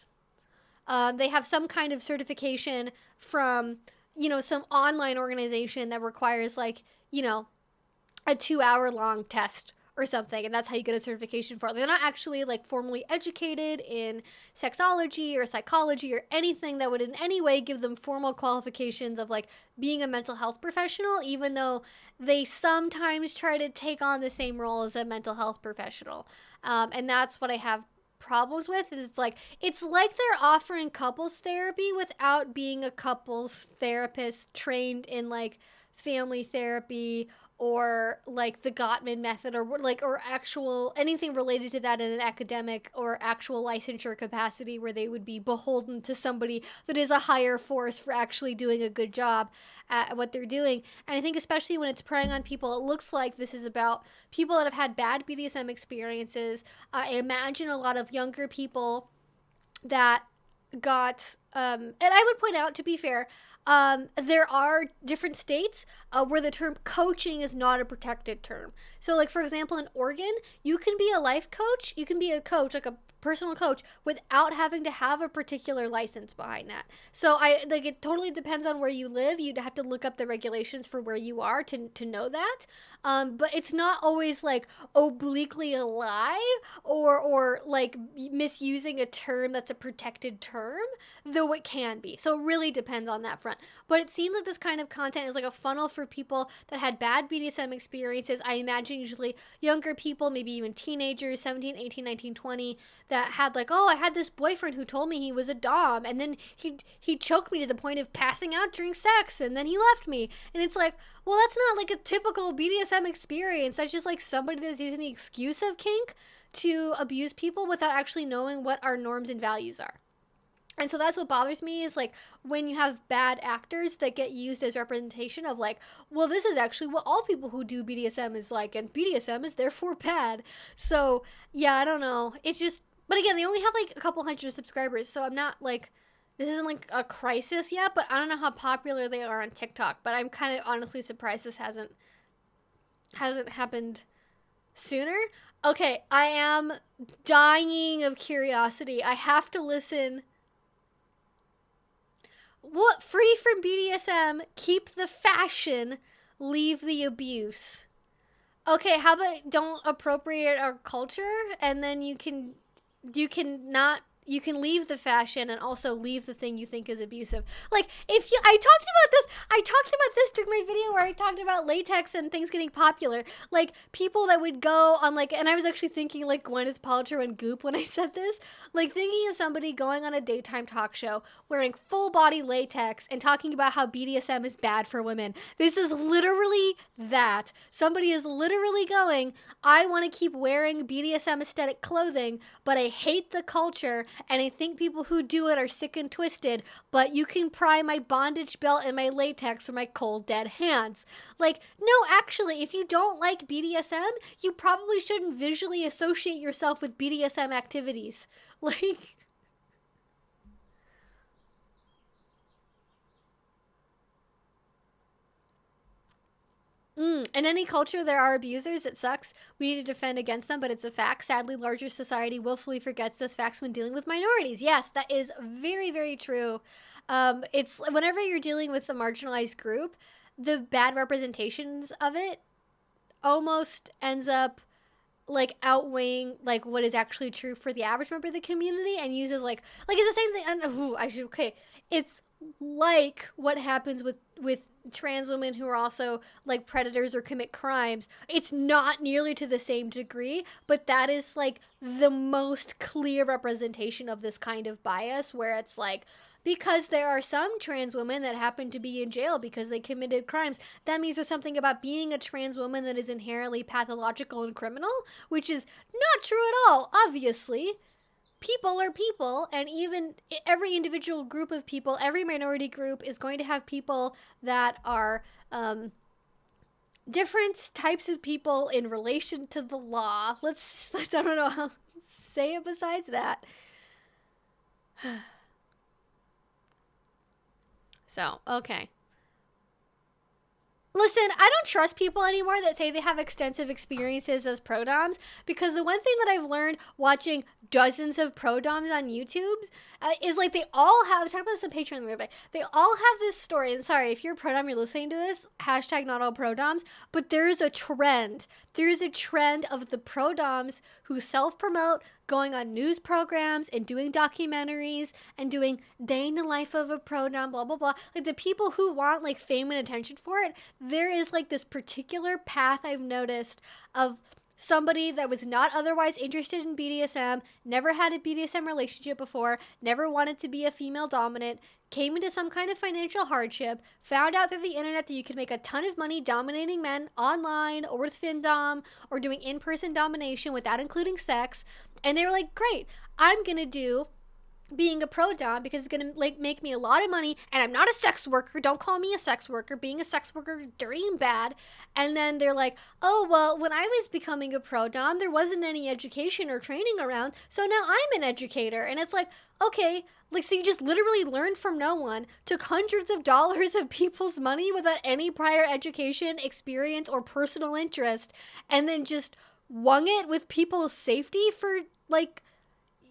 they have some kind of certification from some online organization that requires like a 2-hour long test or something, and that's how you get a certification for it. They're not actually like formally educated in sexology or psychology or anything that would in any way give them formal qualifications of like being a mental health professional, even though they sometimes try to take on the same role as a mental health professional. And that's what I have problems with. Is it's like they're offering couples therapy without being a couples therapist trained in like family therapy or like the Gottman method or actual anything related to that in an academic or actual licensure capacity, where they would be beholden to somebody that is a higher force for actually doing a good job at what they're doing. And I think especially when it's preying on people, it looks like this is about people that have had bad BDSM experiences. I imagine a lot of younger people that got and I would point out, to be fair, there are different states where the term coaching is not a protected term. So like, for example, in Oregon, you can be a life coach, you can be a coach, like a personal coach, without having to have a particular license behind that. So it totally depends on where you live. You'd have to look up the regulations for where you are to know that. But it's not always like obliquely a lie or like misusing a term that's a protected term, though it can be. So it really depends on that front. But it seems like this kind of content is like a funnel for people that had bad BDSM experiences. I imagine usually younger people, maybe even teenagers, 17, 18, 19, 20, that had like, oh, I had this boyfriend who told me he was a dom, and then he choked me to the point of passing out during sex, and then he left me. And it's like, well, that's not like a typical BDSM experience. That's just like somebody that's using the excuse of kink to abuse people without actually knowing what our norms and values are. And so that's what bothers me, is like when you have bad actors that get used as representation of like, well, this is actually what all people who do BDSM is like, and BDSM is therefore bad. So yeah, I don't know. It's just, but again, they only have like a couple hundred subscribers, so I'm not like, this isn't like a crisis yet, but I don't know how popular they are on TikTok, but I'm kind of honestly surprised this hasn't happened sooner. Okay, I am dying of curiosity. I have to listen. What? Free from BDSM, keep the fashion, leave the abuse. Okay, how about don't appropriate our culture, and then you can leave the fashion and also leave the thing you think is abusive. Like, I talked about this during my video where I talked about latex and things getting popular. Like, people that would go on like, and I was actually thinking like Gwyneth Paltrow and Goop when I said this, like thinking of somebody going on a daytime talk show wearing full body latex and talking about how BDSM is bad for women. This is literally that. Somebody is literally going, I want to keep wearing BDSM aesthetic clothing, but I hate the culture, and I think people who do it are sick and twisted, but you can pry my bondage belt and my latex from my cold, dead hands. Like, no, actually, if you don't like BDSM, you probably shouldn't visually associate yourself with BDSM activities. Like, In any culture, there are abusers. It sucks. We need to defend against them, but it's a fact. Sadly, larger society willfully forgets this facts when dealing with minorities. Yes, that is very, very true. It's whenever you're dealing with a marginalized group, the bad representations of it almost ends up like outweighing like what is actually true for the average member of the community, and uses like it's the same thing. It's like what happens with trans women who are also like predators or commit crimes. It's not nearly to the same degree, but that is like the most clear representation of this kind of bias, where it's like, because there are some trans women that happen to be in jail because they committed crimes, that means there's something about being a trans woman that is inherently pathological and criminal, which is not true at all, obviously. People are people, and even every individual group of people, every minority group is going to have people that are different types of people in relation to the law. Let's I don't know how to say it besides that. So, okay. Listen, I don't trust people anymore that say they have extensive experiences as pro-doms, because the one thing that I've learned watching dozens of pro-doms on YouTube is like they all have, I talked about this on Patreon the other day, they all have this story, and sorry, if you're a pro-dom, you're listening to this, hashtag not all pro-doms, but there's a trend. There's a trend of the pro-doms who self-promote, going on news programs and doing documentaries and doing day in the life of a pro-dom, blah, blah, blah. Like the people who want like fame and attention for it, there is like this particular path I've noticed of somebody that was not otherwise interested in BDSM, never had a BDSM relationship before, never wanted to be a female dominant, came into some kind of financial hardship, found out through the internet that you could make a ton of money dominating men online or with FinDom or doing in-person domination without including sex. And they were like, great, I'm going to do being a pro-dom because it's going to like make me a lot of money, and I'm not a sex worker. Don't call me a sex worker. Being a sex worker is dirty and bad. And then they're like, oh, well, when I was becoming a pro-dom, there wasn't any education or training around, so now I'm an educator. And it's like, okay, like, so you just literally learned from no one, took hundreds of dollars of people's money without any prior education, experience, or personal interest, and then just wung it with people's safety for like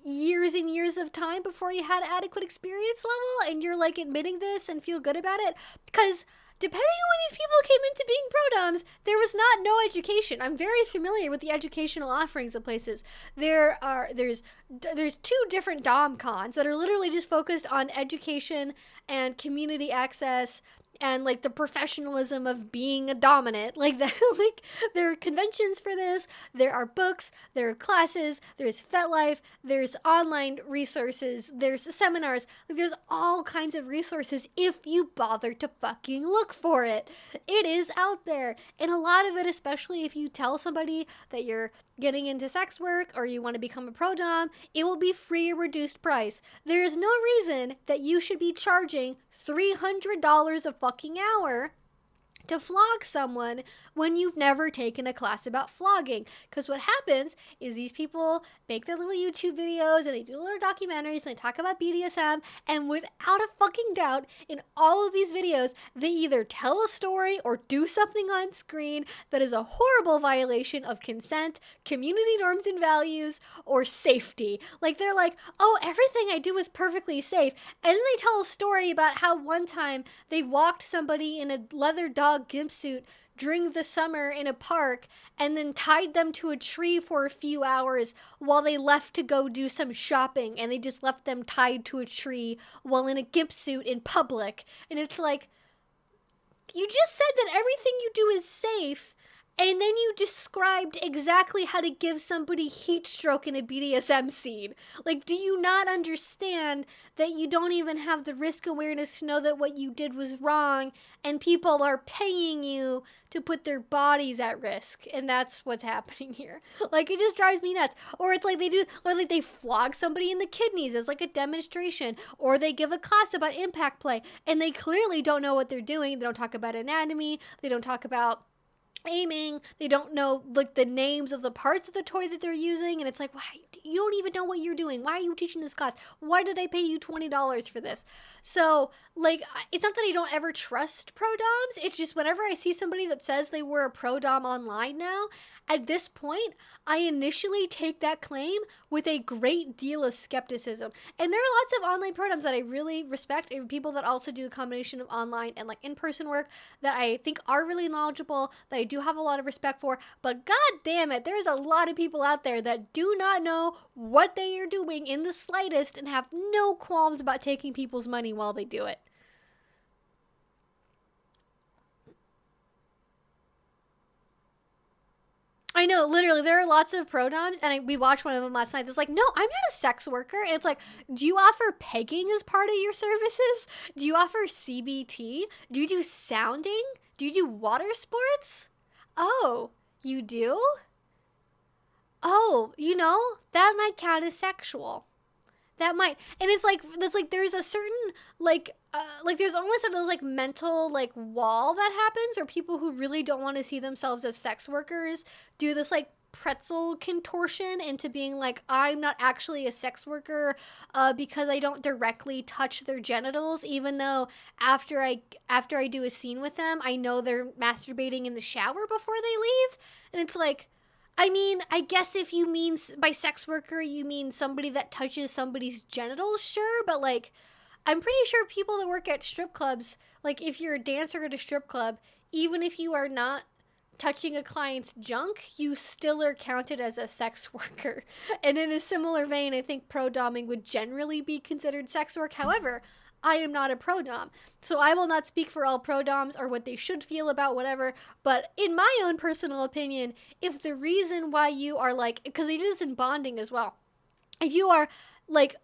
years and years of time before you had adequate experience level, and you're like admitting this and feel good about it. Because depending on when these people came into being pro-doms, there was not no education. I'm very familiar with the educational offerings of places. There's two different dom cons that are literally just focused on education and community access and like the professionalism of being a dominant. Like that, like there are conventions for this, there are books, there are classes, there's FetLife, there's online resources, there's seminars, like there's all kinds of resources if you bother to fucking look for it. It is out there. And a lot of it, especially if you tell somebody that you're getting into sex work or you want to become a pro-dom, it will be free or reduced price. There is no reason that you should be charging $300 a fucking hour to flog someone when you've never taken a class about flogging. Because what happens is these people make their little YouTube videos and they do little documentaries and they talk about BDSM, and without a fucking doubt, in all of these videos, they either tell a story or do something on screen that is a horrible violation of consent, community norms and values, or safety. Like they're like, oh, everything I do is perfectly safe. And then they tell a story about how one time they walked somebody in a leather dog gimp suit during the summer in a park and then tied them to a tree for a few hours while they left to go do some shopping, and they just left them tied to a tree while in a gimp suit in public. And it's like, you just said that everything you do is safe, and then you described exactly how to give somebody heat stroke in a BDSM scene. Like, do you not understand that you don't even have the risk awareness to know that what you did was wrong, and people are paying you to put their bodies at risk? And that's what's happening here. Like, it just drives me nuts. Or it's like they flog somebody in the kidneys as like a demonstration, or they give a class about impact play, and they clearly don't know what they're doing. They don't talk about anatomy. They don't talk about aiming. They don't know like the names of the parts of the toy that they're using, and it's like, why you don't even know what you're doing? Why are you teaching this class? Why did I pay you $20 for this? So like, it's not that I don't ever trust pro doms. It's just whenever I see somebody that says they were a pro dom online now, at this point, I initially take that claim with a great deal of skepticism. And there are lots of online pro doms that I really respect, and people that also do a combination of online and like in-person work that I think are really knowledgeable, that I do have a lot of respect for. But god damn it, there's a lot of people out there that do not know what they are doing in the slightest and have no qualms about taking people's money while they do it. I know, literally, there are lots of pro doms, and we watched one of them last night that's like, no, I'm not a sex worker. And it's like, do you offer pegging as part of your services? Do you offer CBT? Do you do sounding? Do you do water sports? Oh, you do? Oh, that might count as sexual. That might, and it's like, that's like, there's a certain, like there's almost sort of like mental, like, wall that happens where people who really don't want to see themselves as sex workers do this, like, pretzel contortion into being like, I'm not actually a sex worker because I don't directly touch their genitals, even though after I do a scene with them, I know they're masturbating in the shower before they leave. And it's like, I mean, I guess if you mean by sex worker, you mean somebody that touches somebody's genitals, sure, but like, I'm pretty sure people that work at strip clubs, like if you're a dancer at a strip club, even if you are not touching a client's junk, you still are counted as a sex worker. And in a similar vein, I think pro doming would generally be considered sex work. However, I am not a pro dom, so I will not speak for all pro doms or what they should feel about whatever. But in my own personal opinion, if the reason why you are like, because it is in bonding as well, if you are like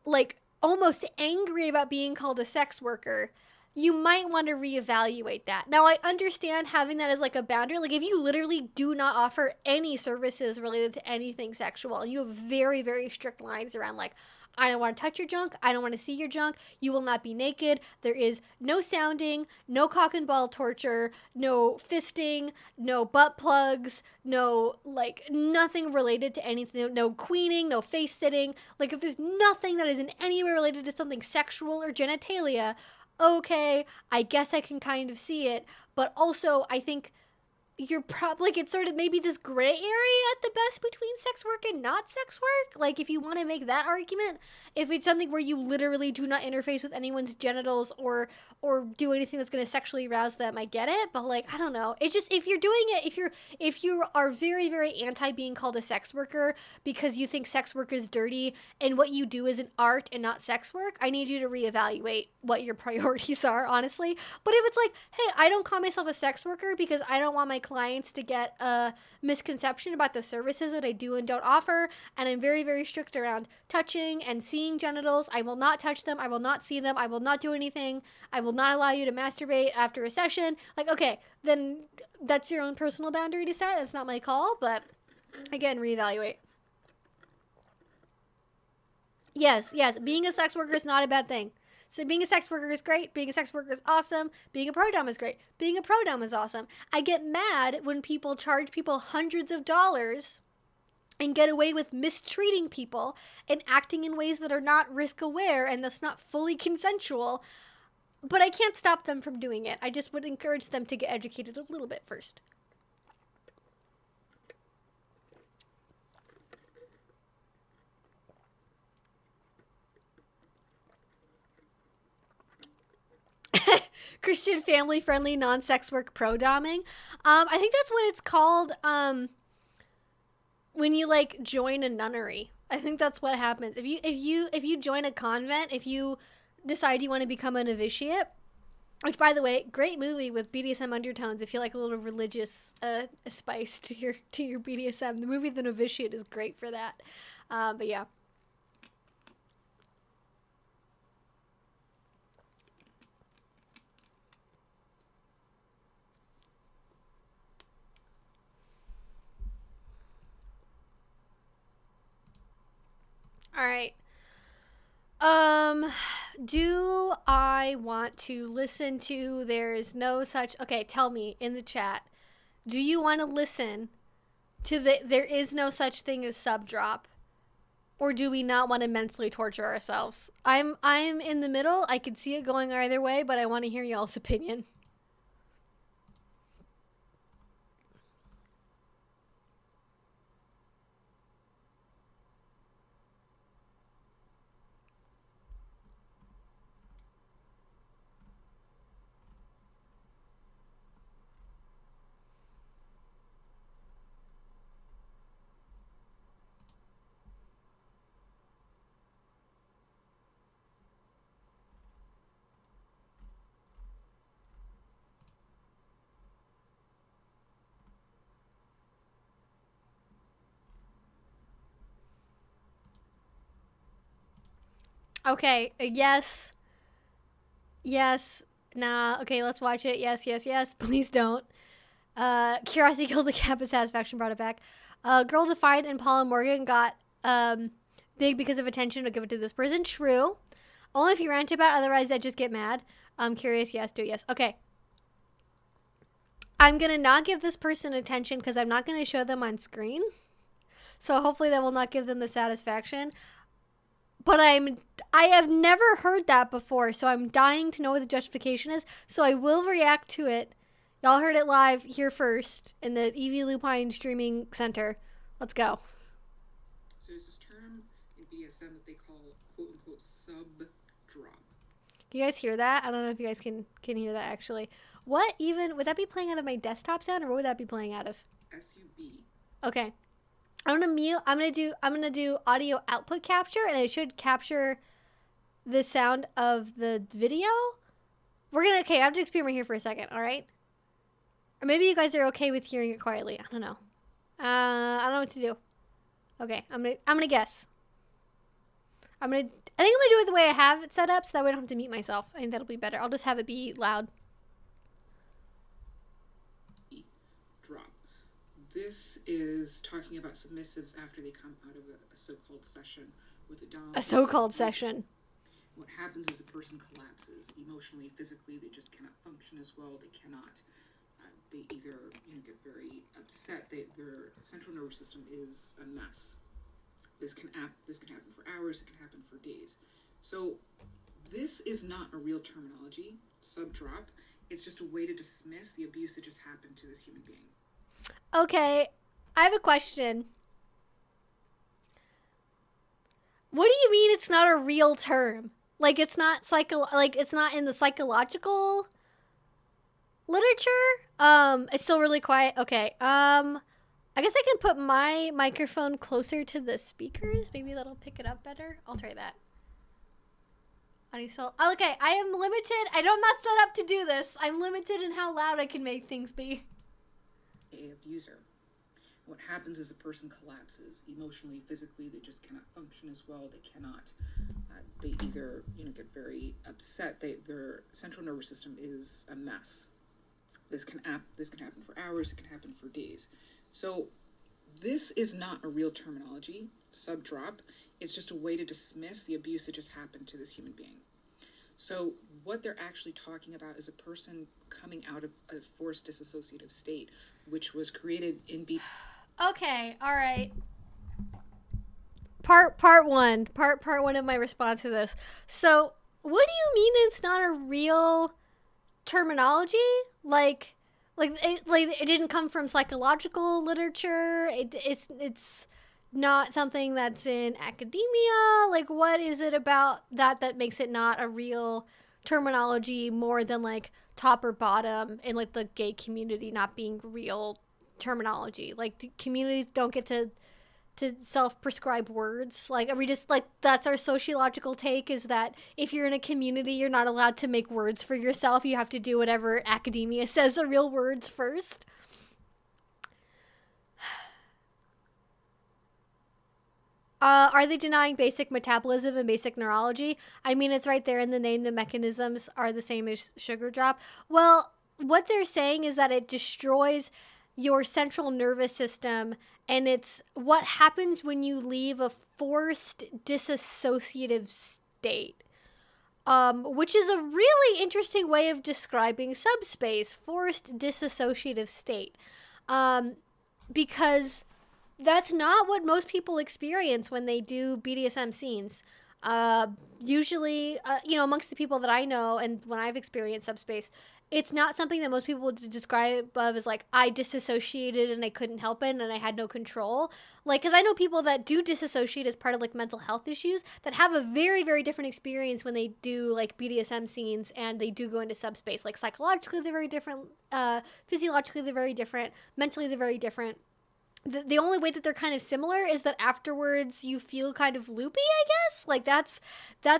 almost angry about being called a sex worker, you might want to reevaluate that. Now, I understand having that as like a boundary. Like, if you literally do not offer any services related to anything sexual, you have very, very strict lines around like, I don't want to touch your junk. I don't want to see your junk. You will not be naked. There is no sounding, no cock and ball torture, no fisting, no butt plugs, no, like, nothing related to anything, no queening, no face sitting. Like, if there's nothing that is in any way related to something sexual or genitalia, okay, I guess I can kind of see it. But also, I think you're probably, like, it's sort of maybe this gray area at the best between sex work and not sex work. Like, if you want to make that argument, if it's something where you literally do not interface with anyone's genitals or do anything that's going to sexually arouse them, I get it. But like, I don't know, it's just, if you're doing it, if you are very, very anti being called a sex worker because you think sex work is dirty and what you do is an art and not sex work, I need you to reevaluate what your priorities are, honestly. But if it's like, hey, I don't call myself a sex worker because I don't want my clients to get a misconception about the services that I do and don't offer, and I'm very, very strict around touching and seeing genitals. I will not touch them. I will not see them. I will not do anything. I will not allow you to masturbate after a session. Like, okay, then that's your own personal boundary to set. That's not my call, but again, reevaluate. Yes, being a sex worker is not a bad thing. So being a sex worker is great. Being a sex worker is awesome. Being a pro dom is great. Being a pro dom is awesome. I get mad when people charge people hundreds of dollars and get away with mistreating people and acting in ways that are not risk aware and that's not fully consensual. But I can't stop them from doing it. I just would encourage them to get educated a little bit first. Christian family friendly non-sex work pro doming. I think that's what it's called when you like join a nunnery. I think that's what happens. If you join a convent, if you decide you want to become a novitiate, which, by the way, great movie with BDSM undertones if you like a little religious spice to your BDSM. The movie The Novitiate is great for that. But yeah. All right. Do I want to listen to There Is No Such... Okay, tell me in the chat. Do you want to listen to the there is no such thing as sub drop? Or do we not want to mentally torture ourselves? I'm in the middle. I could see it going either way, but I want to hear y'all's opinion. Okay, yes. Yes. Nah, okay, let's watch it. Yes, yes, yes. Please don't. Curiosity killed the cat, but satisfaction brought it back. Girl Defiant and Paula Morgan got big because of attention. I'll give it to this person. True. Only if you rant about it, otherwise I just get mad. I'm curious. Yes, do yes. Okay. I'm going to not give this person attention because I'm not going to show them on screen. So hopefully that will not give them the satisfaction. But I have never heard that before, so I'm dying to know what the justification is. So I will react to it. Y'all heard it live here first in the EV Lupine Streaming Center. Let's go. So there's this term in BDSM that they call quote-unquote sub-drop. Can you guys hear that? I don't know if you guys can hear that actually. What even, would that be playing out of my desktop sound or what would that be playing out of? SUB. Okay. I'm gonna do audio output capture and it should capture the sound of the video. Okay, I have to experiment here for a second, alright? Or maybe you guys are okay with hearing it quietly. I don't know. I don't know what to do. Okay, I'm gonna guess. I think I'm gonna do it the way I have it set up so that way I don't have to mute myself. I think that'll be better. I'll just have it be loud. Drop. This is talking about submissives after they come out of a so-called session with a dom. A so-called session. What happens is the person collapses emotionally, physically. They just cannot function as well. They cannot. They either get very upset. Their central nervous system is a mess. This can happen for hours. It can happen for days. So this is not a real terminology. Sub-drop. It's just a way to dismiss the abuse that just happened to this human being. Okay, I have a question. What do you mean it's not a real term? Like it's not it's not in the psychological literature? It's still really quiet. Okay. I guess I can put my microphone closer to the speakers. Maybe that'll pick it up better. I'll try that. Okay, I am limited. I'm not set up to do this. I'm limited in how loud I can make things be. Abuser. What happens is the person collapses emotionally, physically. They just cannot function as well. They cannot. They either get very upset. Their central nervous system is a mess. This can happen for hours. It can happen for days. So this is not a real terminology. Sub-drop. It's just a way to dismiss the abuse that just happened to this human being. So what they're actually talking about is a person coming out of a forced dissociative state, which was created in Okay, all right. Part one of my response to this. So, what do you mean it's not a real terminology? Like it didn't come from psychological literature. It's not something that's in academia. Like, what is it about that makes it not a real terminology more than like top or bottom in like the gay community not being real terminology? Like, the communities don't get to self-prescribe words. Like, are we just like, that's our sociological take, is that if you're in a community, you're not allowed to make words for yourself. You have to do whatever academia says are real words first. Are they denying basic metabolism and basic neurology? I mean, it's right there in the name. The mechanisms are the same as sugar drop. Well, what they're saying is that it destroys your central nervous system, and it's what happens when you leave a forced dissociative state, which is a really interesting way of describing subspace, forced dissociative state. Because that's not what most people experience when they do BDSM scenes. Usually, amongst the people that I know and when I've experienced subspace, it's not something that most people would describe of as like, I disassociated and I couldn't help it and I had no control. Like, because I know people that do disassociate as part of like mental health issues that have a very, very different experience when they do like BDSM scenes and they do go into subspace. Like, psychologically, they're very different. Physiologically, they're very different. Mentally, they're very different. The only way that they're kind of similar is that afterwards you feel kind of loopy, I guess. Like that's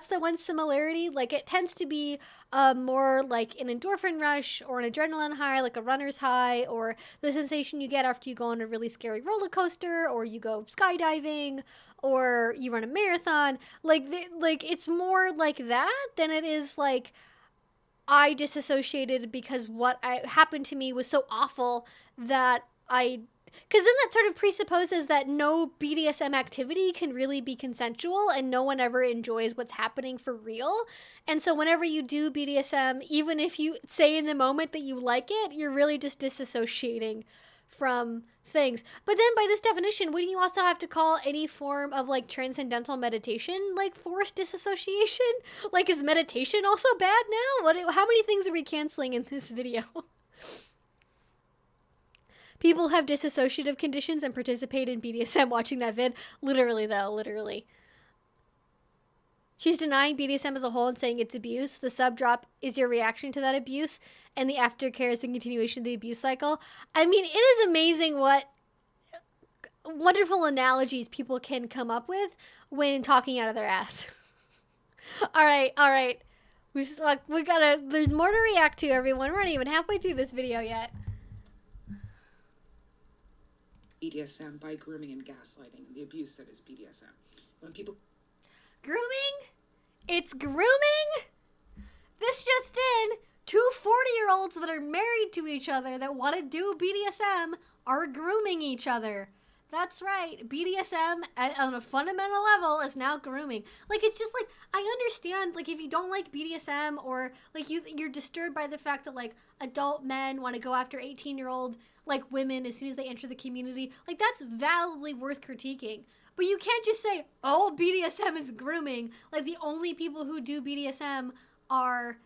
the one similarity. Like it tends to be more like an endorphin rush or an adrenaline high, like a runner's high, or the sensation you get after you go on a really scary roller coaster, or you go skydiving, or you run a marathon. Like it's more like that than it is like I disassociated because what happened to me was so awful that because then that sort of presupposes that no BDSM activity can really be consensual and no one ever enjoys what's happening for real. And so whenever you do BDSM, even if you say in the moment that you like it, you're really just disassociating from things. But then by this definition, wouldn't you also have to call any form of like transcendental meditation like forced disassociation? Like, is meditation also bad now? How many things are we canceling in this video? People have dissociative conditions and participate in BDSM watching that vid. Literally, though. Literally. She's denying BDSM as a whole and saying it's abuse. The sub drop is your reaction to that abuse, and the aftercare is the continuation of the abuse cycle. I mean, it is amazing what wonderful analogies people can come up with when talking out of their ass. All right. There's more to react to, everyone. We're not even halfway through this video yet. BDSM by grooming and gaslighting, and the abuse that is BDSM. When people... Grooming? It's grooming? This just in, 2 40-year-olds that are married to each other that want to do BDSM are grooming each other. That's right. BDSM on a fundamental level is now grooming. Like, it's just like, I understand, like, if you don't like BDSM or, like, you're disturbed by the fact that, like, adult men want to go after 18-year-old, like, women as soon as they enter the community. Like, that's validly worth critiquing. But you can't just say, all BDSM is grooming. Like, the only people who do BDSM are,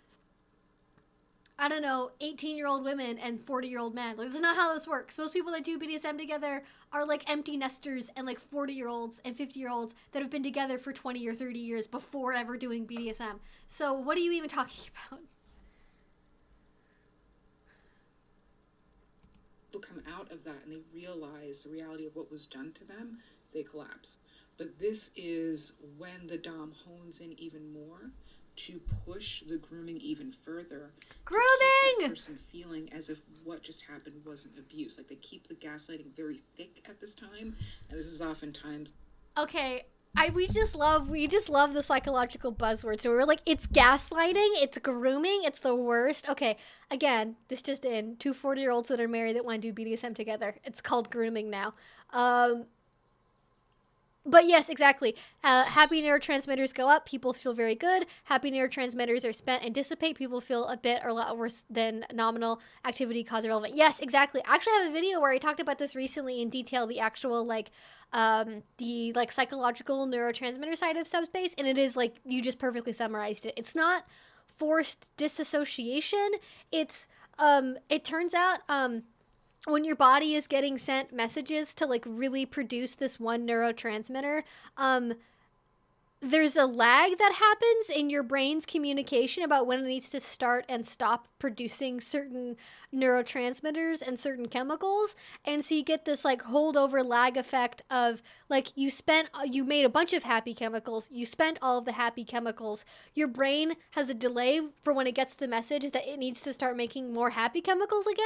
I don't know, 18-year-old women and 40-year-old men. Like, that's not how this works. Most people that do BDSM together are, like, empty nesters and, like, 40-year-olds and 50-year-olds that have been together for 20 or 30 years before ever doing BDSM. So what are you even talking about? Come out of that and they realize the reality of what was done to them, they collapse. But this is when the dom hones in even more to push the grooming even further. Grooming! That person feeling as if what just happened wasn't abuse. Like, they keep the gaslighting very thick at this time, and this is oftentimes... Okay, we just love the psychological buzzwords. So we're like, it's gaslighting, it's grooming, it's the worst. Okay, again, this just in, 2 40-year-olds that are married that want to do BDSM together. It's called grooming now. But yes, exactly. Happy neurotransmitters go up. People feel very good. Happy neurotransmitters are spent and dissipate. People feel a bit or a lot worse than nominal activity cause irrelevant. Yes, exactly. I actually have a video where I talked about this recently in detail, the actual, like, the, like, psychological neurotransmitter side of subspace. And it is, like, you just perfectly summarized it. It's not forced disassociation. It's, it turns out, when your body is getting sent messages to, like, really produce this one neurotransmitter, there's a lag that happens in your brain's communication about when it needs to start and stop producing certain neurotransmitters and certain chemicals. And so you get this, like, holdover lag effect of, like, you made a bunch of happy chemicals, you spent all of the happy chemicals, your brain has a delay for when it gets the message that it needs to start making more happy chemicals again.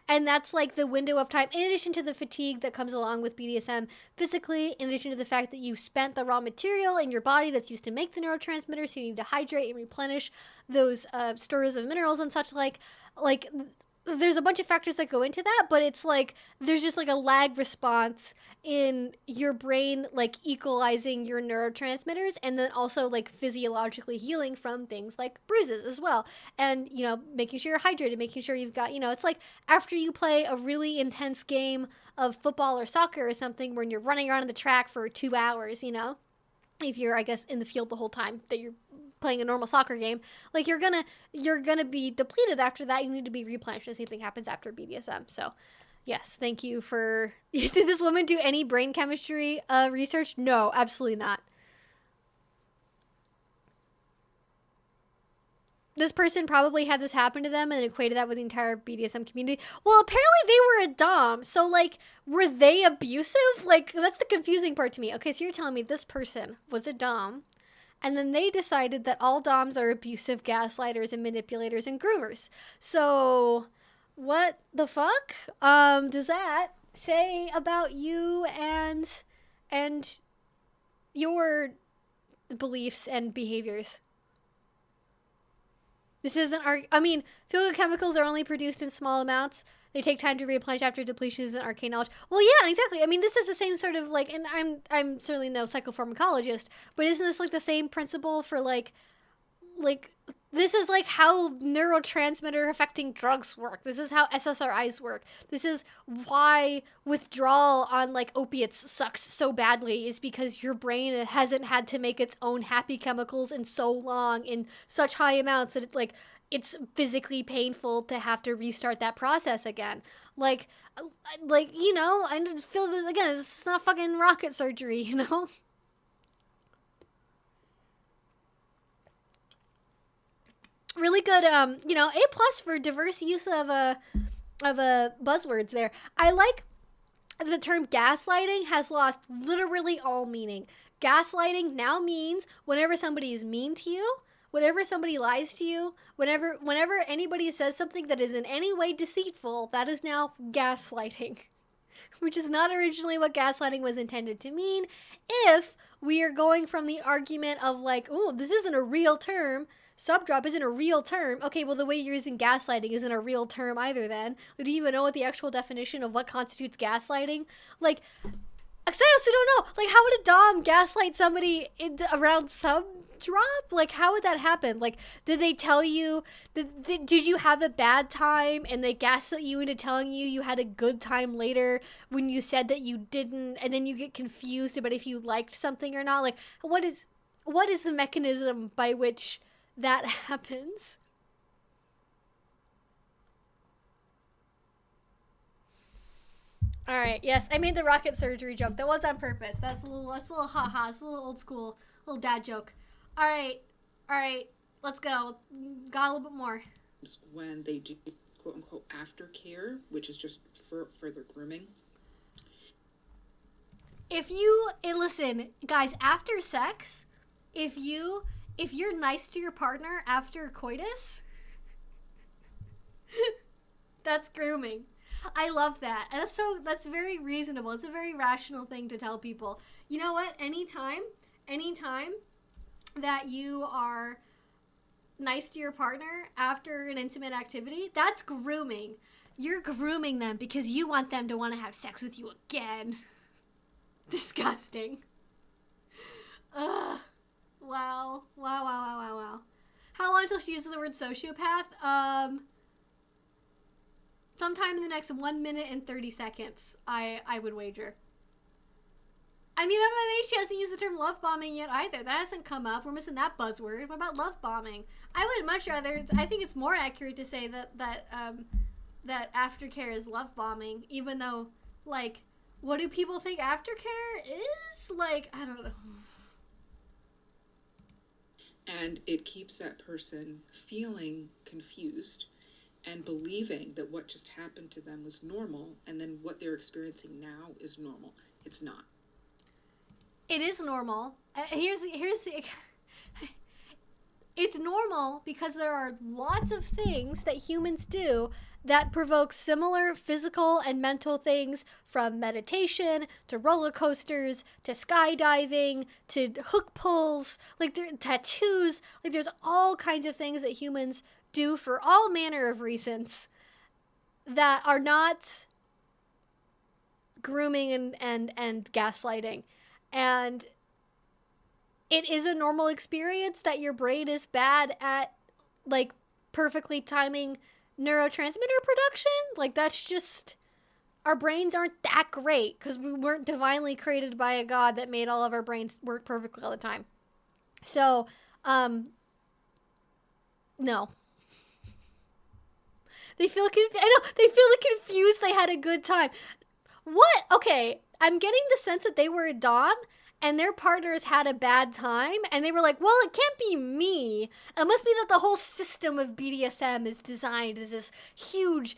And that's, like, the window of time, in addition to the fatigue that comes along with BDSM physically, in addition to the fact that you spent the raw material in your body that's used to make the neurotransmitters, so you need to hydrate and replenish those stores of minerals and such like there's a bunch of factors that go into that, but it's like there's just like a lag response in your brain, like equalizing your neurotransmitters, and then also like physiologically healing from things like bruises as well. And, you know, making sure you're hydrated, making sure you've got, you know, it's like after you play a really intense game of football or soccer or something when you're running around on the track for 2 hours, you know, if you're, I guess, in the field the whole time that you're playing a normal soccer game, like you're gonna be depleted after that. You need to be replenished. The same thing happens after BDSM. So yes, thank you for did this woman do any brain chemistry research? No, absolutely not. This person probably had this happen to them and equated that with the entire BDSM community. Well, apparently they were a dom, so like were they abusive? Like that's the confusing part to me. Okay, so you're telling me this person was a dom, and then they decided that all DOMs are abusive gaslighters and manipulators and groomers. So, what the fuck does that say about you and your beliefs and behaviors? This isn't I mean, feel-good chemicals are only produced in small amounts. They take time to replenish after depletion is an arcane knowledge. Well, yeah, exactly. I mean, this is the same sort of like, and I'm certainly no psychopharmacologist, but isn't this like the same principle for like this is like how neurotransmitter affecting drugs work. This is how SSRIs work. This is why withdrawal on like opiates sucks so badly, is because your brain hasn't had to make its own happy chemicals in so long in such high amounts that it's physically painful to have to restart that process again. Like, you know, I feel this again. It's not fucking rocket surgery, you know. Really good, you know, A plus for diverse use of buzzwords there. I like the term gaslighting has lost literally all meaning. Gaslighting now means whenever somebody is mean to you, whenever somebody lies to you, whenever anybody says something that is in any way deceitful, that is now gaslighting. Which is not originally what gaslighting was intended to mean. If we are going from the argument of like, oh, this isn't a real term, subdrop isn't a real term. Okay, well, the way you're using gaslighting isn't a real term either then. Do you even know what the actual definition of what constitutes gaslighting? Like, I also don't know. Like, how would a dom gaslight somebody around subdrop? Like, how would that happen? Like, did they tell you, did you have a bad time and they gaslit you into telling you had a good time later when you said that you didn't, and then you get confused about if you liked something or not? Like, what is the mechanism by which that happens? All right. Yes, I made the rocket surgery joke. That was on purpose. That's a little haha. It's a little old school, little dad joke. All right. Let's go. Got a little bit more. When they do quote unquote aftercare, which is just for further grooming. If you listen, guys, after sex, if you're nice to your partner after coitus, that's grooming. I love that. And that's very reasonable. It's a very rational thing to tell people. You know what? Anytime that you are nice to your partner after an intimate activity, that's grooming. You're grooming them because you want them to want to have sex with you again. Disgusting. Ugh. Wow. How long until she uses the word sociopath? Sometime in the next 1 minute and 30 seconds, I would wager. I mean, I'm amazed she hasn't used the term love bombing yet either. That hasn't come up. We're missing that buzzword. What about love bombing? I would much rather, I think it's more accurate to say that aftercare is love bombing, even though, like, what do people think aftercare is? Like, I don't know. And it keeps that person feeling confused and believing that what just happened to them was normal, and then what they're experiencing now is normal. It's not. It is normal. Here's the it's normal because there are lots of things that humans do that provoke similar physical and mental things, from meditation to roller coasters to skydiving to hook pulls, like tattoos. Like, there's all kinds of things that humans do for all manner of reasons that are not grooming and gaslighting. And it is a normal experience that your brain is bad at, like, perfectly timing neurotransmitter production. Like, that's just, our brains aren't that great because we weren't divinely created by a god that made all of our brains work perfectly all the time. So, no. They feel I know, they feel confused they had a good time. What? Okay, I'm getting the sense that they were a dom and their partners had a bad time, and they were like, well, it can't be me. It must be that the whole system of BDSM is designed as this huge,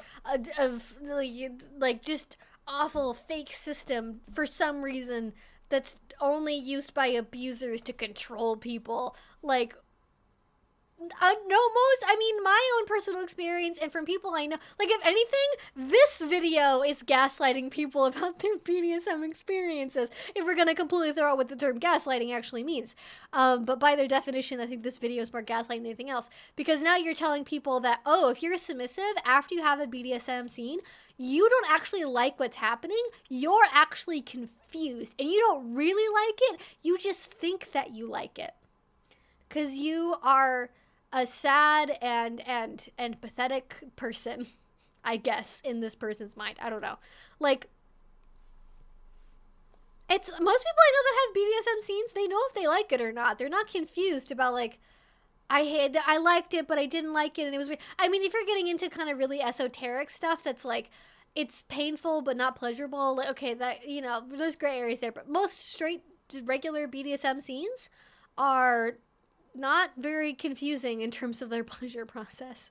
like, just awful fake system for some reason that's only used by abusers to control people. Like, my own personal experience and from people I know, like, if anything, this video is gaslighting people about their BDSM experiences, if we're gonna completely throw out what the term gaslighting actually means. But by their definition, I think this video is more gaslighting than anything else, because now you're telling people that, oh, if you're submissive after you have a BDSM scene, you don't actually like what's happening, you're actually confused, and you don't really like it, you just think that you like it. Because you are a sad and pathetic person, I guess, in this person's mind. I don't know. Like, it's, most people I know that have BDSM scenes, they know if they like it or not. They're not confused about, like, I liked it, but I didn't like it, and it was weird. I mean, if you're getting into kind of really esoteric stuff that's like, it's painful but not pleasurable, like, okay, that, you know, there's gray areas there, but most straight, regular BDSM scenes are not very confusing in terms of their pleasure process.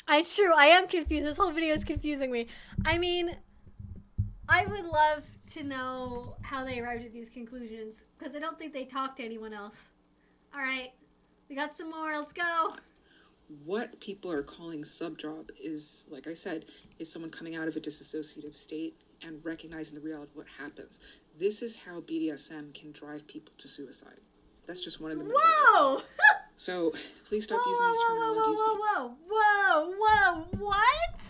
It's true, I am confused. This whole video is confusing me. I mean, I would love to know how they arrived at these conclusions, because I don't think they talked to anyone else. Alright, we got some more, let's go. What people are calling subjob is, like I said, is someone coming out of a disassociative state and recognizing the reality of what happens. This is how BDSM can drive people to suicide. That's just one of the... Whoa! So, please stop using these terminologies. Whoa, what?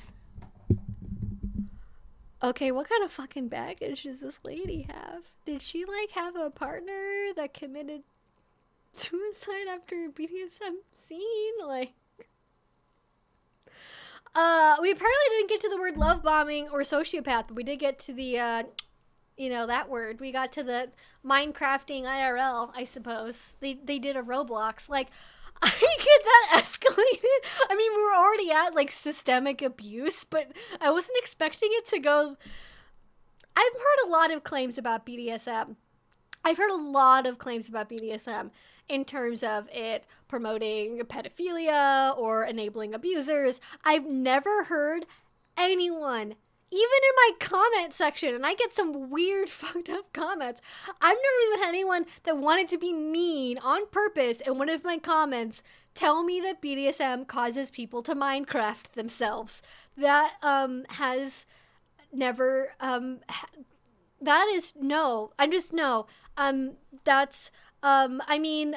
Okay, what kind of fucking baggage does this lady have? Did she, like, have a partner that committed suicide after a BDSM scene? Like... we apparently didn't get to the word love bombing or sociopath, but we did get to the, you know, that word. We got to the Minecrafting IRL, I suppose. They did a Roblox. Like, I get that escalated. I mean, we were already at, like, systemic abuse, but I wasn't expecting it to go... I've heard a lot of claims about BDSM. In terms of it promoting pedophilia or enabling abusers. I've never heard anyone, even in my comment section, and I get some weird fucked up comments, I've never even had anyone that wanted to be mean on purpose in one of my comments tell me that BDSM causes people to Minecraft themselves. That has never, that is, no, I'm just, no, that's... I mean,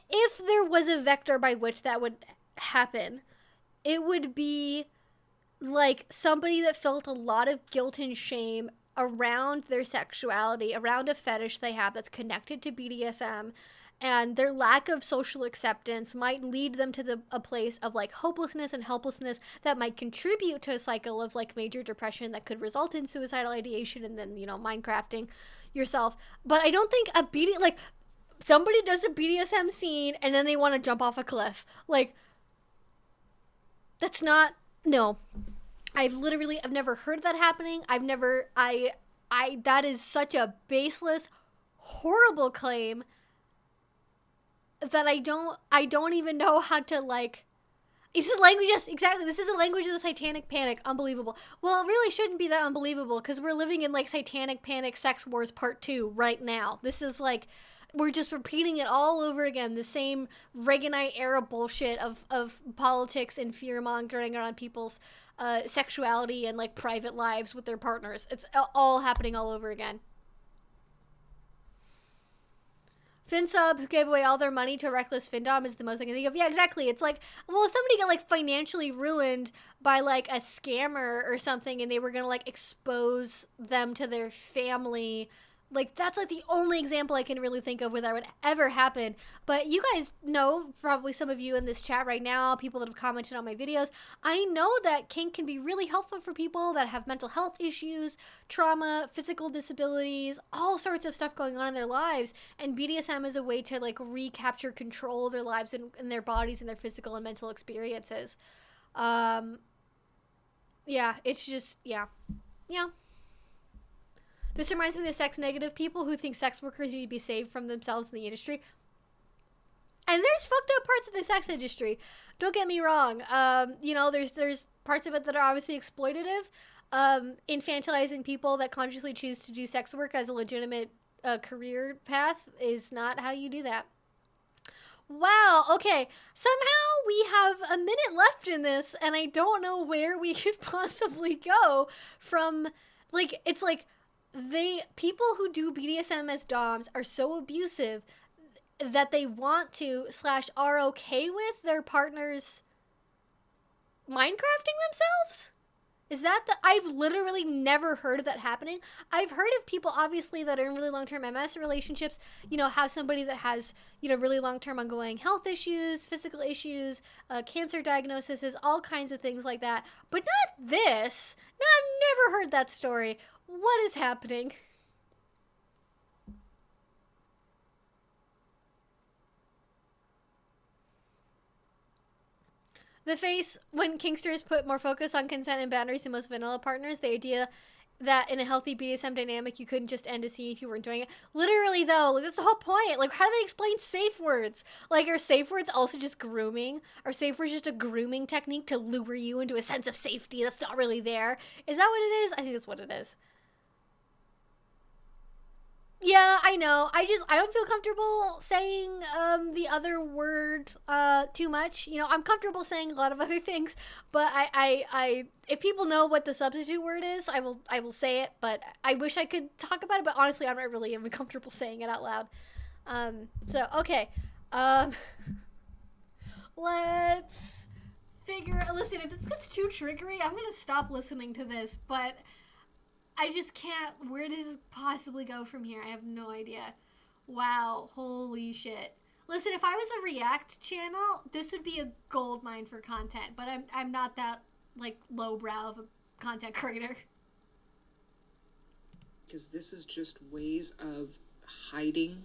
if there was a vector by which that would happen, it would be like somebody that felt a lot of guilt and shame around their sexuality, around a fetish they have that's connected to BDSM, and their lack of social acceptance might lead them to a place of, like, hopelessness and helplessness that might contribute to a cycle of, like, major depression that could result in suicidal ideation and then, you know, Minecrafting yourself. But I don't think like, somebody does a BDSM scene and then they want to jump off a cliff. Like, that's not, no. I've never heard that happening. That is such a baseless, horrible claim that I don't even know how to, like, this is language, yes, exactly, this is the language of the satanic panic, unbelievable. Well, it really shouldn't be that unbelievable, because we're living in, like, satanic panic sex wars part 2 right now. This is, like, we're just repeating it all over again. The same Reaganite era bullshit of politics and fear mongering around people's sexuality and like private lives with their partners. It's all happening all over again. FinSub, who gave away all their money to a reckless FinDom, is the most I can think of. Yeah, exactly. It's like, well, if somebody got like financially ruined by like a scammer or something and they were gonna like expose them to their family, like that's like the only example I can really think of where that would ever happen. But you guys know, probably some of you in this chat right now, people that have commented on my videos, I know that kink can be really helpful for people that have mental health issues, trauma, physical disabilities, all sorts of stuff going on in their lives. And BDSM is a way to like recapture control of their lives and their bodies and their physical and mental experiences. Yeah, it's just, yeah. This reminds me of the sex negative people who think sex workers need to be saved from themselves in the industry. And there's fucked up parts of the sex industry. Don't get me wrong. You know, there's parts of it that are obviously exploitative. Infantilizing people that consciously choose to do sex work as a legitimate career path is not how you do that. Wow, okay. Somehow we have a minute left in this, and I don't know where we could possibly go from, like, it's like, people who do BDSM as doms are so abusive that they want to / are okay with their partners Minecrafting themselves? Is that I've literally never heard of that happening. I've heard of people, obviously, that are in really long-term MS relationships, you know, have somebody that has, you know, really long-term ongoing health issues, physical issues, cancer diagnoses, all kinds of things like that. But not this. No, I've never heard that story. What is happening? The face, when kinksters put more focus on consent and boundaries than most vanilla partners, the idea that in a healthy BDSM dynamic you couldn't just end a scene if you weren't doing it. Literally, though, like, that's the whole point. Like, how do they explain safe words? Like, are safe words also just grooming? Are safe words just a grooming technique to lure you into a sense of safety that's not really there? Is that what it is? I think that's what it is. Yeah, I know. I don't feel comfortable saying the other word too much. You know, I'm comfortable saying a lot of other things, but I if people know what the substitute word is, I will say it, but I wish I could talk about it, but honestly, I'm not really even comfortable saying it out loud. So okay. Let's listen, if this gets too triggery, I'm going to stop listening to this, but I just can't. Where does this possibly go from here? I have no idea. Wow. Holy shit. Listen, if I was a React channel, this would be a gold mine for content, but I'm not that, like, lowbrow of a content creator. Because this is just ways of hiding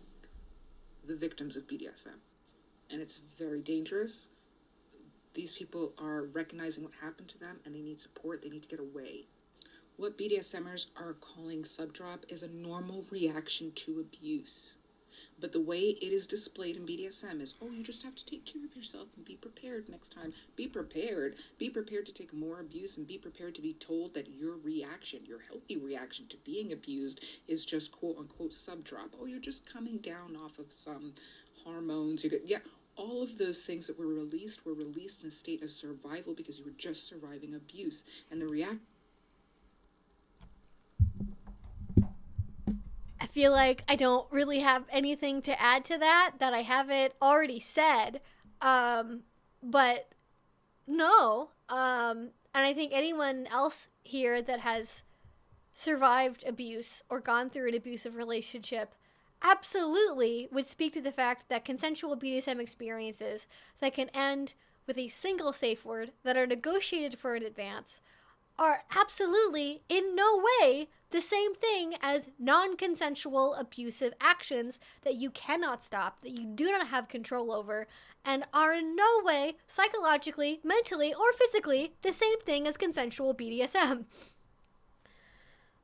the victims of BDSM. And it's very dangerous. These people are recognizing what happened to them, and they need support. They need to get away. What BDSMers are calling subdrop is a normal reaction to abuse. But the way it is displayed in BDSM is, oh, you just have to take care of yourself and be prepared next time. Be prepared. Be prepared to take more abuse and be prepared to be told that your reaction, your healthy reaction to being abused is just quote-unquote subdrop. Oh, you're just coming down off of some hormones. Yeah, all of those things that were released in a state of survival because you were just surviving abuse. And the I feel like I don't really have anything to add to that I haven't already said. But no. And I think anyone else here that has survived abuse or gone through an abusive relationship absolutely would speak to the fact that consensual BDSM experiences that can end with a single safe word that are negotiated for in advance are absolutely in no way the same thing as non-consensual abusive actions that you cannot stop, that you do not have control over, and are in no way psychologically, mentally, or physically the same thing as consensual BDSM.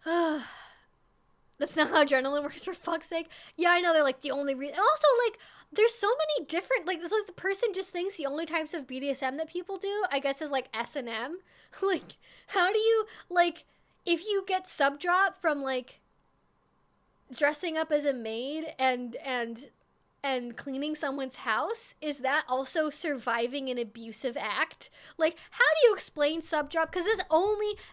That's not how adrenaline works, for fuck's sake. Yeah, I know they're like the only reason. Also, like, there's so many different, like, this, like, the person just thinks the only types of BDSM that people do, I guess, is like S&M. Like, how do you, like, if you get subdrop from, like, dressing up as a maid and cleaning someone's house, is that also surviving an abusive act? Like, how do you explain subjob? Because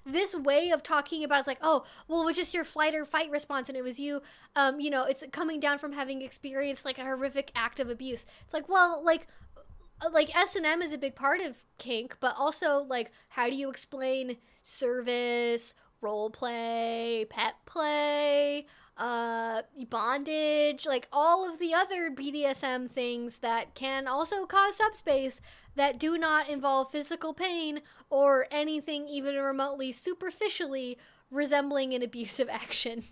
this way of talking about it's like, oh, well, it was just your flight or fight response, and it was you, it's coming down from having experienced like a horrific act of abuse. It's like, well, like S&M is a big part of kink, but also like, how do you explain service, role play, pet play, bondage, like all of the other BDSM things that can also cause subspace that do not involve physical pain or anything even remotely superficially resembling an abusive action.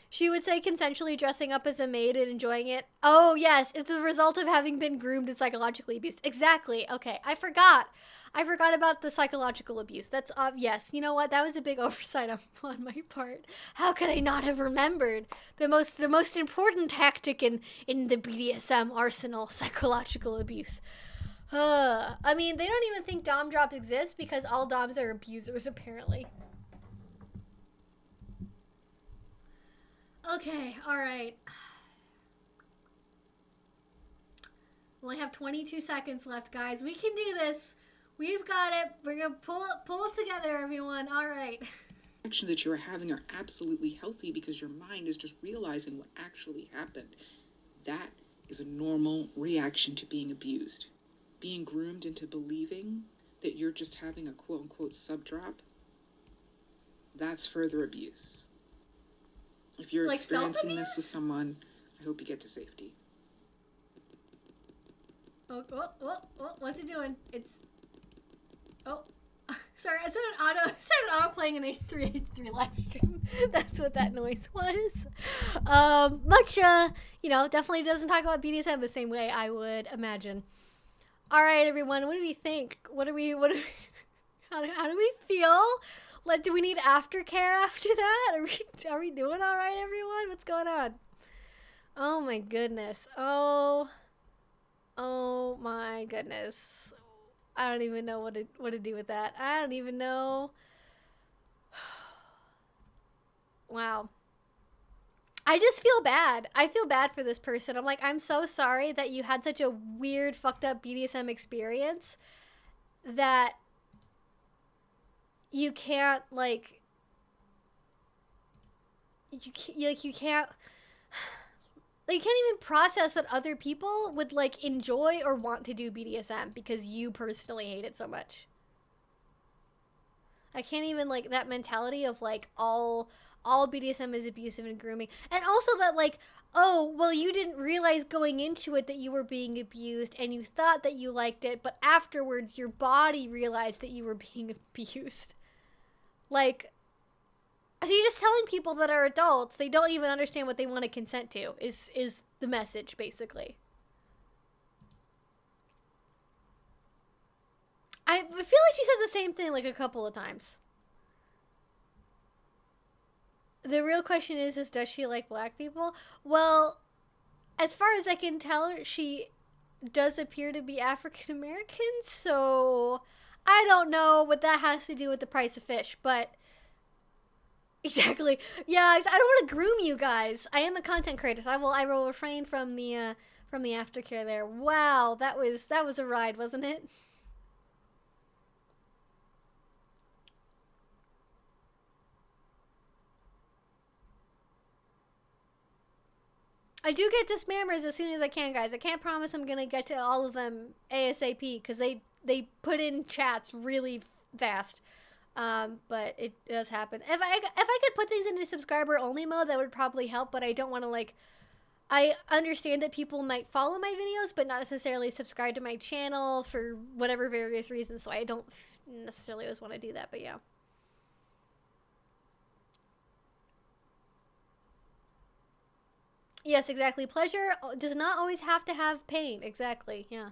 She would say consensually dressing up as a maid and enjoying it. Oh, yes, it's the result of having been groomed and psychologically abused. Exactly. Okay, I forgot. I forgot about the psychological abuse. That's, yes, you know what? That was a big oversight on my part. How could I not have remembered the most important tactic in the BDSM arsenal, psychological abuse? I mean, they don't even think dom drops exist because all doms are abusers, apparently. Okay, alright. We only have 22 seconds left, guys. We can do this. We've got it. We're gonna pull it together, everyone. Alright. Actions that you're having are absolutely healthy because your mind is just realizing what actually happened. That is a normal reaction to being abused. Being groomed into believing that you're just having a quote-unquote sub-drop, that's further abuse. If you're like experiencing this with someone, I hope you get to safety. Oh, what's it doing? It's... Oh, sorry, I started auto playing an H3 live stream. That's what that noise was. Definitely doesn't talk about BDSM the same way I would imagine. All right, everyone, what do we think? How do we feel? Like, do we need aftercare after that? Are we doing all right, everyone? What's going on? Oh my goodness. Oh my goodness. I don't even know what to do with that. I don't even know. Wow. I just feel bad. I feel bad for this person. I'm like, I'm so sorry that you had such a weird, fucked up BDSM experience that you can't, like, you can't even process that other people would, like, enjoy or want to do BDSM because you personally hate it so much. I can't even, like, that mentality of, like, all BDSM is abusive and grooming. And also that, like, oh, well, you didn't realize going into it that you were being abused and you thought that you liked it, but afterwards your body realized that you were being abused. Like, so you're just telling people that are adults they don't even understand what they want to consent to is the message, basically. I feel like she said the same thing like a couple of times. The real question is does she like black people? Well, as far as I can tell, she does appear to be African American, so I don't know what that has to do with the price of fish, but exactly. Yeah, I don't want to groom you guys. I am a content creator, so I will refrain from the aftercare there. Wow, that was a ride, wasn't it? I do get to spammers as soon as I can, guys. I can't promise I'm gonna get to all of them ASAP because they put in chats really fast. But it does happen. If I could put things into subscriber only mode, that would probably help. But I don't want to, like. I understand that people might follow my videos, but not necessarily subscribe to my channel for whatever various reasons. So I don't necessarily always want to do that. But yeah. Yes, exactly. Pleasure does not always have to have pain. Exactly. Yeah.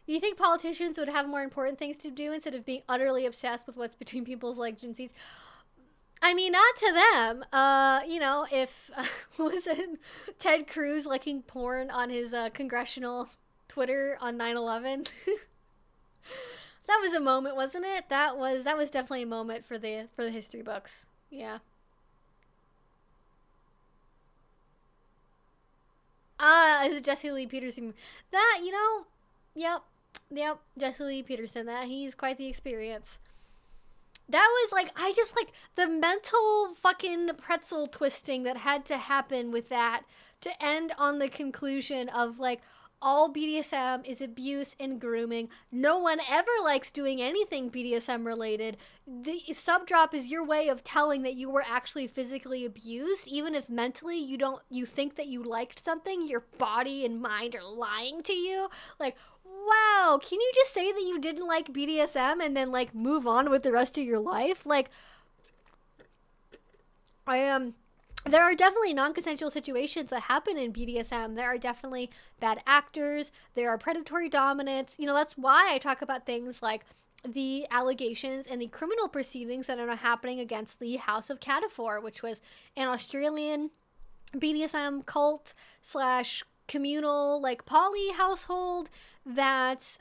You think politicians would have more important things to do instead of being utterly obsessed with what's between people's legs and seats? I mean, not to them. If was it Ted Cruz liking porn on his congressional Twitter on 9/11. That was a moment, wasn't it? That was definitely a moment for the history books. Yeah. Is it Jesse Lee Peterson? That, yep, Jesse Lee Peterson. That he's quite the experience. That was like, I just like the mental fucking pretzel twisting that had to happen with that to end on the conclusion of like, all BDSM is abuse and grooming. No one ever likes doing anything BDSM related. The subdrop is your way of telling that you were actually physically abused, even if mentally you think that you liked something, your body and mind are lying to you. Like, wow, can you just say that you didn't like BDSM and then like move on with the rest of your life? Like, there are definitely non-consensual situations that happen in BDSM. There are definitely bad actors. There are predatory dominance. That's why I talk about things like the allegations and the criminal proceedings that are now happening against the House of Cataphor, which was an Australian BDSM cult slash communal like poly household that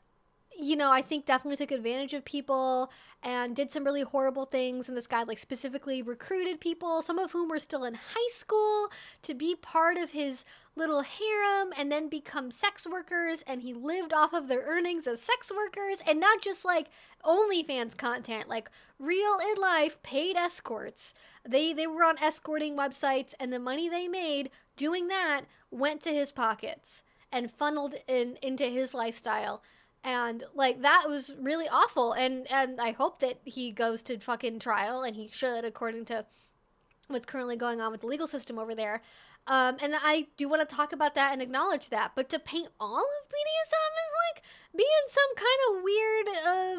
I think definitely took advantage of people and did some really horrible things. And this guy like specifically recruited people, some of whom were still in high school, to be part of his little harem and then become sex workers. And he lived off of their earnings as sex workers, and not just like OnlyFans content, like real in life paid escorts. They were on escorting websites, and the money they made doing that went to his pockets and funneled into his lifestyle. And like that was really awful, and I hope that he goes to fucking trial, and he should, according to what's currently going on with the legal system over there. And I do want to talk about that and acknowledge that, but to paint all of BDSM as like being some kind of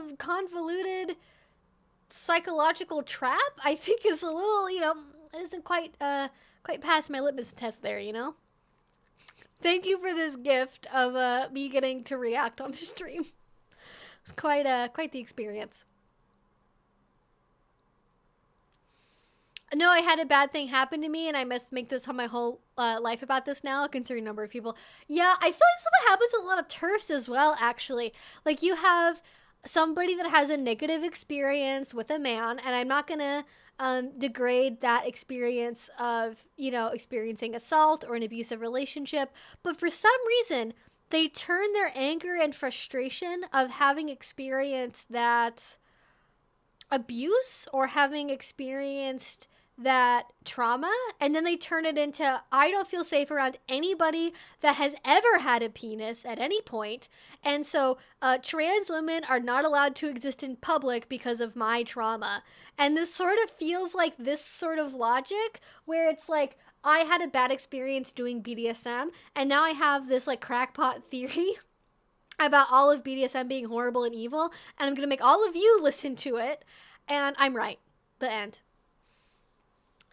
weird, convoluted psychological trap, I think is a little, isn't quite past my litmus test there, Thank you for this gift of me getting to react on the stream. It's quite the experience. No, I had a bad thing happen to me, and I must make this my whole life about this now, considering number of people. Yeah, I feel like this is what happens with a lot of TERFs as well, actually. Like, you have somebody that has a negative experience with a man, and I'm not gonna degrade that experience of, experiencing assault or an abusive relationship. But for some reason, they turn their anger and frustration of having experienced that abuse or having experienced that trauma, and then they turn it into, I don't feel safe around anybody that has ever had a penis at any point, and so trans women are not allowed to exist in public because of my trauma. And this sort of feels like this sort of logic where it's like, I had a bad experience doing BDSM, and now I have this like crackpot theory about all of BDSM being horrible and evil, and I'm gonna make all of you listen to it, and I'm right. The end.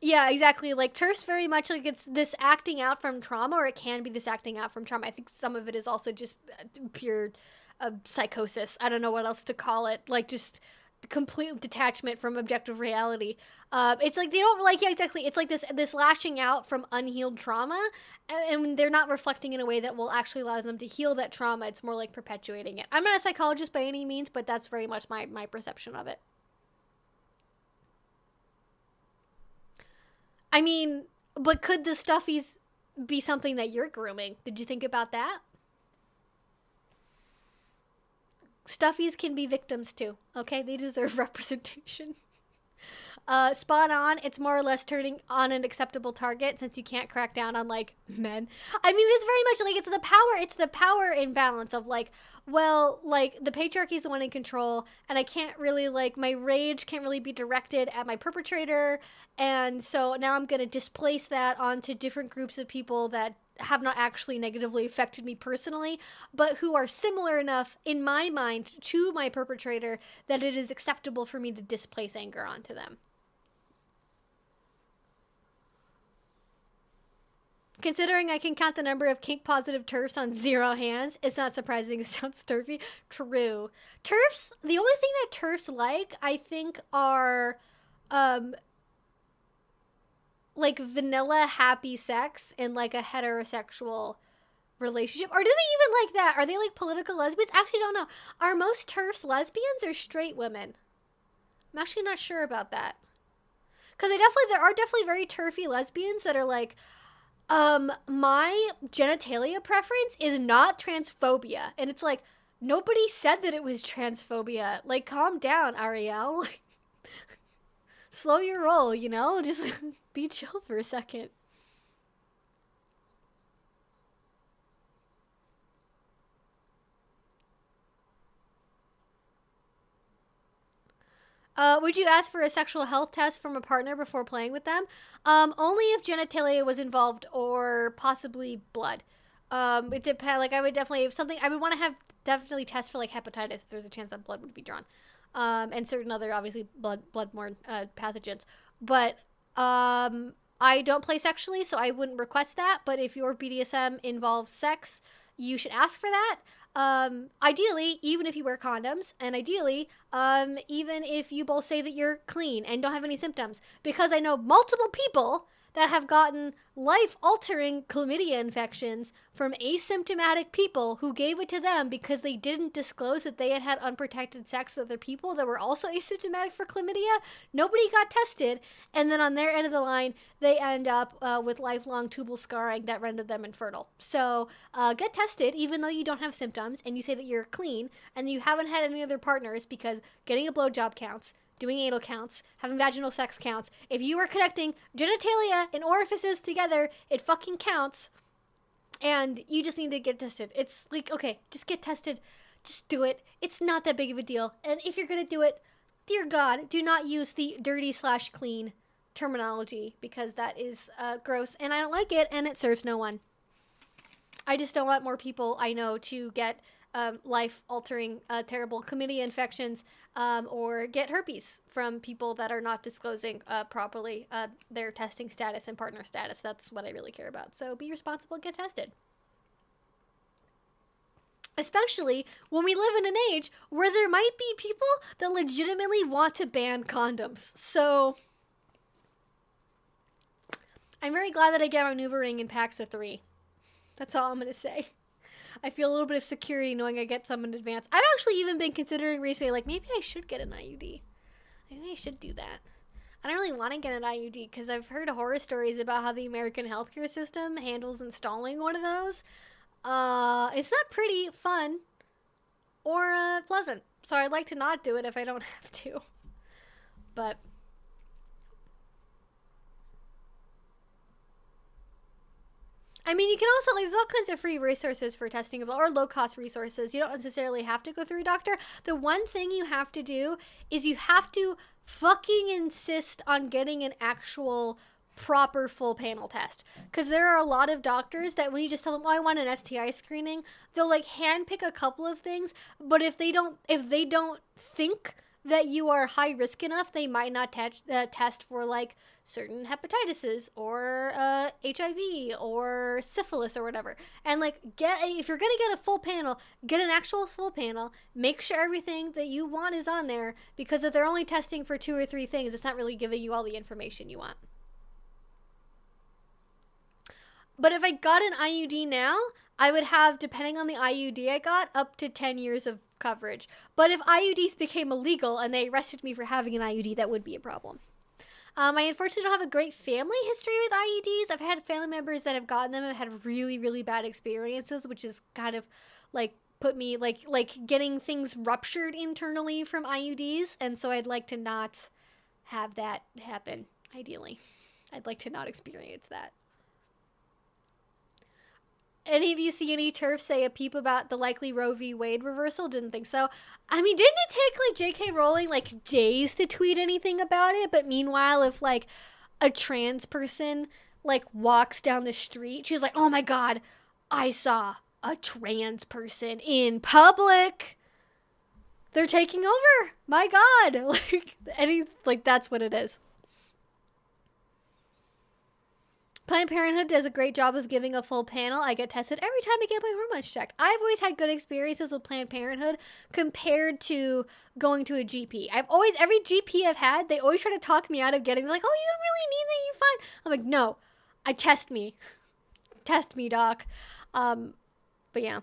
Yeah, exactly. Like, TERF's very much like it's this acting out from trauma, or it can be this acting out from trauma. I think some of it is also just pure psychosis. I don't know what else to call it. Like, just complete detachment from objective reality. It's like they don't like, yeah, exactly. It's like this lashing out from unhealed trauma, and they're not reflecting in a way that will actually allow them to heal that trauma. It's more like perpetuating it. I'm not a psychologist by any means, but that's very much my perception of it. I mean, but could the stuffies be something that you're grooming? Did you think about that? Stuffies can be victims too, okay? They deserve representation. Spot on. It's more or less turning on an acceptable target, since you can't crack down on like men. I mean, it's very much like it's the power imbalance of like, well, like the patriarchy is the one in control, and I can't really like, my rage can't really be directed at my perpetrator, and so now I'm gonna displace that onto different groups of people that have not actually negatively affected me personally, but who are similar enough in my mind to my perpetrator that it is acceptable for me to displace anger onto them. Considering I can count the number of kink positive TERFs on 0 hands, it's not surprising it sounds turfy. True. TERFs, the only thing that TERFs like, I think, are like vanilla happy sex in like a heterosexual relationship? Or do they even like that? Are they like political lesbians? Actually, don't know. Are most TERFs lesbians or straight women? I'm actually not sure about that. Because there are definitely very TERFy lesbians that are like, my genitalia preference is not transphobia. And it's like, nobody said that it was transphobia. Like, calm down, Ariel. Slow your roll, you know? Just be chill for a second. Would you ask for a sexual health test from a partner before playing with them? Only if genitalia was involved or possibly blood. It depends. Like, I would definitely, if something, I would want to have definitely test for like hepatitis if there's a chance that blood would be drawn, and certain other obviously bloodborne pathogens. But I don't play sexually, so I wouldn't request that. But if your BDSM involves sex, you should ask for that. Ideally, even if you wear condoms, and ideally, even if you both say that you're clean and don't have any symptoms, because I know multiple people that have gotten life-altering chlamydia infections from asymptomatic people who gave it to them because they didn't disclose that they had had unprotected sex with other people that were also asymptomatic for chlamydia. Nobody got tested, and then on their end of the line, they end up with lifelong tubal scarring that rendered them infertile. So get tested, even though you don't have symptoms, and you say that you're clean, and you haven't had any other partners, because getting a blowjob counts. Doing anal counts, having vaginal sex counts. If you are connecting genitalia and orifices together, it fucking counts. And you just need to get tested. It's like, okay, just get tested. Just do it. It's not that big of a deal. And if you're gonna do it, dear God, do not use the dirty/clean terminology, because that is gross and I don't like it, and it serves no one. I just don't want more people I know to get life-altering, terrible chlamydia infections, or get herpes from people that are not disclosing properly their testing status and partner status. That's what I really care about. So be responsible, get tested. Especially when we live in an age where there might be people that legitimately want to ban condoms. So I'm very glad that I get my maneuvering in packs of 3. That's all I'm going to say. I feel a little bit of security knowing I get some in advance. I've actually even been considering recently, like, maybe I should get an IUD. Maybe I should do that. I don't really want to get an IUD because I've heard horror stories about how the American healthcare system handles installing one of those. It's not pretty fun or pleasant. So I'd like to not do it if I don't have to. But I mean, you can also, like, there's all kinds of free resources for testing, or low-cost resources. You don't necessarily have to go through a doctor. The one thing you have to do is you have to fucking insist on getting an actual proper full panel test. Because there are a lot of doctors that when you just tell them, oh, I want an STI screening, they'll, like, handpick a couple of things, but if they don't think that you are high risk enough, they might not test for, like, certain hepatitis or HIV or syphilis or whatever. And, like, if you're gonna get a full panel, get an actual full panel. Make sure everything that you want is on there, because if they're only testing for 2 or 3 things, it's not really giving you all the information you want. But if I got an IUD now, I would have, depending on the IUD I got, up to 10 years of coverage. But if IUDs became illegal and they arrested me for having an IUD, that would be a problem. I unfortunately don't have a great family history with IUDs. I've had family members that have gotten them and had really, really bad experiences, which is kind of like put me like getting things ruptured internally from IUDs. And so I'd like to not have that happen, ideally. I'd like to not experience that. Any of you see any TERFs say a peep about the likely Roe v. Wade reversal? Didn't think so. I mean, didn't it take, like, J.K. Rowling, like, days to tweet anything about it? But meanwhile, if, like, a trans person, like, walks down the street, she's like, oh my God, I saw a trans person in public. They're taking over. My God. Like, that's what it is. Planned Parenthood does a great job of giving a full panel. I get tested every time I get my hormones checked. I've always had good experiences with Planned Parenthood compared to going to a GP. Every GP I've had, they always try to talk me out of getting, like, oh, you don't really need that, you're fine. I'm like, no, test me, doc. But yeah.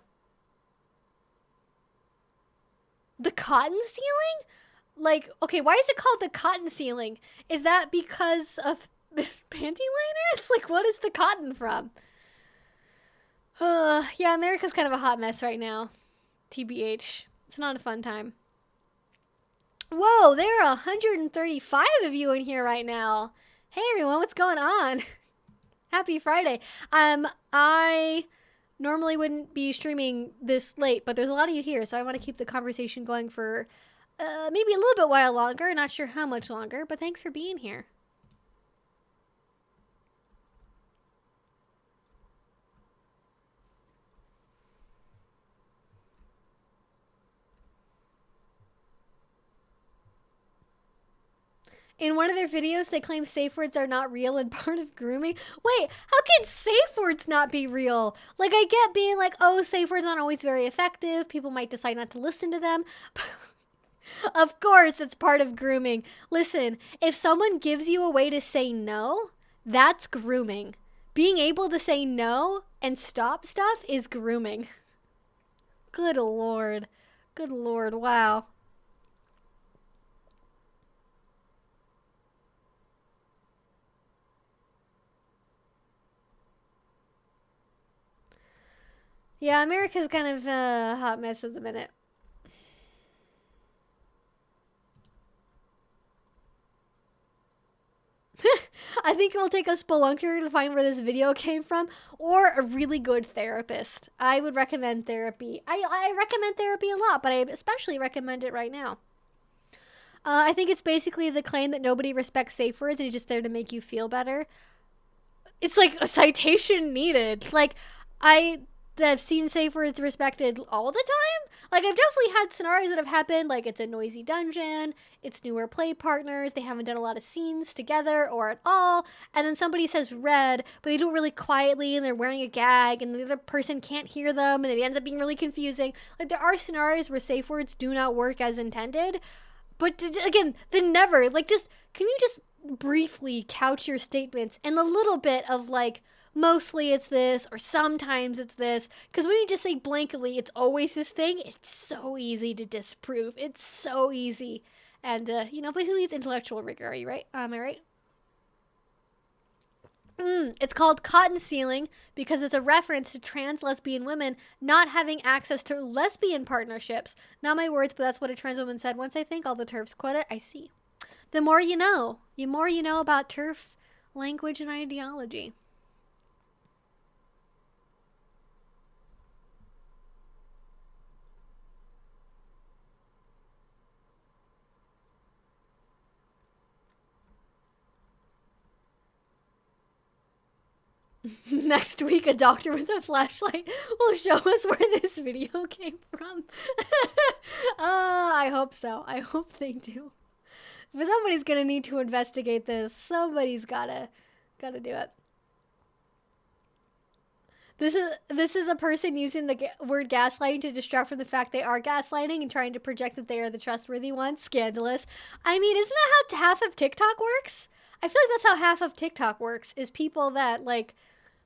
The cotton ceiling? Like, okay, why is it called the cotton ceiling? Is that because of panty liners? Like, what is the cotton from? Yeah, America's kind of a hot mess right now. TBH. It's not a fun time. Whoa, there are 135 of you in here right now. Hey everyone, what's going on? Happy Friday. I normally wouldn't be streaming this late, but there's a lot of you here, so I want to keep the conversation going for maybe a little bit while longer. Not sure how much longer, but thanks for being here. In one of their videos, they claim safe words are not real and part of grooming. Wait, how can safe words not be real? Like, I get being like, oh, safe words aren't always very effective. People might decide not to listen to them. Of course, it's part of grooming. Listen, if someone gives you a way to say no, that's grooming. Being able to say no and stop stuff is grooming. Good Lord. Good Lord. Wow. Yeah, America's kind of a hot mess at the minute. I think it will take a spelunker to find where this video came from, or a really good therapist. I would recommend therapy. I recommend therapy a lot, but I especially recommend it right now. I think it's basically the claim that nobody respects safe words and it's just there to make you feel better. It's like a citation needed. Like, I've seen safe words respected all the time. Like, I've definitely had scenarios that have happened, like it's a noisy dungeon, it's newer play partners, they haven't done a lot of scenes together or at all, and then somebody says red, but they do it really quietly and they're wearing a gag and the other person can't hear them and it ends up being really confusing. Like, there are scenarios where safe words do not work as intended, but again, then never, like, just, can you just briefly couch your statements in a little bit of, like, mostly it's this, or sometimes it's this. Because when you just say blankly, it's always this thing, it's so easy to disprove. It's so easy. And, you know, but who needs intellectual rigor, are you right? Am I right? It's called cotton ceiling because it's a reference to trans lesbian women not having access to lesbian partnerships. Not my words, but that's what a trans woman said once, I think. All the TERFs quote it. I see. The more you know. The more you know about TERF language and ideology. Next week, a doctor with a flashlight will show us where this video came from. I hope so. I hope they do. But somebody's gonna need to investigate this. Somebody's gotta do it. This is a person using the word gaslighting to distract from the fact they are gaslighting and trying to project that they are the trustworthy ones. Scandalous. I mean, isn't that how half of TikTok works? I feel like that's how half of TikTok works, is people that, like,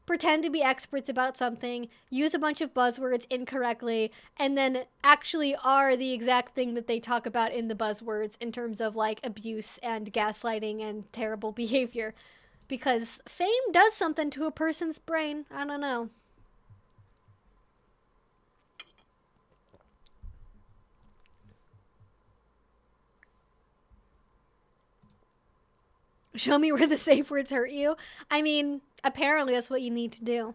pretend to be experts about something, use a bunch of buzzwords incorrectly, and then actually are the exact thing that they talk about in the buzzwords in terms of, like, abuse and gaslighting and terrible behavior. Because fame does something to a person's brain. I don't know. Show me where the safe words hurt you. I mean, apparently that's what you need to do.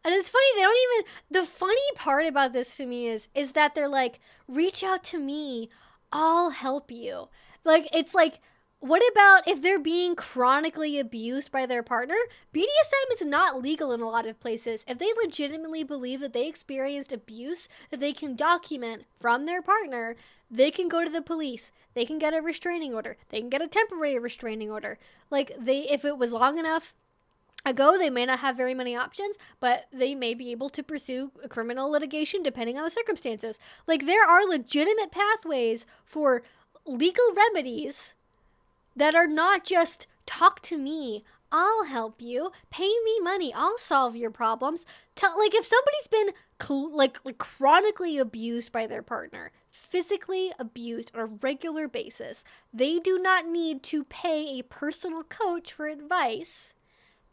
And it's funny, they don't even, the funny part about this to me is that they're like, reach out to me, I'll help you. Like, it's like, what about if they're being chronically abused by their partner? BDSM is not legal in a lot of places. If they legitimately believe that they experienced abuse that they can document from their partner, they can go to the police. They can get a restraining order. They can get a temporary restraining order. Like, if it was long enough ago, they may not have very many options, but they may be able to pursue a criminal litigation depending on the circumstances. Like, there are legitimate pathways for legal remedies that are not just, talk to me, I'll help you. Pay me money. I'll solve your problems. Like, if somebody's been like chronically abused by their partner, physically abused on a regular basis, they do not need to pay a personal coach for advice.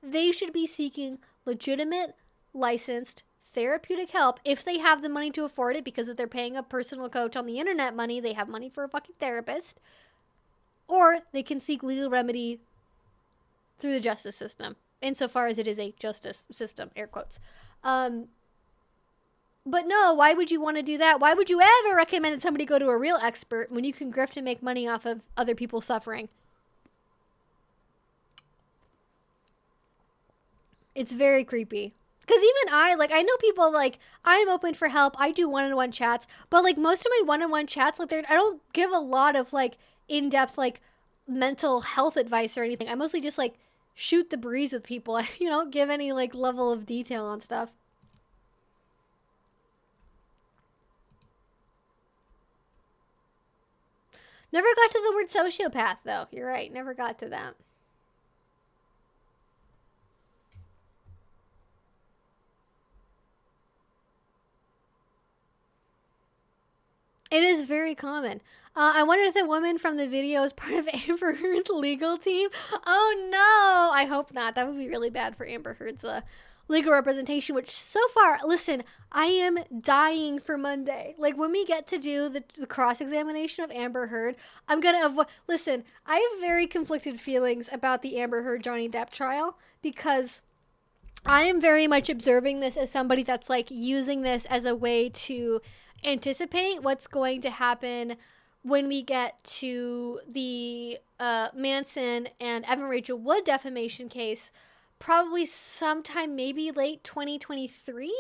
They should be seeking legitimate, licensed, therapeutic help if they have the money to afford it, because if they're paying a personal coach on the internet money, they have money for a fucking therapist. Or they can seek legal remedy through the justice system, insofar as it is a justice system, air quotes. But no, why would you want to do that? Why would you ever recommend that somebody go to a real expert when you can grift and make money off of other people suffering? It's very creepy. Because even I know people, like, I'm open for help. I do one-on-one chats. But, like, most of my one-on-one chats, like, I don't give a lot of, like, in-depth, like, mental health advice or anything. I mostly just, like, shoot the breeze with people. I don't give any, like, level of detail on stuff. Never got to the word sociopath, though. You're right. Never got to that. It is very common. I wonder if the woman from the video is part of Amber Heard's legal team. Oh no! I hope not. That would be really bad for Amber Heard's legal representation, which so far, listen, I am dying for Monday. Like, when we get to do the cross-examination of Amber Heard, I'm going to avoid... Listen, I have very conflicted feelings about the Amber Heard-Johnny Depp trial, because I am very much observing this as somebody that's, like, using this as a way to anticipate what's going to happen when we get to the Manson and Evan Rachel Wood defamation case, probably sometime maybe late 2023.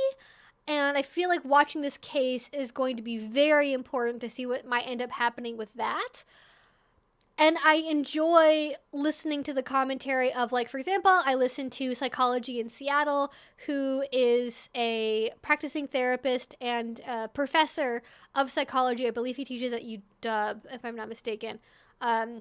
And I feel like watching this case is going to be very important to see what might end up happening with that. And I enjoy listening to the commentary of, like, for example, I listen to Psychology in Seattle, who is a practicing therapist and professor of psychology. I believe he teaches at UW, if I'm not mistaken. And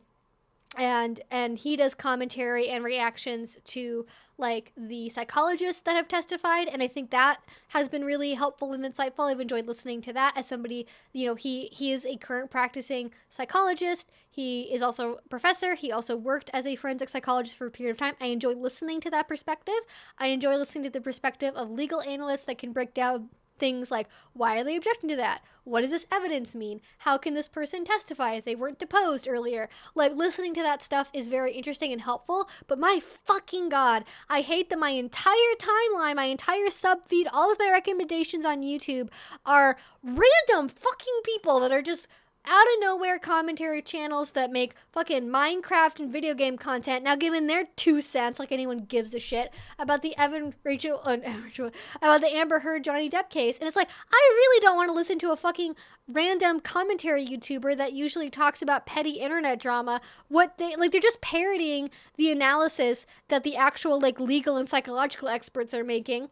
he does commentary and reactions to, like, the psychologists that have testified, and I think that has been really helpful and insightful. I've enjoyed listening to that as somebody, you know, he is a current practicing psychologist. He is also a professor. He also worked as a forensic psychologist for a period of time. I enjoy listening to that perspective. I enjoy listening to the perspective of legal analysts that can break down things like, why are they objecting to that? What does this evidence mean? How can this person testify if they weren't deposed earlier? Like, listening to that stuff is very interesting and helpful, but my fucking God, I hate that my entire timeline, my entire sub feed, all of my recommendations on YouTube are random fucking people that are just out of nowhere commentary channels that make fucking Minecraft and video game content, now giving their 2 cents, like anyone gives a shit, about the about the Amber Heard Johnny Depp case. And it's like, I really don't want to listen to a fucking random commentary YouTuber that usually talks about petty internet drama. They're just parodying the analysis that the actual, like, legal and psychological experts are making.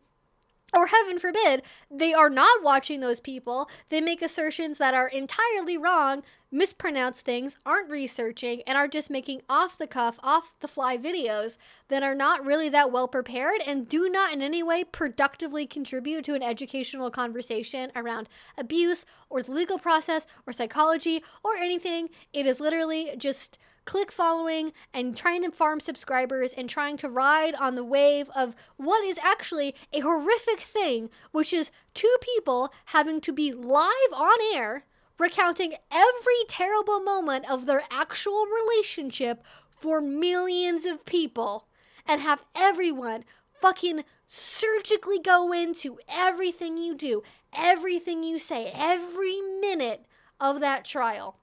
Or heaven forbid, they are not watching those people. They make assertions that are entirely wrong, mispronounce things, aren't researching, and are just making off-the-cuff, off-the-fly videos that are not really that well prepared and do not in any way productively contribute to an educational conversation around abuse or the legal process or psychology or anything. It is literally just click following and trying to farm subscribers and trying to ride on the wave of what is actually a horrific thing, which is 2 people having to be live on air recounting every terrible moment of their actual relationship for millions of people, and have everyone fucking surgically go into everything you do, everything you say, every minute of that trial.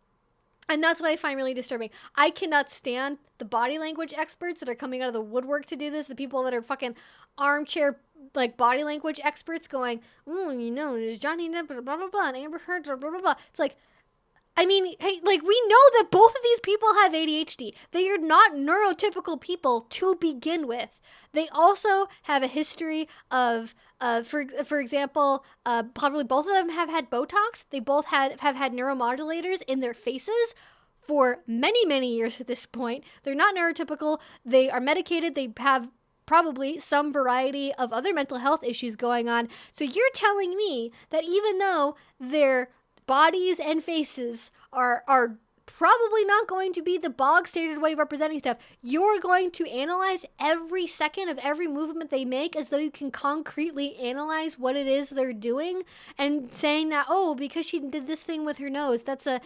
And that's what I find really disturbing. I cannot stand the body language experts that are coming out of the woodwork to do this. The people that are fucking armchair, like, body language experts going, oh, you know, there's Johnny Depp, blah, blah, blah, and Amber Heard, blah, blah, blah. It's like, I mean, hey, like, we know that both of these people have ADHD. They are not neurotypical people to begin with. They also have a history of, for example, probably both of them have had Botox. They both have had neuromodulators in their faces. for many, many years at this point. They're not neurotypical. They are medicated. They have probably some variety of other mental health issues going on. So you're telling me that even though their bodies and faces are probably not going to be the bog standard way of representing stuff, you're going to analyze every second of every movement they make as though you can concretely analyze what it is they're doing, and saying that, oh, because she did this thing with her nose, that's a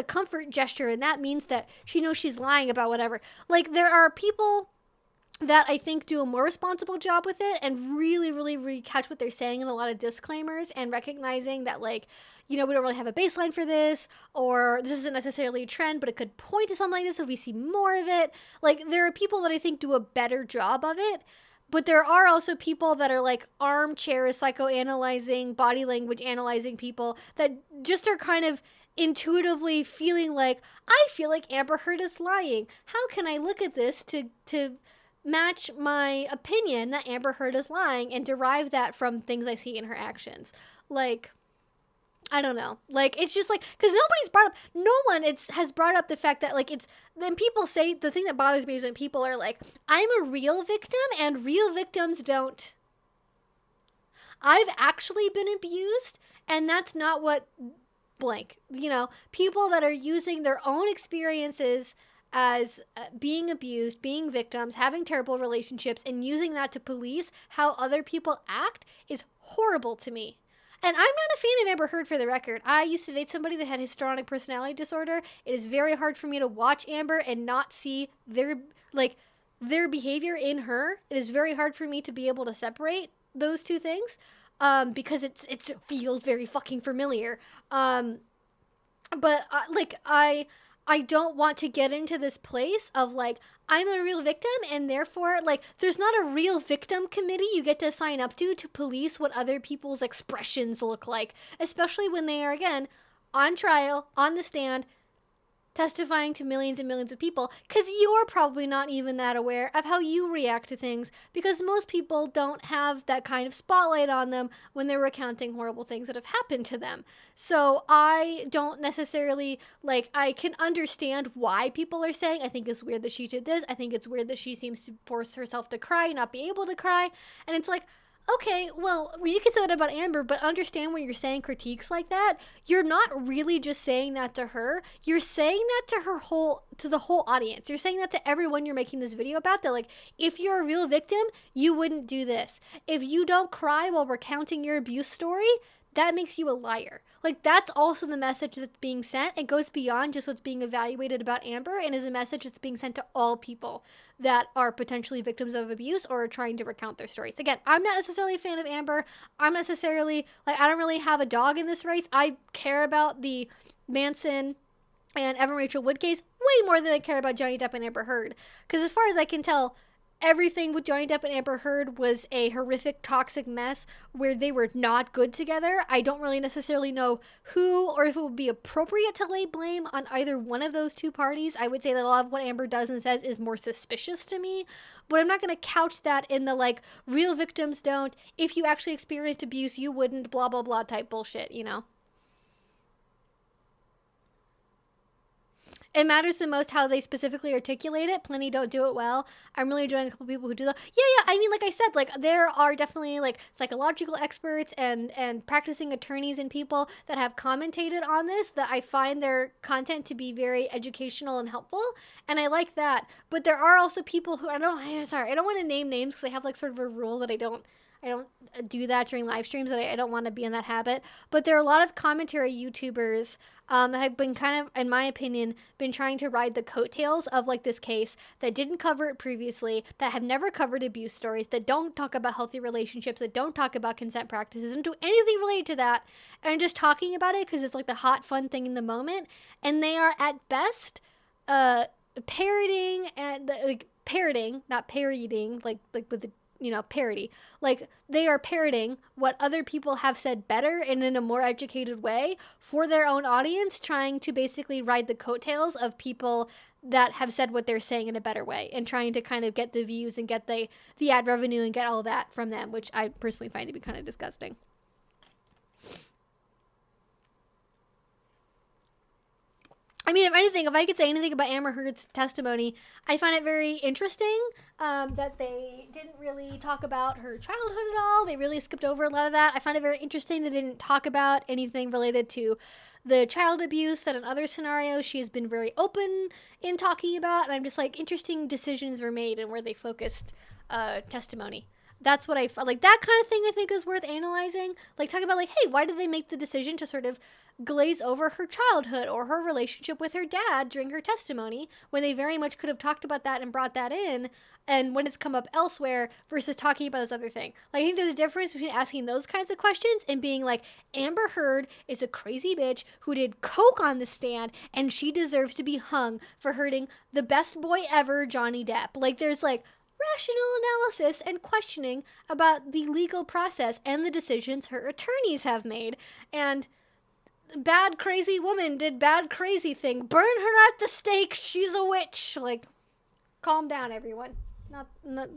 comfort gesture, and that means that she knows she's lying about whatever. Like, there are people that I think do a more responsible job with it and really catch what they're saying in a lot of disclaimers, and recognizing that, like, you know, we don't really have a baseline for this, or this isn't necessarily a trend, but it could point to something like this if we see more of it. Like, there are people that I think do a better job of it, but there are also people that are like armchair psychoanalyzing, body language analyzing people that just are kind of intuitively feeling like, I feel like Amber Heard is lying. How can I look at this to match my opinion that Amber Heard is lying, and derive that from things I see in her actions? Like, I don't know. Like, it's just like, because no one has brought up the fact that, like, then people say, the thing that bothers me is when people are like, I'm a real victim, and real victims don't. I've actually been abused, and that's not what blank. You know, people that are using their own experiences as being abused, being victims, having terrible relationships, and using that to police how other people act is horrible to me. And I'm not a fan of Amber Heard, for the record. I used to date somebody that had histrionic personality disorder. It is very hard for me to watch Amber and not see their behavior in her. It is very hard for me to be able to separate those two things, because it feels very fucking familiar. But I don't want to get into this place of, like, I'm a real victim, and therefore, like, there's not a real victim committee you get to sign up to police what other people's expressions look like, especially when they are, again, on trial, on the stand, testifying to millions and millions of people, because you're probably not even that aware of how you react to things, because most people don't have that kind of spotlight on them when they're recounting horrible things that have happened to them. So I don't necessarily, like, I can understand why people are saying, I think it's weird that she did this, I think it's weird that she seems to force herself to cry, not be able to cry, and it's like, okay, well, you can say that about Amber, but understand when you're saying critiques like that, you're not really just saying that to her. You're saying that to the whole audience. You're saying that to everyone you're making this video about, that, like, if you're a real victim, you wouldn't do this. If you don't cry while recounting your abuse story, that makes you a liar. Like, that's also the message that's being sent. It goes beyond just what's being evaluated about Amber, and is a message that's being sent to all people that are potentially victims of abuse or are trying to recount their stories. Again, I'm not necessarily a fan of Amber. I'm necessarily, like, I don't really have a dog in this race. I care about the Manson and Evan Rachel Wood case way more than I care about Johnny Depp and Amber Heard. Because as far as I can tell, everything with Johnny Depp and Amber Heard was a horrific, toxic mess where they were not good together. I don't really necessarily know who, or if it would be appropriate to lay blame on either one of those two parties. I would say that a lot of what Amber does and says is more suspicious to me, but I'm not going to couch that in the, like, real victims don't, if you actually experienced abuse, you wouldn't, blah, blah, blah type bullshit, you know? It matters the most how they specifically articulate it. Plenty don't do it well. I'm really enjoying a couple people who do that. Yeah. I mean, like I said, like, there are definitely, like, psychological experts and practicing attorneys and people that have commentated on this, that I find their content to be very educational and helpful, and I like that. But there are also people who, I don't want to name names because I have, like, sort of a rule that I don't do that during live streams, and I don't want to be in that habit. But there are a lot of commentary YouTubers that have been kind of, in my opinion, been trying to ride the coattails of, like, this case, that didn't cover it previously, that have never covered abuse stories, that don't talk about healthy relationships, that don't talk about consent practices, and do anything related to that, and just talking about it because it's, like, the hot, fun thing in the moment. And they are, at best, parroting, and, like, parroting, not parodying, like with the, you know, parody. Like, they are parroting what other people have said better and in a more educated way for their own audience, trying to basically ride the coattails of people that have said what they're saying in a better way, and trying to kind of get the views and get the ad revenue and get all that from them, which I personally find to be kind of disgusting. I mean, if anything, if I could say anything about Amber Heard's testimony, I find it very interesting that they didn't really talk about her childhood at all. They really skipped over a lot of that. I find it very interesting they didn't talk about anything related to the child abuse that in other scenarios she has been very open in talking about. And I'm just like, interesting decisions were made and where they focused testimony. That's what I felt like. That kind of thing I think is worth analyzing. Like, talk about, like, hey, why did they make the decision to sort of glaze over her childhood or her relationship with her dad during her testimony when they very much could have talked about that and brought that in, and when it's come up elsewhere versus talking about this other thing. Like, I think there's a difference between asking those kinds of questions and being like, Amber Heard is a crazy bitch who did coke on the stand and she deserves to be hung for hurting the best boy ever, Johnny Depp. Like, there's like rational analysis and questioning about the legal process and the decisions her attorneys have made. And bad crazy woman did bad crazy thing. Burn her at the stake. She's a witch. Like, calm down, everyone.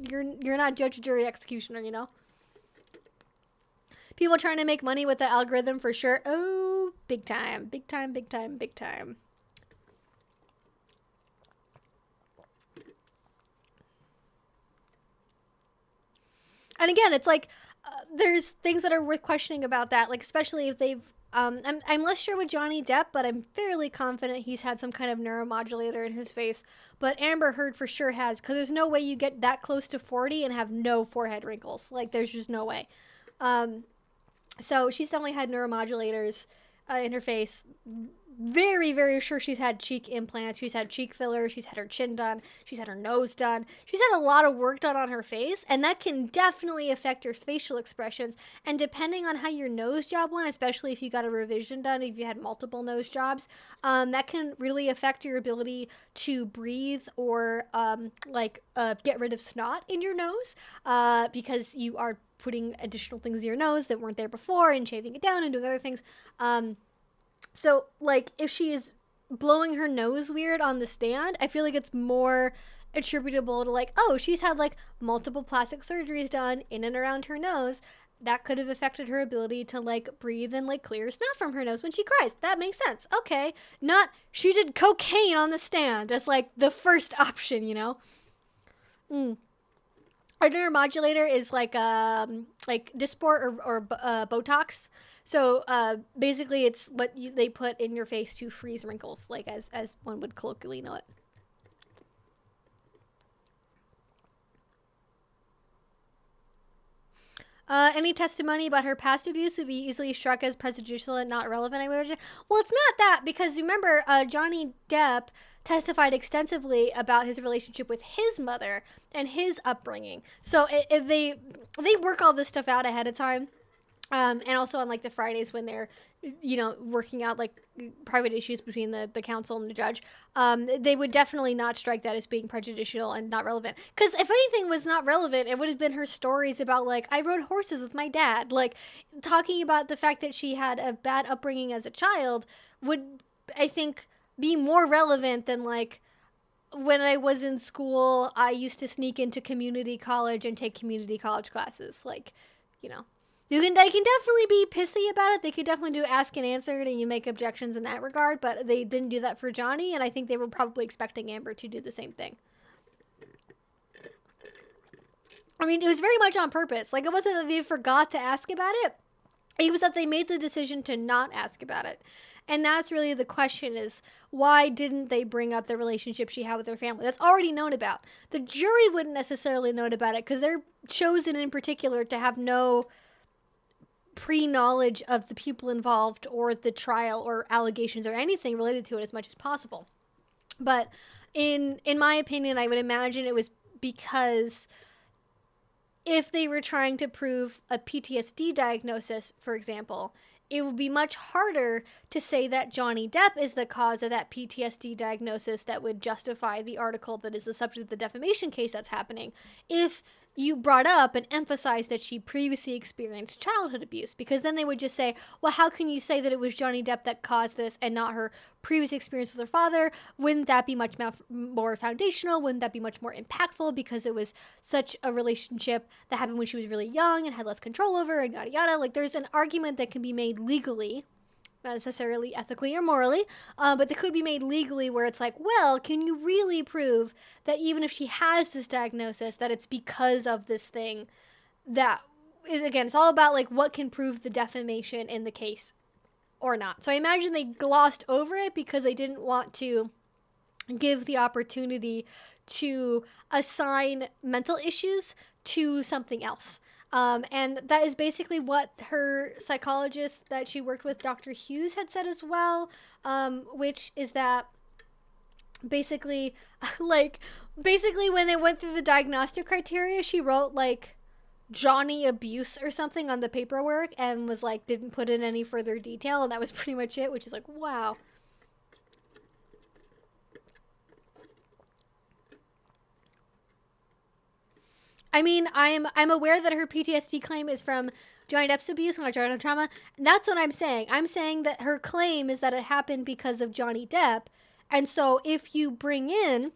You're not judge, jury, executioner, you know. People trying to make money with the algorithm for sure. Oh, big time, big time, big time, big time. And again, it's like there's things that are worth questioning about that, like especially if they've I'm less sure with Johnny Depp, but I'm fairly confident he's had some kind of neuromodulator in his face. But Amber Heard for sure has, because there's no way you get that close to 40 and have no forehead wrinkles. Like, there's just no way. So she's definitely had neuromodulators in her face. Very, very sure she's had cheek implants. She's had cheek fillers. She's had her chin done. She's had her nose done. She's had a lot of work done on her face, and that can definitely affect your facial expressions. And depending on how your nose job went, especially if you got a revision done, if you had multiple nose jobs, that can really affect your ability to breathe or get rid of snot in your nose because you are putting additional things in your nose that weren't there before and shaving it down and doing other things. So, like, if she is blowing her nose weird on the stand, I feel like it's more attributable to, like, oh, she's had, like, multiple plastic surgeries done in and around her nose. That could have affected her ability to, like, breathe and, like, clear snot from her nose when she cries. That makes sense. Okay. Not, she did cocaine on the stand as, like, the first option, you know? A neuromodulator is like Dysport or Botox. So basically, it's what they put in your face to freeze wrinkles, like as one would colloquially know it. Any testimony about her past abuse would be easily struck as prejudicial and not relevant, I would imagine. Well, it's not that, because remember, Johnny Depp testified extensively about his relationship with his mother and his upbringing. So if they work all this stuff out ahead of time, and also on like the Fridays when they're, you know, working out like private issues between the counsel and the judge, they would definitely not strike that as being prejudicial and not relevant. Because if anything was not relevant, it would have been her stories about, like, I rode horses with my dad. Like, talking about the fact that she had a bad upbringing as a child would, I think, be more relevant than, like, when I was in school, I used to sneak into community college and take community college classes. Like, you know. They can definitely be pissy about it. They could definitely do ask and answer and you make objections in that regard, but they didn't do that for Johnny, and I think they were probably expecting Amber to do the same thing. I mean, it was very much on purpose. Like, it wasn't that they forgot to ask about it. It was that they made the decision to not ask about it. And that's really the question, is why didn't they bring up the relationship she had with her family? That's already known about. The jury wouldn't necessarily know about it because they're chosen in particular to have no pre-knowledge of the people involved or the trial or allegations or anything related to it as much as possible. But in my opinion, I would imagine it was because if they were trying to prove a PTSD diagnosis, for example, it would be much harder to say that Johnny Depp is the cause of that PTSD diagnosis that would justify the article that is the subject of the defamation case that's happening if you brought up and emphasized that she previously experienced childhood abuse, because then they would just say, well, how can you say that it was Johnny Depp that caused this and not her previous experience with her father? Wouldn't that be much more foundational? Wouldn't that be much more impactful because it was such a relationship that happened when she was really young and had less control over and yada yada? Like, there's an argument that can be made legally not necessarily ethically or morally, but they could be made legally where it's like, well, can you really prove that even if she has this diagnosis, that it's because of this thing that is, again, it's all about like what can prove the defamation in the case or not. So I imagine they glossed over it because they didn't want to give the opportunity to assign mental issues to something else. And that is basically what her psychologist that she worked with, Dr. Hughes, had said as well, which is that basically, basically when it went through the diagnostic criteria, she wrote like Johnny abuse or something on the paperwork and was like, didn't put in any further detail, and that was pretty much it, which is like, wow. I mean, I'm aware that her PTSD claim is from Johnny Depp's abuse and childhood trauma. And that's what I'm saying. I'm saying that her claim is that it happened because of Johnny Depp. And so if you bring in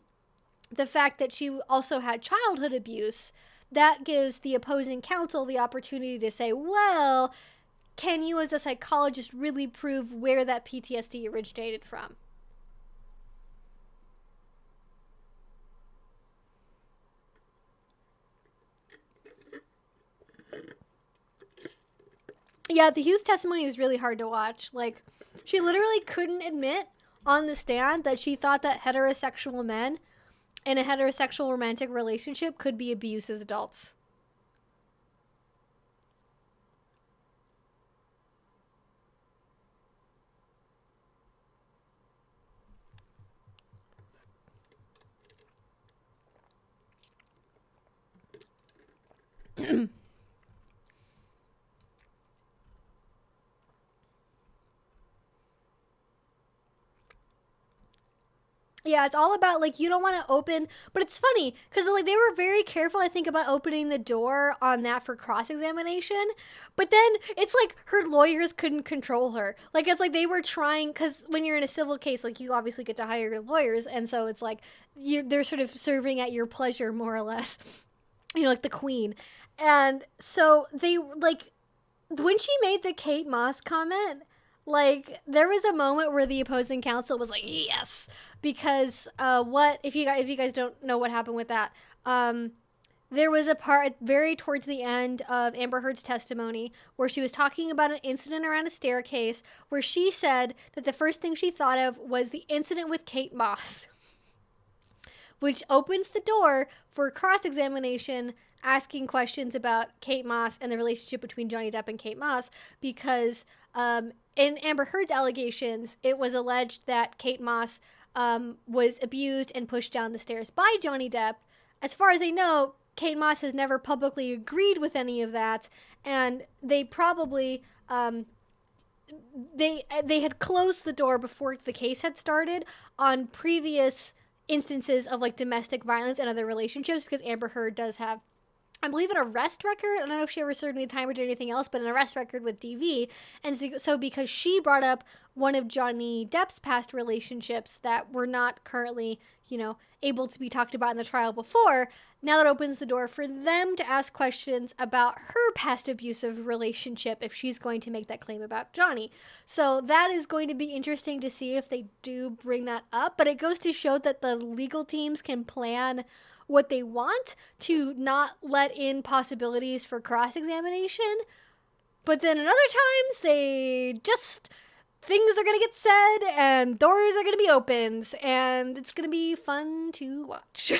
the fact that she also had childhood abuse, that gives the opposing counsel the opportunity to say, well, can you as a psychologist really prove where that PTSD originated from? Yeah, the Hughes testimony was really hard to watch. Like, she literally couldn't admit on the stand that she thought that heterosexual men in a heterosexual romantic relationship could be abused as adults. Yeah, it's all about like you don't want to open, but it's funny because like they were very careful, I think, about opening the door on that for cross-examination. But then it's like her lawyers couldn't control her. Like it's like they were trying because when you're in a civil case, like you obviously get to hire your lawyers, and so it's like they're sort of serving at your pleasure more or less, you know, like the queen. And so they like when she made the Kate Moss comment, like there was a moment where the opposing counsel was like, "Yes," because what if you guys don't know what happened with that? There was a part very towards the end of Amber Heard's testimony where she was talking about an incident around a staircase where she said that the first thing she thought of was the incident with Kate Moss, which opens the door for cross-examination asking questions about Kate Moss and the relationship between Johnny Depp and Kate Moss because in Amber Heard's allegations, it was alleged that Kate Moss was abused and pushed down the stairs by Johnny Depp. As far as I know, Kate Moss has never publicly agreed with any of that, and they probably they had closed the door before the case had started on previous instances of like domestic violence and other relationships because Amber Heard does have, I believe, an arrest record. I don't know if she ever served any time or did anything else, but an arrest record with DV. And so because she brought up one of Johnny Depp's past relationships that were not currently, you know, able to be talked about in the trial before, now that opens the door for them to ask questions about her past abusive relationship if she's going to make that claim about Johnny. So that is going to be interesting to see if they do bring that up. But it goes to show that the legal teams can plan what they want to not let in possibilities for cross-examination, but then at other times they just, things are going to get said and doors are going to be opened and it's going to be fun to watch.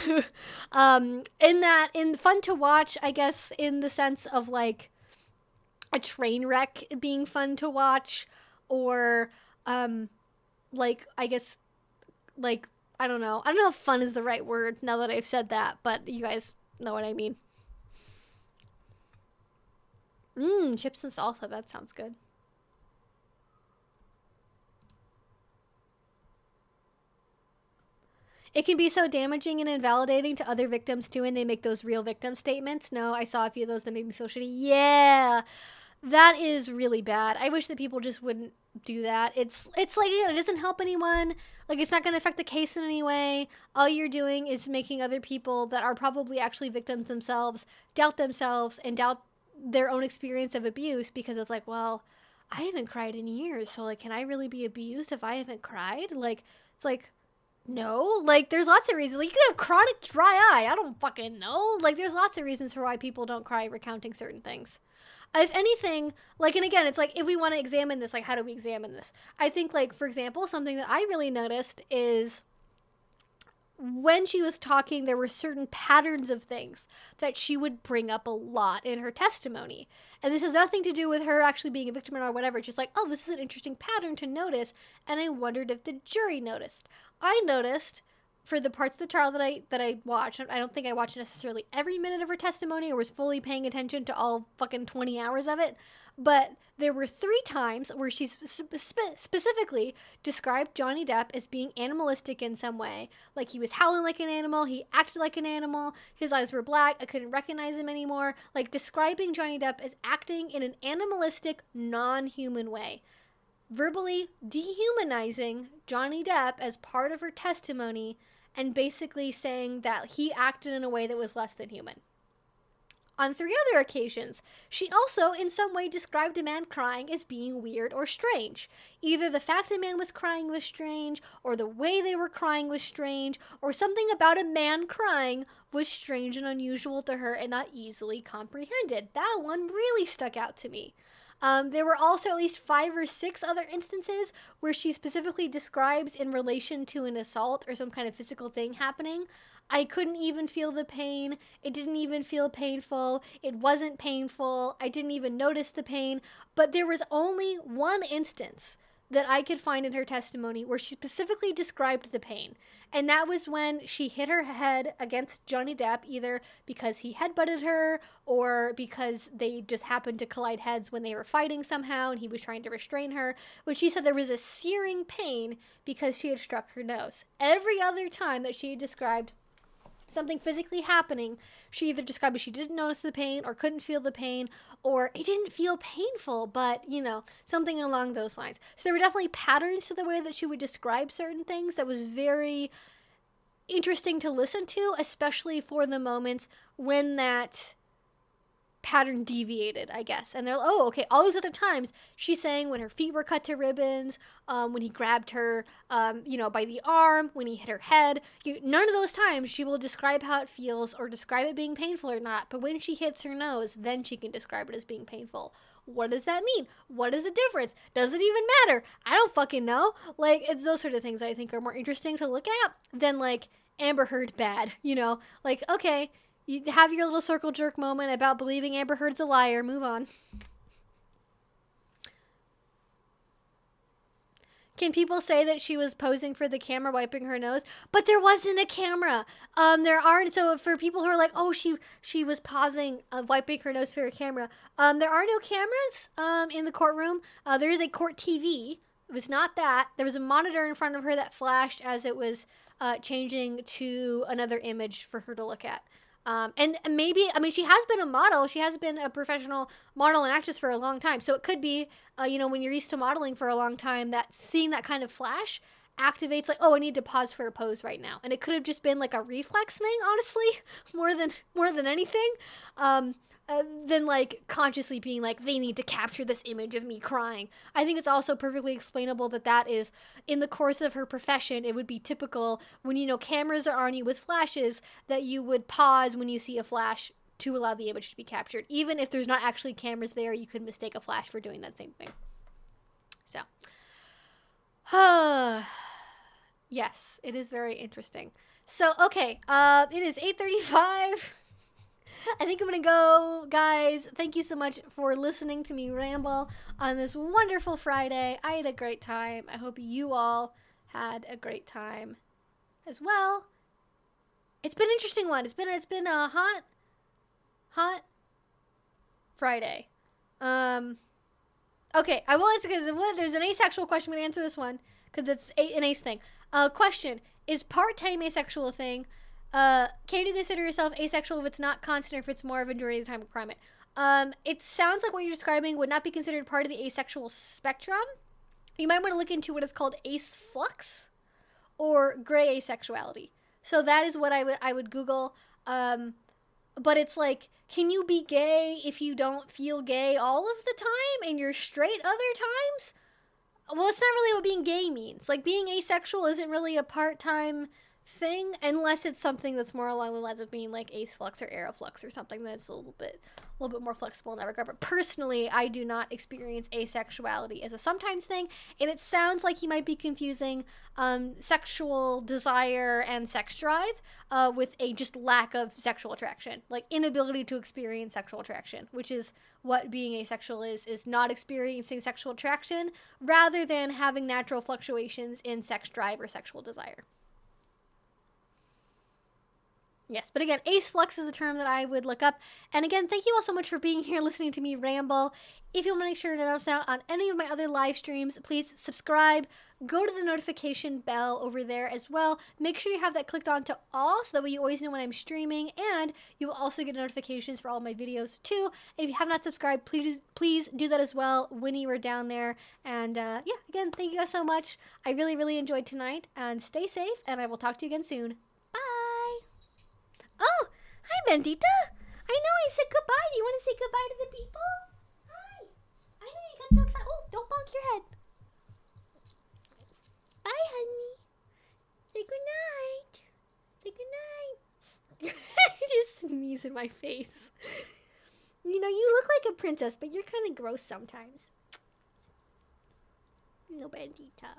in fun to watch, I guess, in the sense of like a train wreck being fun to watch, or like I guess like I don't know if fun is the right word now that I've said that, but you guys know what I mean. Chips and salsa, that sounds good. It can be so damaging and invalidating to other victims too, and they make those real victim statements. No, I saw a few of those that made me feel shitty. Yeah, that is really bad. I wish that people just wouldn't do that. It's like, it doesn't help anyone. Like, it's not going to affect the case in any way. All you're doing is making other people that are probably actually victims themselves doubt themselves and doubt their own experience of abuse, because it's like, well, I haven't cried in years, so like, can I really be abused if I haven't cried? Like, it's like, no. Like, there's lots of reasons. Like, you could have chronic dry eye. I don't fucking know. Like, there's lots of reasons for why people don't cry recounting certain things. If anything, like, and again, it's like, if we want to examine this, like, how do we examine this? I think, like, for example, something that I really noticed is when she was talking, there were certain patterns of things that she would bring up a lot in her testimony. And this has nothing to do with her actually being a victim or whatever. It's just like, oh, this is an interesting pattern to notice. And I wondered if the jury noticed. I noticed for the parts of the trial that I watched, I don't think I watched necessarily every minute of her testimony or was fully paying attention to all fucking 20 hours of it, but there were 3 times where she specifically described Johnny Depp as being animalistic in some way. Like, he was howling like an animal, he acted like an animal, his eyes were black, I couldn't recognize him anymore. Like, describing Johnny Depp as acting in an animalistic, non-human way. Verbally dehumanizing Johnny Depp as part of her testimony and basically saying that he acted in a way that was less than human. On 3 other occasions, she also in some way described a man crying as being weird or strange. Either the fact a man was crying was strange, or the way they were crying was strange, or something about a man crying was strange and unusual to her and not easily comprehended. That one really stuck out to me. There were also at least 5 or 6 other instances where she specifically describes in relation to an assault or some kind of physical thing happening. I couldn't even feel the pain. It didn't even feel painful. It wasn't painful. I didn't even notice the pain. But there was only one instance that I could find in her testimony where she specifically described the pain. And that was when she hit her head against Johnny Depp, either because he headbutted her or because they just happened to collide heads when they were fighting somehow and he was trying to restrain her. When she said there was a searing pain because she had struck her nose. Every other time that she had described something physically happening, she either described as she didn't notice the pain or couldn't feel the pain, or it didn't feel painful, but, you know, something along those lines. So there were definitely patterns to the way that she would describe certain things that was very interesting to listen to, especially for the moments when that pattern deviated, I guess. And they're, oh, okay, all these other times, she's saying when her feet were cut to ribbons, when he grabbed her, by the arm, when he hit her head. None of those times she will describe how it feels or describe it being painful or not. But when she hits her nose, then she can describe it as being painful. What does that mean? What is the difference? Does it even matter? I don't fucking know. Like, it's those sort of things I think are more interesting to look at than, like, Amber Heard bad, Like, okay, you have your little circle jerk moment about believing Amber Heard's a liar. Move on. Can people say that she was posing for the camera, wiping her nose? But there wasn't a camera. There aren't. So for people who are like, oh, she was pausing, wiping her nose for a camera. There are no cameras in the courtroom. There is a court TV. It was not that. There was a monitor in front of her that flashed as it was changing to another image for her to look at. And maybe, she has been a model. She has been a professional model and actress for a long time. So it could be, when you're used to modeling for a long time, that seeing that kind of flash activates like, oh, I need to pause for a pose right now. And it could have just been like a reflex thing, honestly, more than anything. Than like consciously being like, they need to capture this image of me crying. I think it's also perfectly explainable that is in the course of her profession. It would be typical when, cameras are on you with flashes that you would pause when you see a flash to allow the image to be captured. Even if there's not actually cameras there, you could mistake a flash for doing that same thing. So, yes, it is very interesting. So, okay, it is 8:35. I think I'm going to go, guys. Thank you so much for listening to me ramble on this wonderful Friday. I had a great time. I hope you all had a great time as well. It's been an interesting one. It's been a hot Friday. Okay, I will answer because there's an asexual question. I'm going to answer this one because it's an ace thing. Question, is part-time asexual a thing? Can you consider yourself asexual if it's not constant or if it's more of a majority of the time requirement? It sounds like what you're describing would not be considered part of the asexual spectrum. You might want to look into what is called ace flux or gray asexuality. So that is what I would Google. But it's like, can you be gay if you don't feel gay all of the time and you're straight other times? Well, it's not really what being gay means. Like, being asexual isn't really a part-time thing unless it's something that's more along the lines of being like ace flux or aeroflux or something that's a little bit more flexible in that regard. But personally, I do not experience asexuality as a sometimes thing, and it sounds like you might be confusing sexual desire and sex drive with a just lack of sexual attraction, like inability to experience sexual attraction, which is what being asexual is not experiencing sexual attraction rather than having natural fluctuations in sex drive or sexual desire. Yes, but again, ace flux is a term that I would look up. And again, thank you all so much for being here, listening to me ramble. If you want to make sure to notice out on any of my other live streams, please subscribe. Go to the notification bell over there as well. Make sure you have that clicked on to all, so that way you always know when I'm streaming. And you will also get notifications for all my videos too. And if you have not subscribed, please do that as well when you are down there. And yeah, again, thank you guys so much. I really, really enjoyed tonight. And stay safe, and I will talk to you again soon. Bye! Oh, hi, Bendita. I know I said goodbye. Do you want to say goodbye to the people? Hi. I know you got so excited. Oh, don't bonk your head. Bye, honey. Say goodnight. Say goodnight. Just sneeze in my face. You know, you look like a princess, but you're kind of gross sometimes. No, Bandita.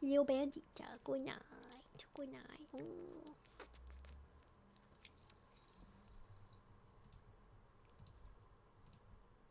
Yo, Bandita. Good night. Good night. Oh.